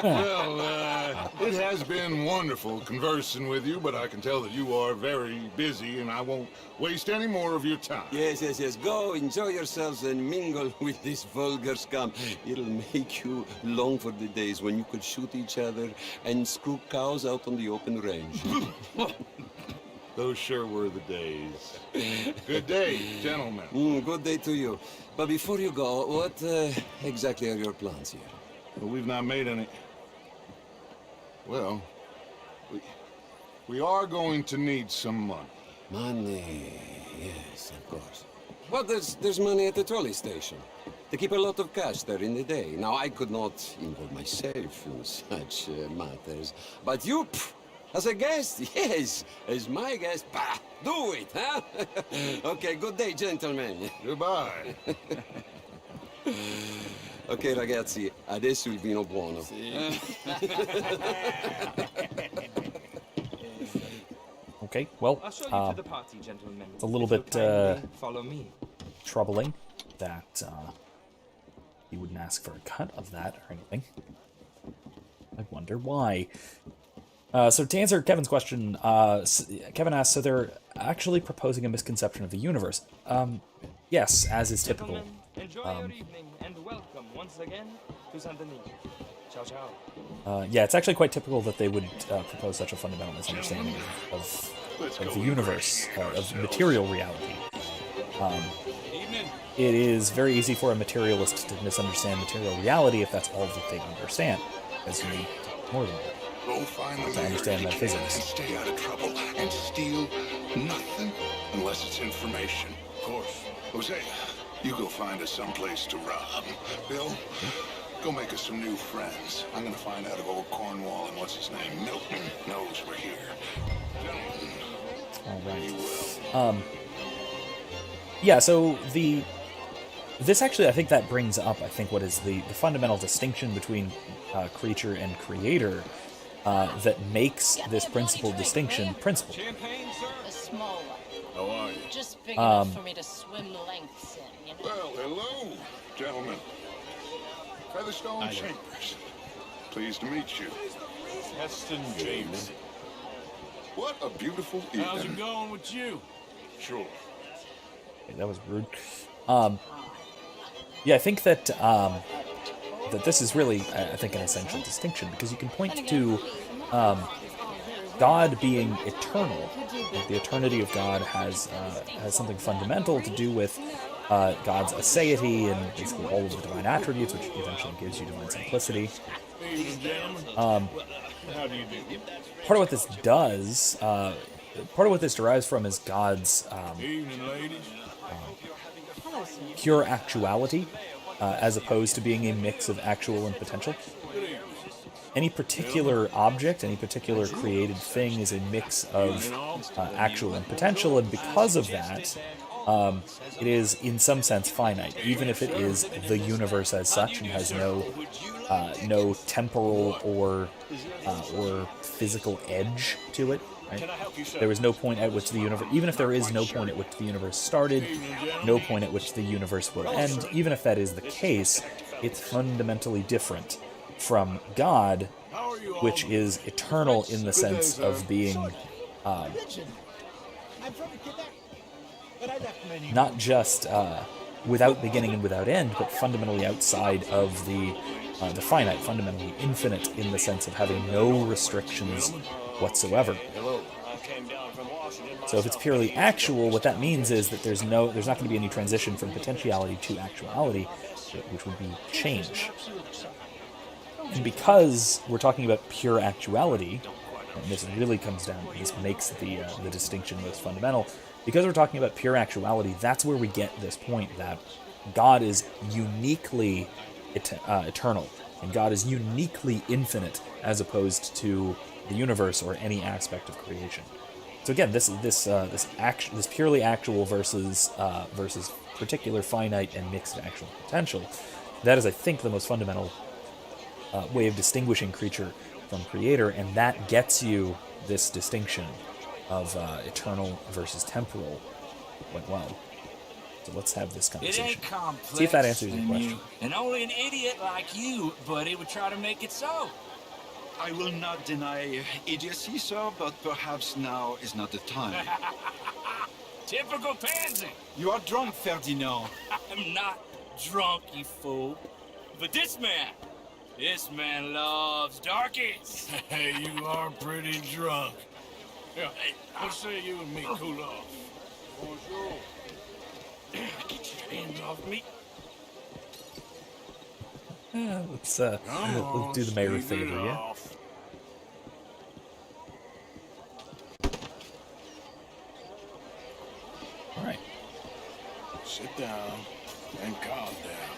Well, it has been wonderful conversing with you, but I can tell that you are very busy, and I won't waste any more of your time. Yes. Go, enjoy yourselves, and mingle with this vulgar scum. It'll make you long for the days when you could shoot each other and screw cows out on the open range. Those sure were the days. Good day, gentlemen. Good day to you. But before you go, what exactly are your plans here? Well, we've not made any... Well, we are going to need some money. Money, yes, of course. Well, there's money at the trolley station. They keep a lot of cash there in the day. Now, I could not involve myself in such matters. But you... As a guest? Yes. As my guest? Bah, do it, huh? Okay, good day, gentlemen. Goodbye. Ok, ragazzi, adesso il vino buono. Okay, well, I'll show you to the party, gentlemen. it's a little bit follow me. troubling that he wouldn't ask for a cut of that or anything. I wonder why. So to answer Kevin's question, Kevin asks, so they're actually proposing a misconception of the universe. Yes, as is typical. Gentlemen, enjoy your evening and welcome once again to San Denis. Ciao, ciao. Yeah, it's actually quite typical that they would propose such a fundamental misunderstanding of the universe, of material reality. It is very easy for a materialist to misunderstand material reality if that's all that they understand, as you need more than that. Go find To understand metaphysics. and stay out of trouble and steal nothing unless it's information. Of course. Jose, you go find us someplace to rob. Bill, go make us some new friends. I'm gonna find out if old Cornwall and what's his name, Milton, knows we're here. All right. Yeah, so this actually, I think that brings up, what is the fundamental distinction between creature and creator that makes this principal distinction principle. A small one. How are you? Just big enough for me to swim lengths in, you know? Well, hello, gentlemen. Featherstone Chambers. Pleased to meet you. Heston James. What a beautiful evening. How's it going with you? Sure. Okay, that was rude. Yeah, I think that that this is really, an essential distinction, because you can point to God being eternal. Like, the eternity of God has something fundamental to do with God's aseity and basically all of the divine attributes, which eventually gives you divine simplicity. How do you do? Part of what this does, part of what this derives from is God's Evening, ladies. pure actuality, as opposed to being a mix of actual and potential. Any particular object, any particular created thing is a mix of actual and potential, and because of that, it is in some sense finite, even if it is the universe as such and has no temporal or physical edge to it. Right? There is no point at which the universe, even if there is no point at which the universe started, no point at which the universe will end, even if that is the case, it's fundamentally different from God, which is eternal in the sense of being not just without beginning and without end, but fundamentally outside of the finite, fundamentally infinite in the sense of having no restrictions whatsoever. So if it's purely actual, what that means is that there's not going to be any transition from potentiality to actuality, which would be change. And because we're talking about pure actuality, and this really comes down, this makes the distinction most fundamental, because we're talking about pure actuality, that's where we get this point that God is uniquely eternal, and God is uniquely infinite, as opposed to the universe or any aspect of creation. So again, this purely actual versus particular finite and mixed actual potential, that is, I think, the most fundamental way of distinguishing creature from creator, and that gets you this distinction of eternal versus temporal quite well. So let's have this conversation. It ain't complex. See if that answers your question. And only an idiot like you, buddy, would try to make it so. I will not deny idiocy, sir, but perhaps now is not the time. Typical pansy. You are drunk, Ferdinand. I'm not drunk, you fool. But this man loves darkies. Hey, you are pretty drunk. Yeah, I'll say you and me cool off. Bonjour. Get your hands off me. Let's do the mayor a favor, yeah? All right. Sit down and calm down.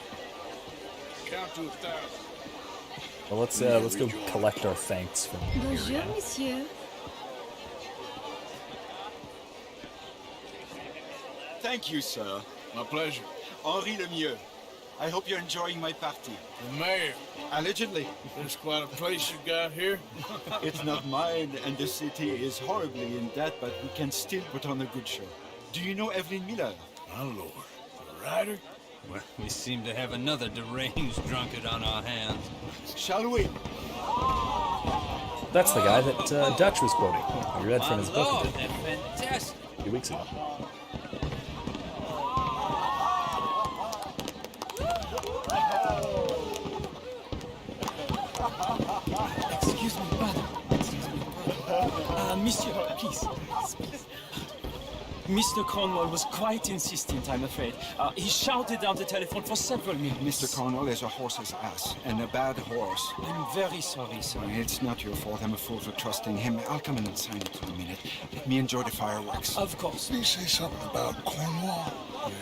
Count to 1,000. Well, let's go collect our thanks from Bonjour, monsieur. Thank you, sir. My pleasure. Henri Lemieux. I hope you're enjoying my party. The mayor. Allegedly. There's quite a place you got here. It's not mine, and the city is horribly in debt, but we can still put on a good show. Do you know Evelyn Miller? My lord. The writer? Well, we seem to have another deranged drunkard on our hands. Shall we? That's the guy that Dutch was quoting. I read from his book Fantastic. a few weeks ago. Excuse me, brother. Monsieur, please. Mr. Cornwall was quite insistent, I'm afraid. He shouted down the telephone for several minutes. Mr. Cornwall is a horse's ass, and a bad horse. I'm very sorry, sir. It's not your fault. I'm a fool for trusting him. I'll come in and sign it in a minute. Let me enjoy the fireworks. Of course. Did he say something about Cornwall?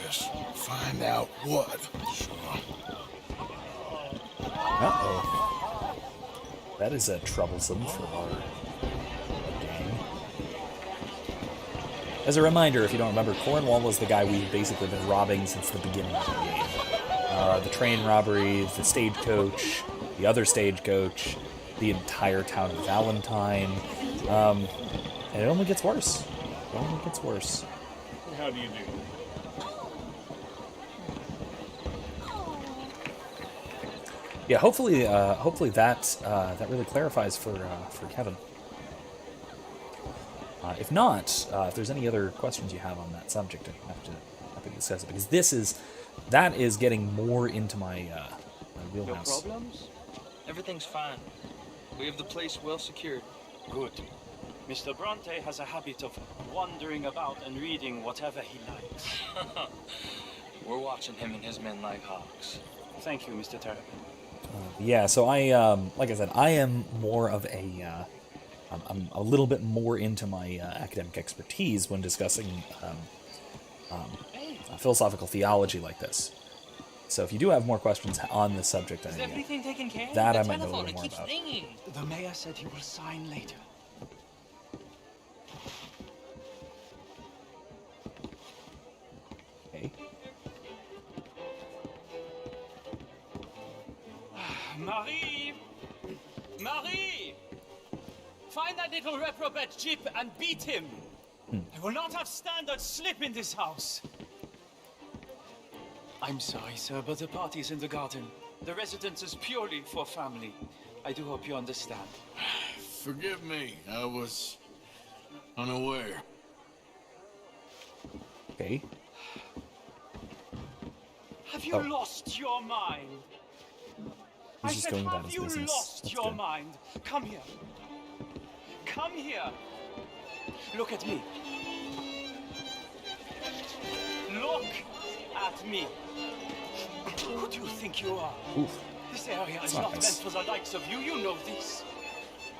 Yes. Find out what. Sure. Uh-oh. That is troublesome for our gang. As a reminder, if you don't remember, Cornwall was the guy we've basically been robbing since the beginning of the game. The train robbery, the stagecoach, the other stagecoach, the entire town of Valentine. And it only gets worse. It only gets worse. How do you do? Yeah, hopefully that really clarifies for Kevin. If not, if there's any other questions you have on that subject, I have to discuss it, because that is getting more into my wheelhouse. No problems? Everything's fine. We have the place well secured. Good. Mr. Bronte has a habit of wandering about and reading whatever he likes. We're watching him and his men like hawks. Thank you, Mr. Terrapin. Yeah, so like I said, I am more of I'm a little bit more into my academic expertise when discussing philosophical theology like this. So if you do have more questions on this subject, Is everything taken care of? that The I might know a telephone, little more it keeps about. ringing. The mayor said he will sign later. Okay. Marie! Marie! Find that little reprobate Jip and beat him! I will not have standard slip in this house! I'm sorry, sir, but the party's in the garden. The residence is purely for family. I do hope you understand. Forgive me. I was unaware. Okay. Have you lost your mind? I just said, going about have his you business. lost That's your good. mind? Come here. Come here. Look at me. Look at me. Who do you think you are? Oof. This area That's is not not nice. meant for the likes of you. You know this.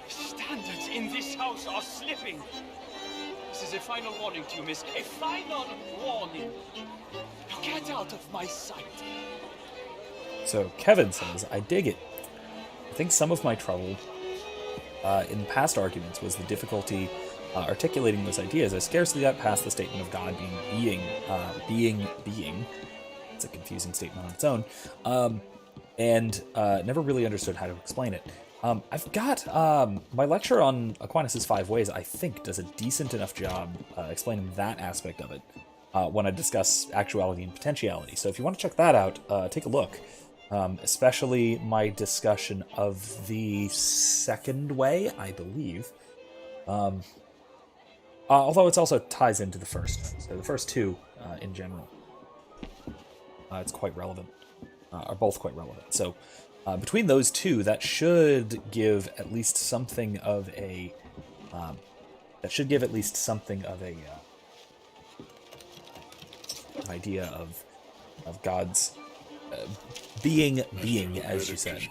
Standards in this house are slipping. This is a final warning to you, miss. A final warning. Now get out of my sight. So Kevin says, I dig it. I think some of my trouble in past arguments was the difficulty articulating those ideas. I scarcely got past the statement of God being. It's a confusing statement on its own. And never really understood how to explain it. I've got my lecture on Aquinas' 5 ways, I think, does a decent enough job explaining that aspect of it when I discuss actuality and potentiality. So if you want to check that out, take a look. Especially my discussion of the 2nd way, I believe. Although it also ties into the first. So the first 2 in general. It's quite relevant. Are both quite relevant. So between those 2, that should give at least something of a idea of God's being, as you said.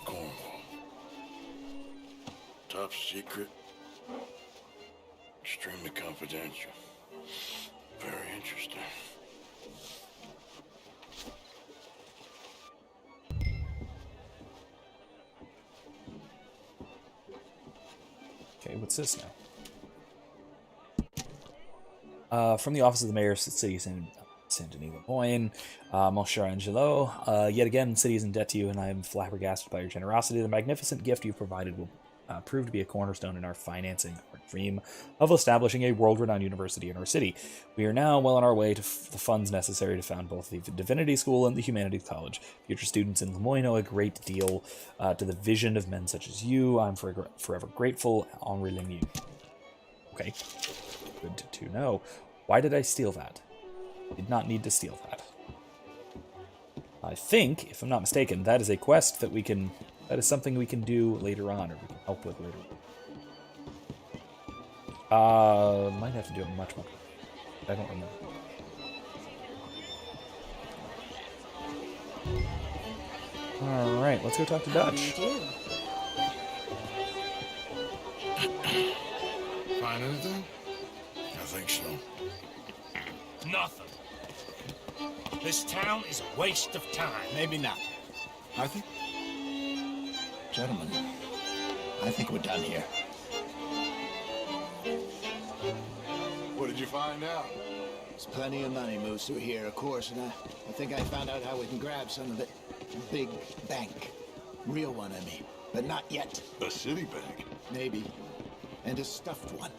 Top secret. Extremely confidential. Very interesting. Okay, what's this now? From the office of the mayor of the city of San Denis, Lemoyne, Monsieur Angelo, yet again, the city is in debt to you, and I am flabbergasted by your generosity. The magnificent gift you've provided will prove to be a cornerstone in our financing our dream of establishing a world-renowned university in our city. We are now well on our way to the funds necessary to found both the Divinity School and the Humanities College. Future students in Lemoyne owe a great deal to the vision of men such as you. I'm forever grateful. Henri Lemieux. Okay, good to know. Why did I steal that? Did not need to steal that. I think, if I'm not mistaken, that is a quest that that is something we can do later on, or we can help with later on. Might have to do it much more. I don't remember. Alright, let's go talk to Dutch. Find anything? I think so. Nothing. This town is a waste of time. Maybe not. I think... Gentlemen, I think we're done here. What did you find out? There's plenty of money moves through here, of course, and I think I found out how we can grab some of it. Big bank. Real one, I mean. But not yet. A city bank? Maybe. And a stuffed one.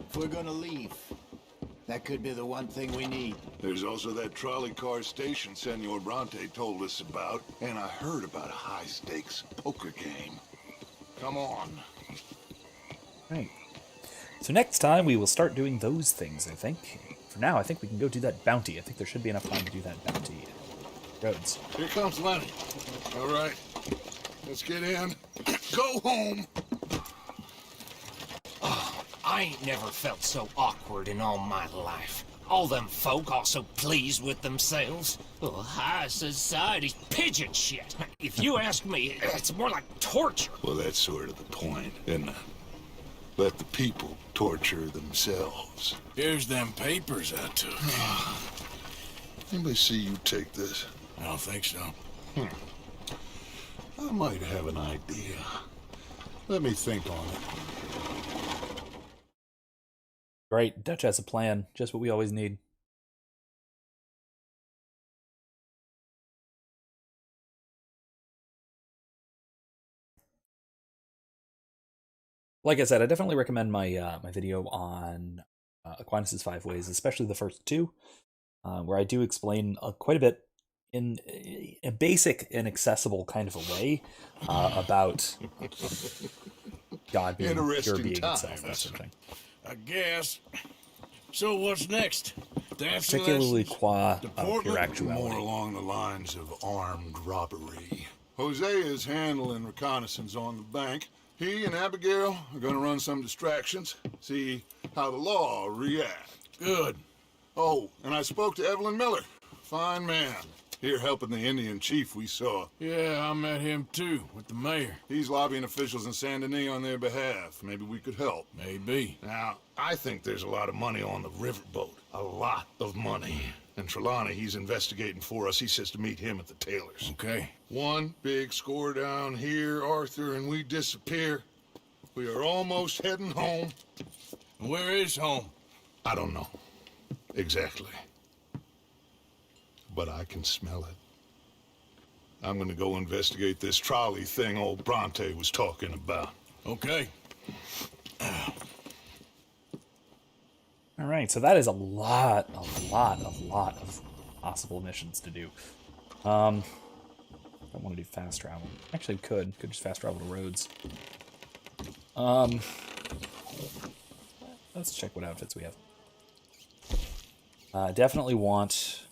If we're gonna leave, that could be the one thing we need. There's also that trolley car station Senor Bronte told us about, and I heard about a high-stakes poker game. Come on. Right. So next time we will start doing those things, I think. For now, I think we can go do that bounty. I think there should be enough time to do that bounty. Roads. Here comes Lenny. All right. Let's get in. Go home. Oh, I ain't never felt so awkward in all my life. All them folk all so pleased with themselves. Oh, high society's pigeon shit. If you ask me, it's more like torture. Well, that's sort of the point, isn't it? Let the people torture themselves. Here's them papers I took. Anybody see you take this? I don't think so. I might have an idea. Let me think on it. Great. Dutch has a plan. Just what we always need. Like I said, I definitely recommend my my video on Aquinas' 5 ways, especially the first 2, where I do explain quite a bit in a basic and accessible kind of a way about God being pure being itself, that sort of thing. I guess. So what's next? particularly qua pure Deportment actuality. more along the lines of armed robbery. Hosea is handling reconnaissance on the bank. He and Abigail are gonna run some distractions, see how the law reacts. Good. Oh, and I spoke to Evelyn Miller. Fine man. Here helping the Indian chief we saw. Yeah, I met him too, with the mayor. He's lobbying officials in San Denis on their behalf. Maybe we could help. Maybe. Now, I think there's a lot of money on the riverboat. A lot of money. And Trelawney, he's investigating for us. He says to meet him at the Taylors. Okay. One big score down here, Arthur, and we disappear. We are almost heading home. Where is home? I don't know. Exactly. But I can smell it. I'm gonna go investigate this trolley thing old Bronte was talking about. Okay. All right, so that is a lot of possible missions to do. Don't want to do fast travel. Actually, could just fast travel to Rhodes. Let's check what outfits we have. Definitely want.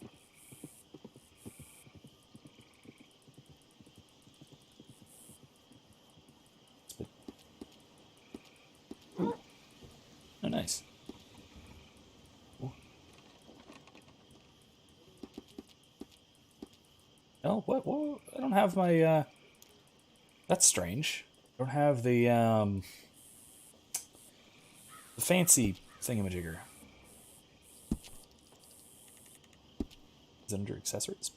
Oh, nice. Oh, what? I don't have my, that's strange. I don't have the fancy thingamajigger. Is it under accessories?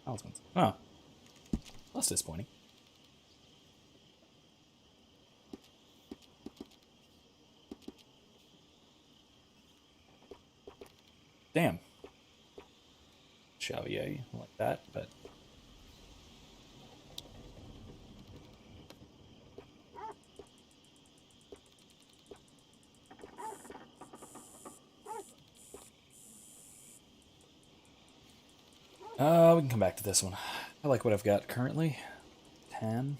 Talismans. Oh. That's disappointing. Damn. Chevalier, like that, but... we can come back to this one. I like what I've got currently. 10.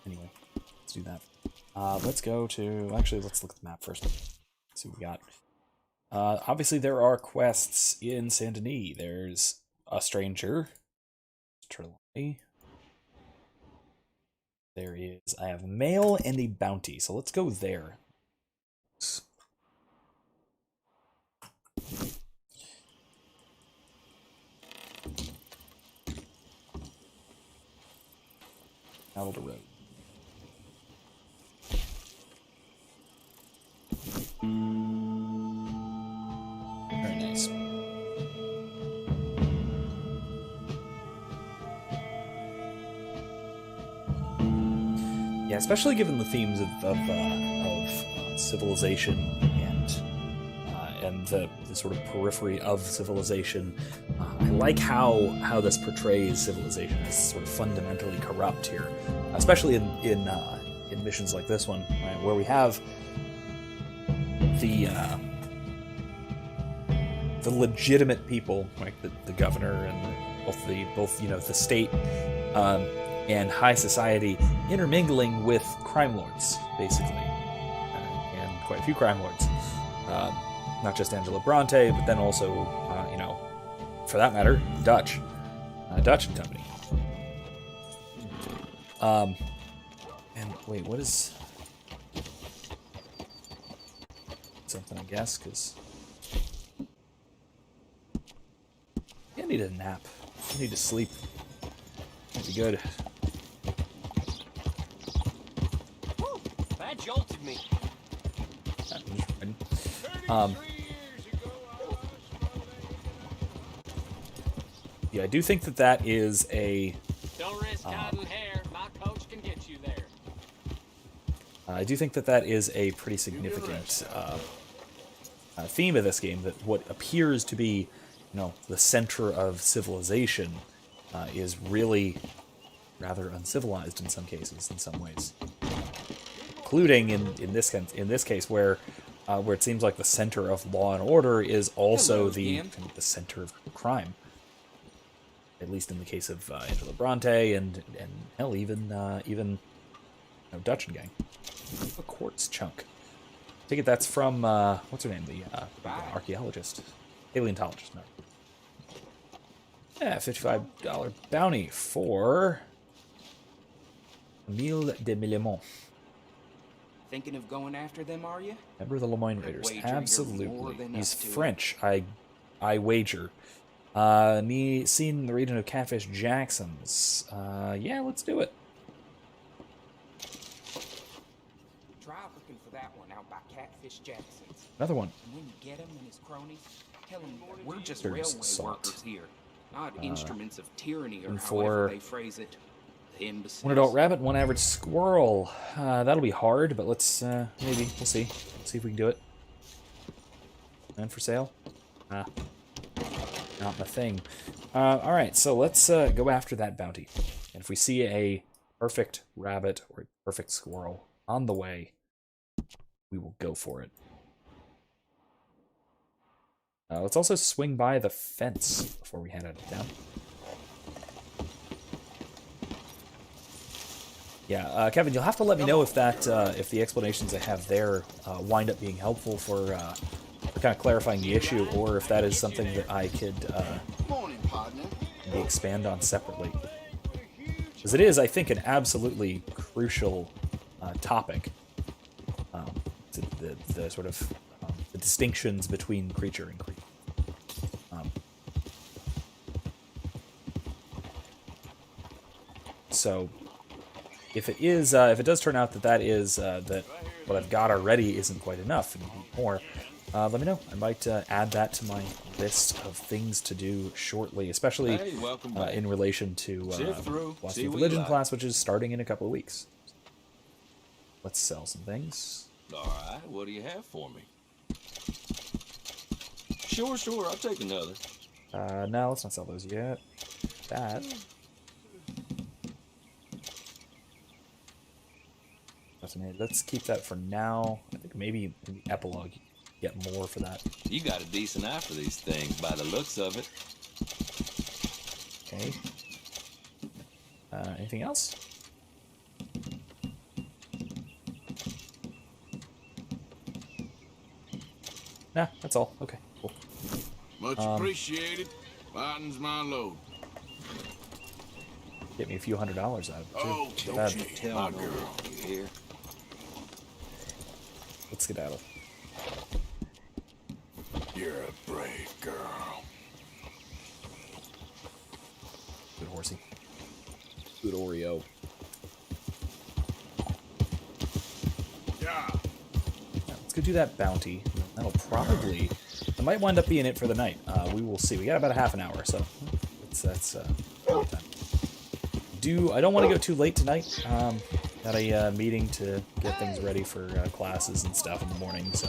Anyway, let's do that. Let's go to... Actually, let's look at the map first. See what we got. Obviously, there are quests in San Denis. There's a stranger. Trelawney. There is... I have mail and a bounty, so let's go there. Travel to road. Very nice. Yeah, especially given the themes of civilization and the sort of periphery of civilization. I like how this portrays civilization as sort of fundamentally corrupt here, especially in missions like this one, right, where we have the legitimate people, like the governor and both the state and high society intermingling with crime lords, basically, and quite a few crime lords. Not just Angelo Bronte, but then also, for that matter, Dutch and company. And wait, what is something? I guess because I need a nap. I need to sleep. That'd be good. Woo, that jolted me. Yeah, I do think that is a... Don't risk cotton hair. My coach can get you there. I do think that is a pretty significant theme of this game, that what appears to be, the center of civilization is really rather uncivilized in some cases, in some ways. Including in this case where it seems like the center of law and order is also the center of crime. At least in the case of Angelo Bronte and hell, even No, Dutch Gang. A quartz chunk. Take it that's from, what's her name? The archaeologist. Paleontologist, no. Yeah, $55 bounty for Emile de Millemont. Thinking of going after them, are you? Member of the Lemoyne Raiders. Wager you're more Absolutely. than He's up to it. French. I wager. Seen in the region of Catfish Jackson's. Yeah, let's do it. Try looking for that one out by Catfish Jackson's. Another one. And when you get him and his cronies, tell him that we're just There's railway salt. workers here, not instruments of tyranny or and however for they phrase it. The imbeciles. one adult rabbit, one average squirrel. That'll be hard, but let's, maybe. We'll see. See if we can do it. And for sale? Not my thing. Alright, so let's go after that bounty. And if we see a perfect rabbit or a perfect squirrel on the way, we will go for it. Let's also swing by the fence before we head out of town. Yeah, Kevin, you'll have to let me know if that, if the explanations I have there wind up being helpful for kind of clarifying the issue, or if that is something that I could maybe expand on separately. Because it is, I think, an absolutely crucial topic. The sort of the distinctions between creature and creature. So, if it is, if it does turn out that that is that what I've got already isn't quite enough and need more, let me know. I might add that to my list of things to do shortly, especially in relation to Philosophy of Religion class, which is starting in a couple of weeks. Let's sell some things. All right, what do you have for me? Sure, I'll take another. No, let's not sell those yet. That. Let's keep that for now. I think maybe in the epilogue you get more for that. You got a decent eye for these things by the looks of it. Okay. Anything else? Nah, that's all. Okay, cool. Much appreciated. Lightens my load. Get me a few $100 out of it, too. Oh, Not don't bad. you tell my girl. Here. Let's skedaddle. You're a brave girl. Good horsey. Good Oreo. Yeah. Let's go do that bounty. That'll probably... I might wind up being it for the night. We will see. We got about a half an hour, so that's good time. I don't want to go too late tonight. Got a meeting to get things ready for classes and stuff in the morning, so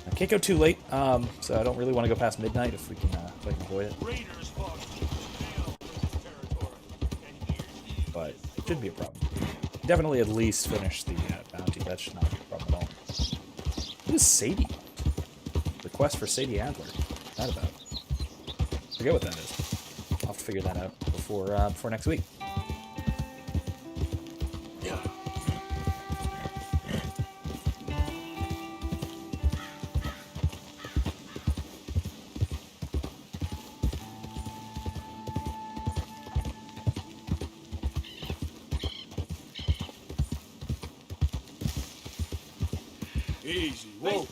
I can't go too late. So I don't really want to go past midnight if I can avoid it. But it shouldn't be a problem. Definitely at least finish the bounty. That should not be a problem at all. What is Sadie? The quest for Sadie Adler. What's that about? Forget what that is. I'll have to figure that out before next week. Easy. Whoa.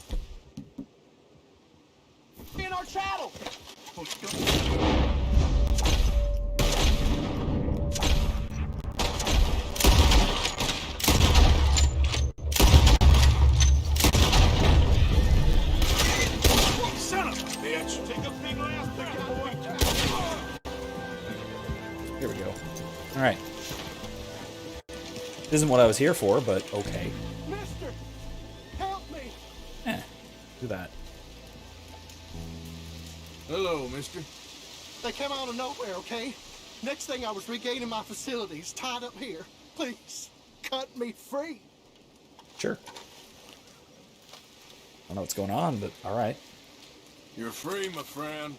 In our chattel! Son of a bitch. Take a big left there, boy. Here we go. Alright. This isn't what I was here for, but okay. Mister! Help me! Do that. Hello, mister. They came out of nowhere, okay? Next thing I was regaining my facilities, tied up here. Please, cut me free. Sure. I don't know what's going on, but alright. You're free, my friend.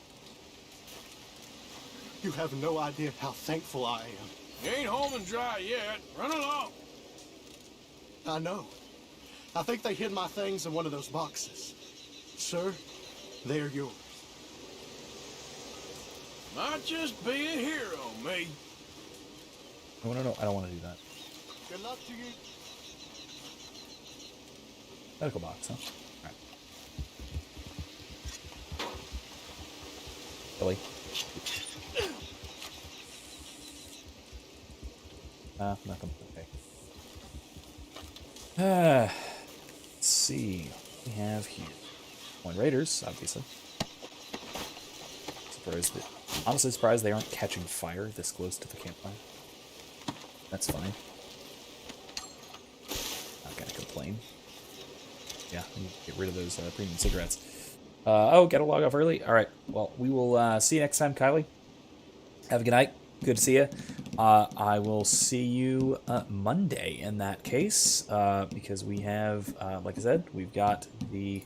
You have no idea how thankful I am. You ain't home and dry yet. Run along. I know. I think they hid my things in one of those boxes. Sir, they're yours. Might just be a hero, me. Oh, no, I don't want to do that. Good luck to you. Medical box, huh? Alright. Billy. Nothing. Okay. Let's see what we have here. Point Raiders, obviously. Honestly surprised they aren't catching fire this close to the campfire. That's fine. Not gonna complain. Yeah, I need to get rid of those premium cigarettes. Oh, gotta log off early? Alright, well, we will see you next time, Kylie. Have a good night. Good to see you. I will see you Monday in that case, because we have, like I said, we've got the...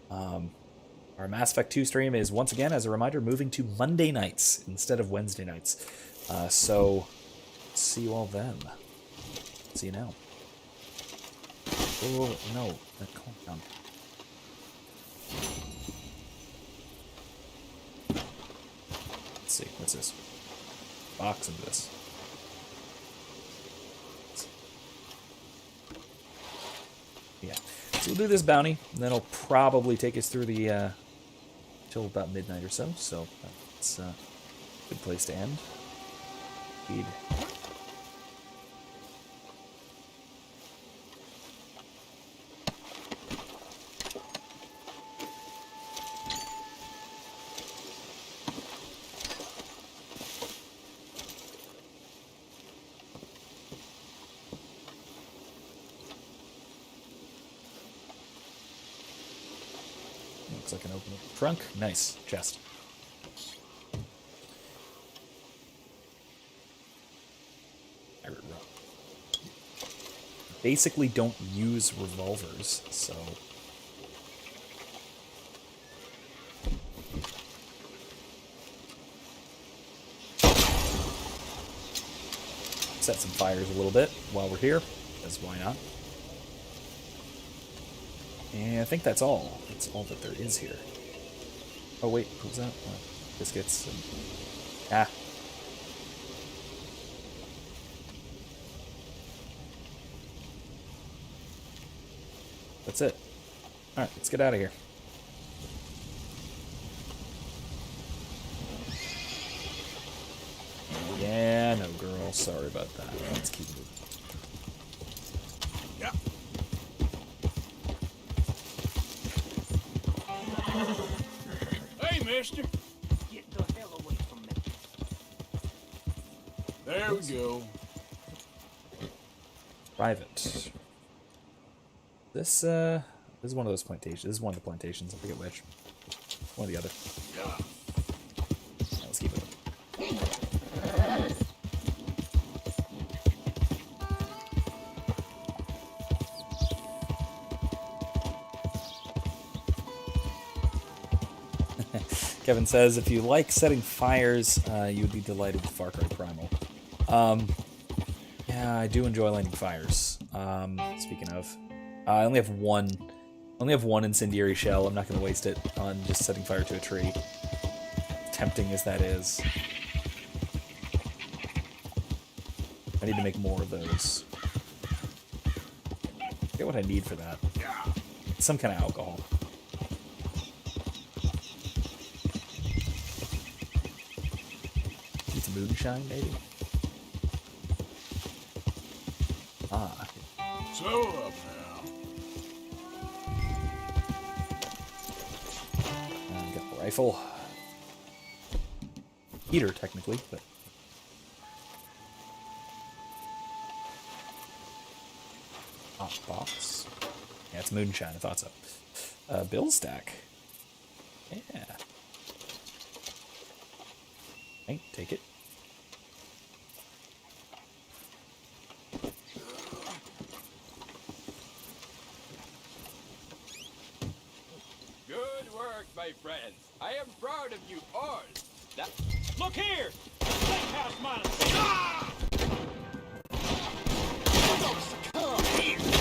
our Mass Effect 2 stream is, once again, as a reminder, moving to Monday nights instead of Wednesday nights. So, see you all then. See you now. Oh, no. Calm down. Let's see. What's this? Box of this. Yeah. So we'll do this bounty, and then it'll probably take us through the, till about midnight or so. So that's a good place to end. Indeed. Looks like an open trunk. Nice. Chest. Pirate rope. Basically don't use revolvers, so... Set some fires a little bit while we're here, because why not? And I think that's all. That's all that there is here. Oh wait, what was that? Oh, biscuits and... Ah. That's it. Alright, let's get out of here. Yeah, no girl. Sorry about that. Let's keep moving. Yeah. Hey, mister. Get the hell away from me. There we go. Private. This is one of those plantations. This is one of the plantations. I forget which. One or the other. Yeah. Let's keep it. Kevin says, if you like setting fires, you would be delighted with Far Cry Primal. Yeah, I do enjoy lighting fires. Speaking of, I only have one incendiary shell. I'm not going to waste it on just setting fire to a tree. Tempting as that is. I need to make more of those. I forget what I need for that. Some kind of alcohol. Moonshine, maybe? Ah. Slow up now. Got the rifle. Heater, technically, but... Hot box. Yeah, it's moonshine, I thought so. Bill stack. Yeah. Hey, take it. My friends, I am proud of you all. Now, look here! Steakhouse man! Ah! Come here!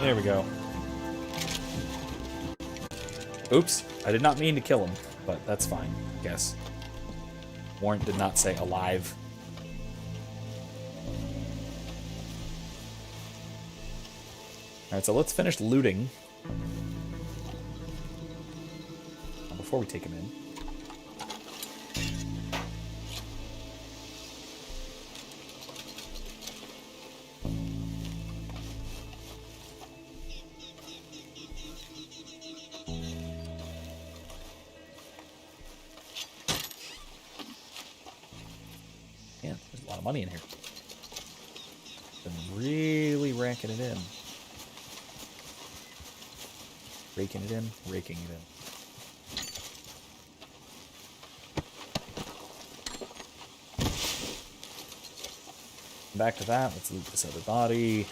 There we go. Oops, I did not mean to kill him, but that's fine, I guess. Warrant did not say alive. Alright, so let's finish looting. Before we take him in. Man, there's a lot of money in here. Been really racking it in. Raking it in, raking it in. Back to that, let's loot this other body.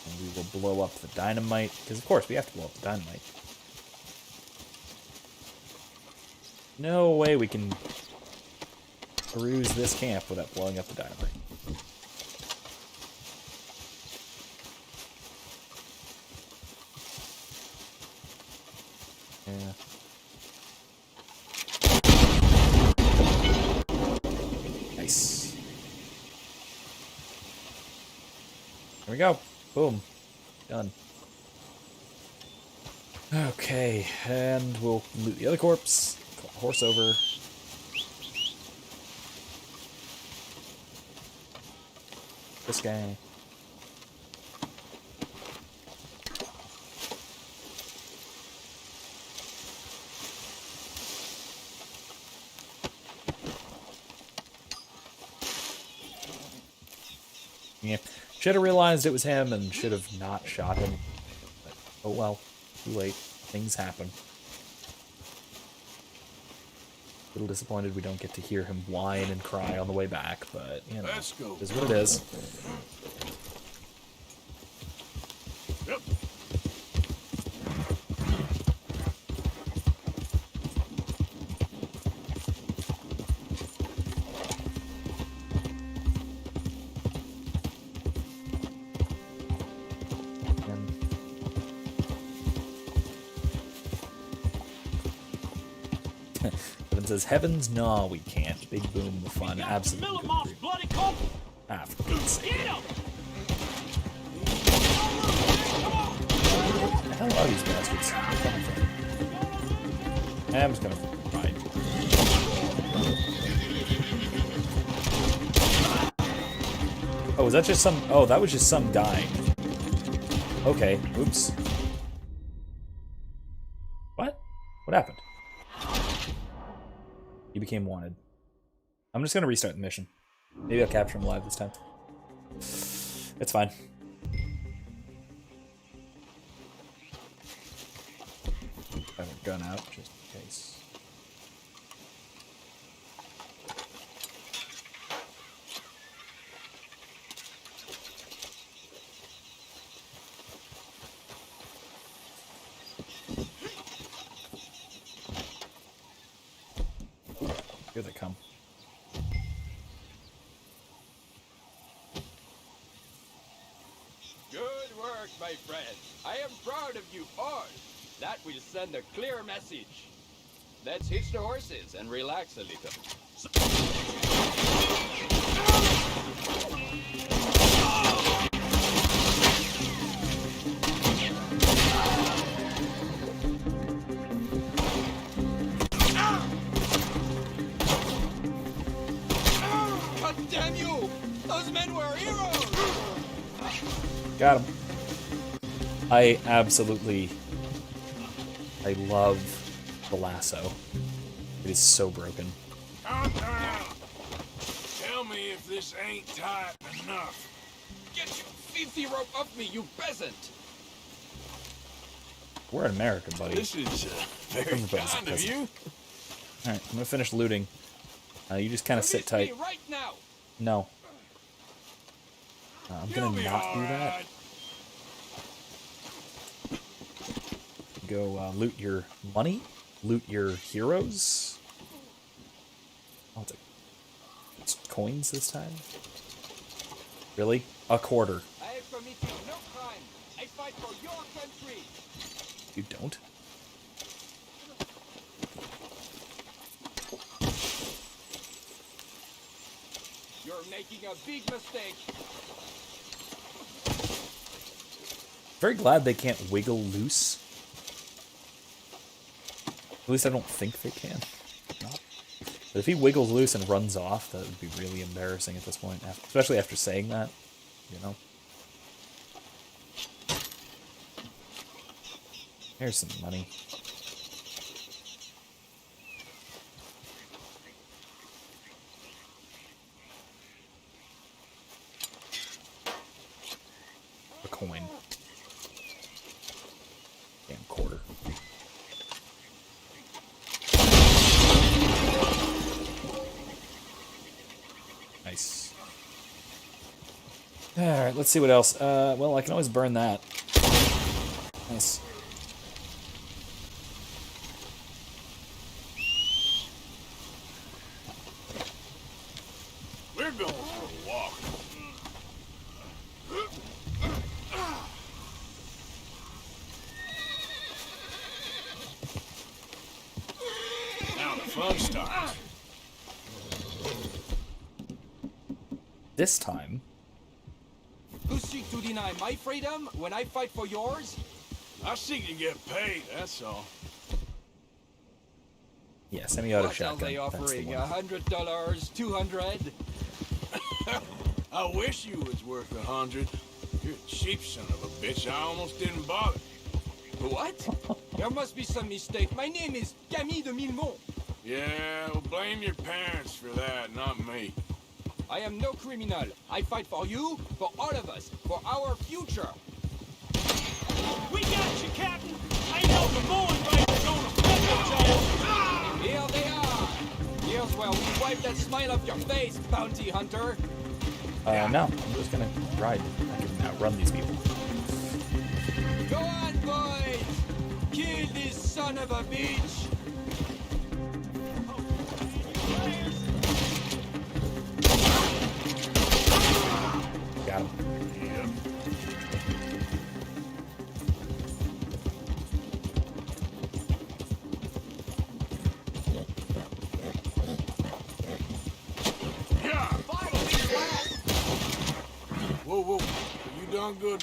And we will blow up the dynamite, because of course we have to blow up the dynamite. No way we can peruse this camp without blowing up the dynamite. Yeah. Nice. There we go. Boom. Done. Okay, and we'll loot the other corpse. Call the horse over. This guy. Yeah. Should have realized it was him and should have not shot him. But, oh well. Too late. Things happen. A little disappointed we don't get to hear him whine and cry on the way back, but, you know, Let's go. it is what it is. Yep. But it says, heavens, no, we can't. Big boom, the fun, absolutely. Ah, for goodness sake. Where the hell are these bastards coming from? I'm just gonna ride. Oh, was that just some... Oh, that was just some guy. Okay, oops. What? What happened? He became wanted. I'm just gonna restart the mission. Maybe I'll capture him alive this time. It's fine. I have a gun out just in case. Here they come. Good work, my friend. I am proud of you all. That will send a clear message. Let's hitch the horses and relax a little. God damn you! Those men were heroes! Got him. I absolutely... I love the lasso. It is so broken. Calm down. Tell me if this ain't tight enough. Get your filthy rope off me, you peasant! We're in America, buddy. This is very Everybody's kind a of peasant. you. Alright, I'm gonna finish looting. You just kind of sit tight. Right now. No. I'm gonna not do that. Go loot your money, loot your heroes. Oh, it's coins this time. Really? A quarter. I have committed no crime. I fight for your country. You don't? You're making a big mistake. Very glad they can't wiggle loose. At least I don't think they can. Not. But if he wiggles loose and runs off, that would be really embarrassing at this point, especially after saying that, you know? Here's some money. A coin. Damn quarter. Nice. Alright, let's see what else. Well, I can always burn that. Nice. We're going for a walk. Now the fun starts. This time. You seek to deny my freedom when I fight for yours? I seek to get paid, that's all. Yeah, semi-auto What shotgun. are they That's the offering? one. $100, $200? I wish you was worth 100. You're a cheap son of a bitch. I almost didn't bother. What? There must be some mistake. My name is Camille de Millemont. Yeah, well, blame your parents for that, not me. I am no criminal. I fight for you, for all of us, for our future. We got you, Captain. I know the boys right gonna flip Here they are. Here's where we wipe that smile off your face, bounty hunter. No, I'm just gonna ride. I can outrun these people. Go on, boys. Kill this son of a bitch. Got him. Yep. Yeah. Whoa, whoa. You done good.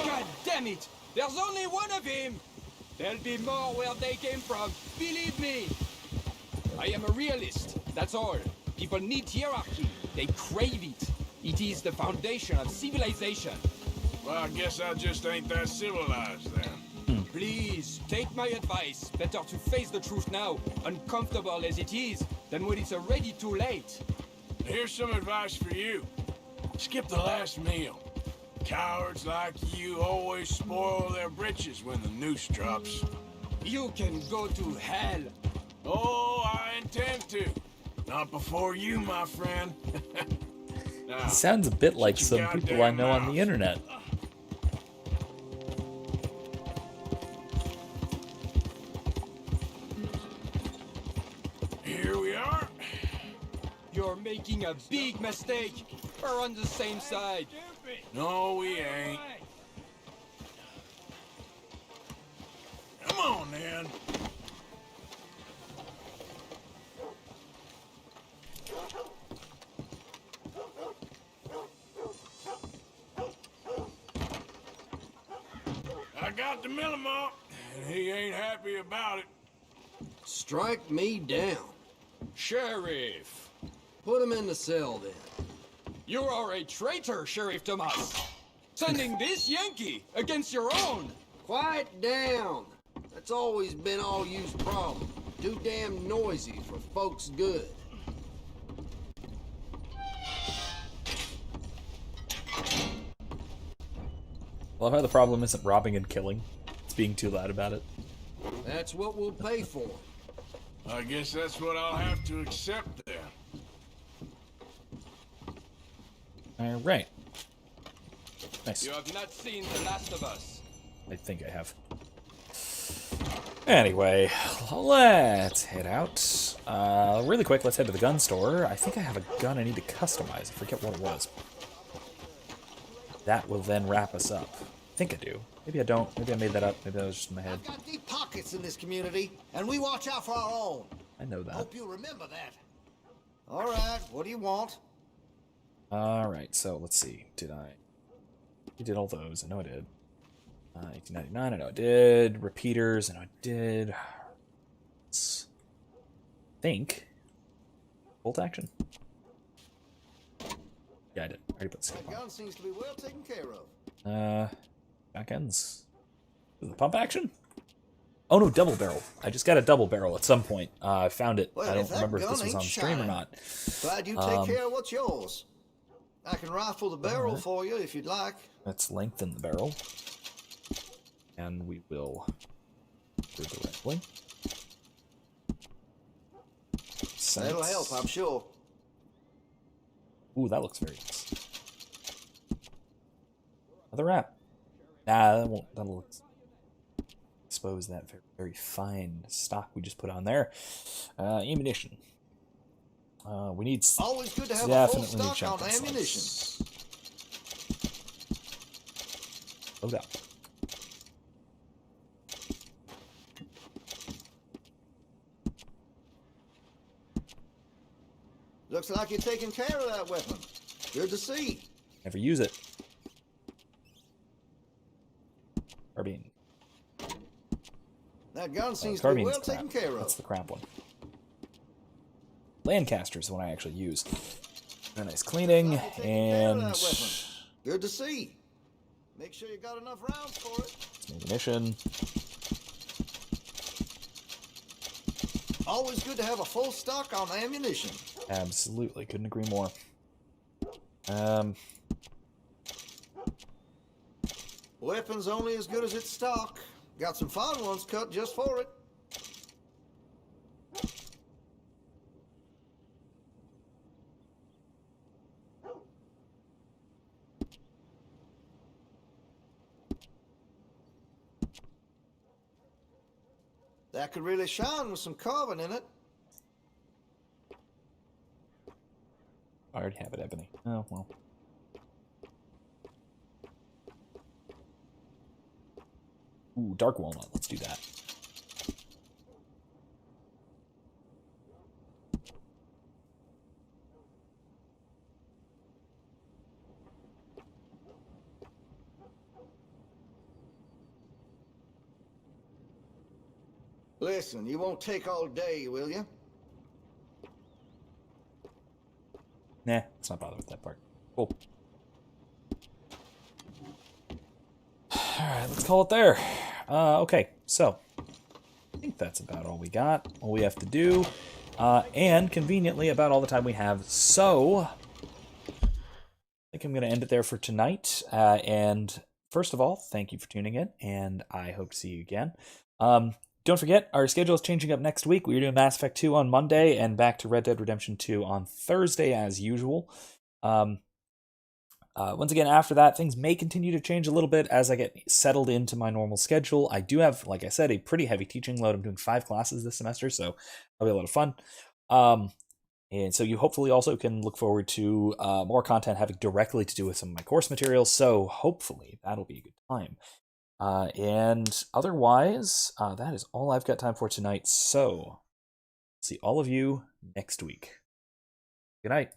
God damn it. There's only one of him. There'll be more where they came from. Believe me. I am a realist. That's all. People need hierarchy. They crave it. It is the foundation of civilization. Well, I guess I just ain't that civilized then. Please, take my advice. Better to face the truth now, uncomfortable as it is, than when it's already too late. Here's some advice for you. Skip the last meal. Cowards like you always spoil their britches when the noose drops. You can go to hell. Oh, I intend to. Not before you, my friend. Now, It sounds a bit like shut your some people I goddamn know on mouth. the internet. Here we are. You're making a big mistake. We're on the same side. No, we ain't. Come on, then. I got the Millimont, and he ain't happy about it. Strike me down. Sheriff. Put him in the cell then. You are a traitor, Sheriff Thomas. Sending this Yankee against your own. Quiet down. That's always been all you's problem. Too damn noisy for folks' good. Well, how the problem isn't robbing and killing. It's being too loud about it. That's what we'll pay for. I guess that's what I'll have to accept then. Alright. Nice. You have not seen the last of us. I think I have. Anyway, let's head out. Really quick, let's head to the gun store. I think I have a gun I need to customize. I forget what it was. That will then wrap us up. I think I do. Maybe I don't. Maybe I made that up. Maybe that was just in my head. I've got deep pockets in this community, and we watch out for our own. I know that. Hope you remember that. All right, what do you want? All right, so let's see. Did I? You did all those. I know I did. 1899. I know I did. Repeaters. I know I did. Let's think. Bolt action. Yeah, I did. I already put the skip That gun seems to be well taken care of. on. Back ends. Is it pump action? Oh no, double barrel. I just got a double barrel at some point. I found it. Well, I don't if that remember if gun this was ain't on stream or shining, not. Glad you take care of what's yours. I can rifle the barrel for you if you'd like. Let's lengthen the barrel. And we will do the rifling. That'll help, I'm sure. Ooh, that looks very nice. Another wrap. Nah, that won't. That'll expose that very, very fine stock we just put on there. Ammunition. We need. Always good to have a full stock on ammunition. Load up. Looks like you're taking care of that weapon. Good to see. Never use it. Carbine. That gun seems to be well taken care of. That's the crap one. Lancaster is the one I actually use. A nice cleaning and Good to see. Make sure you got enough rounds for it. ammunition. Always good to have a full stock on ammunition. Absolutely, couldn't agree more. Weapons only as good as its stock. Got some fine ones cut just for it. That could really shine with some carbon in it. I already have it, Ebony. Oh, well. Ooh, dark walnut. Let's do that. Listen, you won't take all day, will you? Nah, let's not bother with that part. Cool. Alright, let's call it there. Okay, so I think that's about all we got, all we have to do, and conveniently about all the time we have. So I think I'm going to end it there for tonight. And first of all, thank you for tuning in, and I hope to see you again. Don't forget, our schedule is changing up next week. We're doing Mass Effect 2 on Monday and back to Red Dead Redemption 2 on Thursday as usual. Once again, after that, things may continue to change a little bit as I get settled into my normal schedule. I do have, like I said, a pretty heavy teaching load. I'm doing 5 classes this semester, so that'll be a lot of fun. And so you hopefully also can look forward to more content having directly to do with some of my course materials, so hopefully that'll be a good time. And otherwise, that is all I've got time for tonight, so see all of you next week. Good night.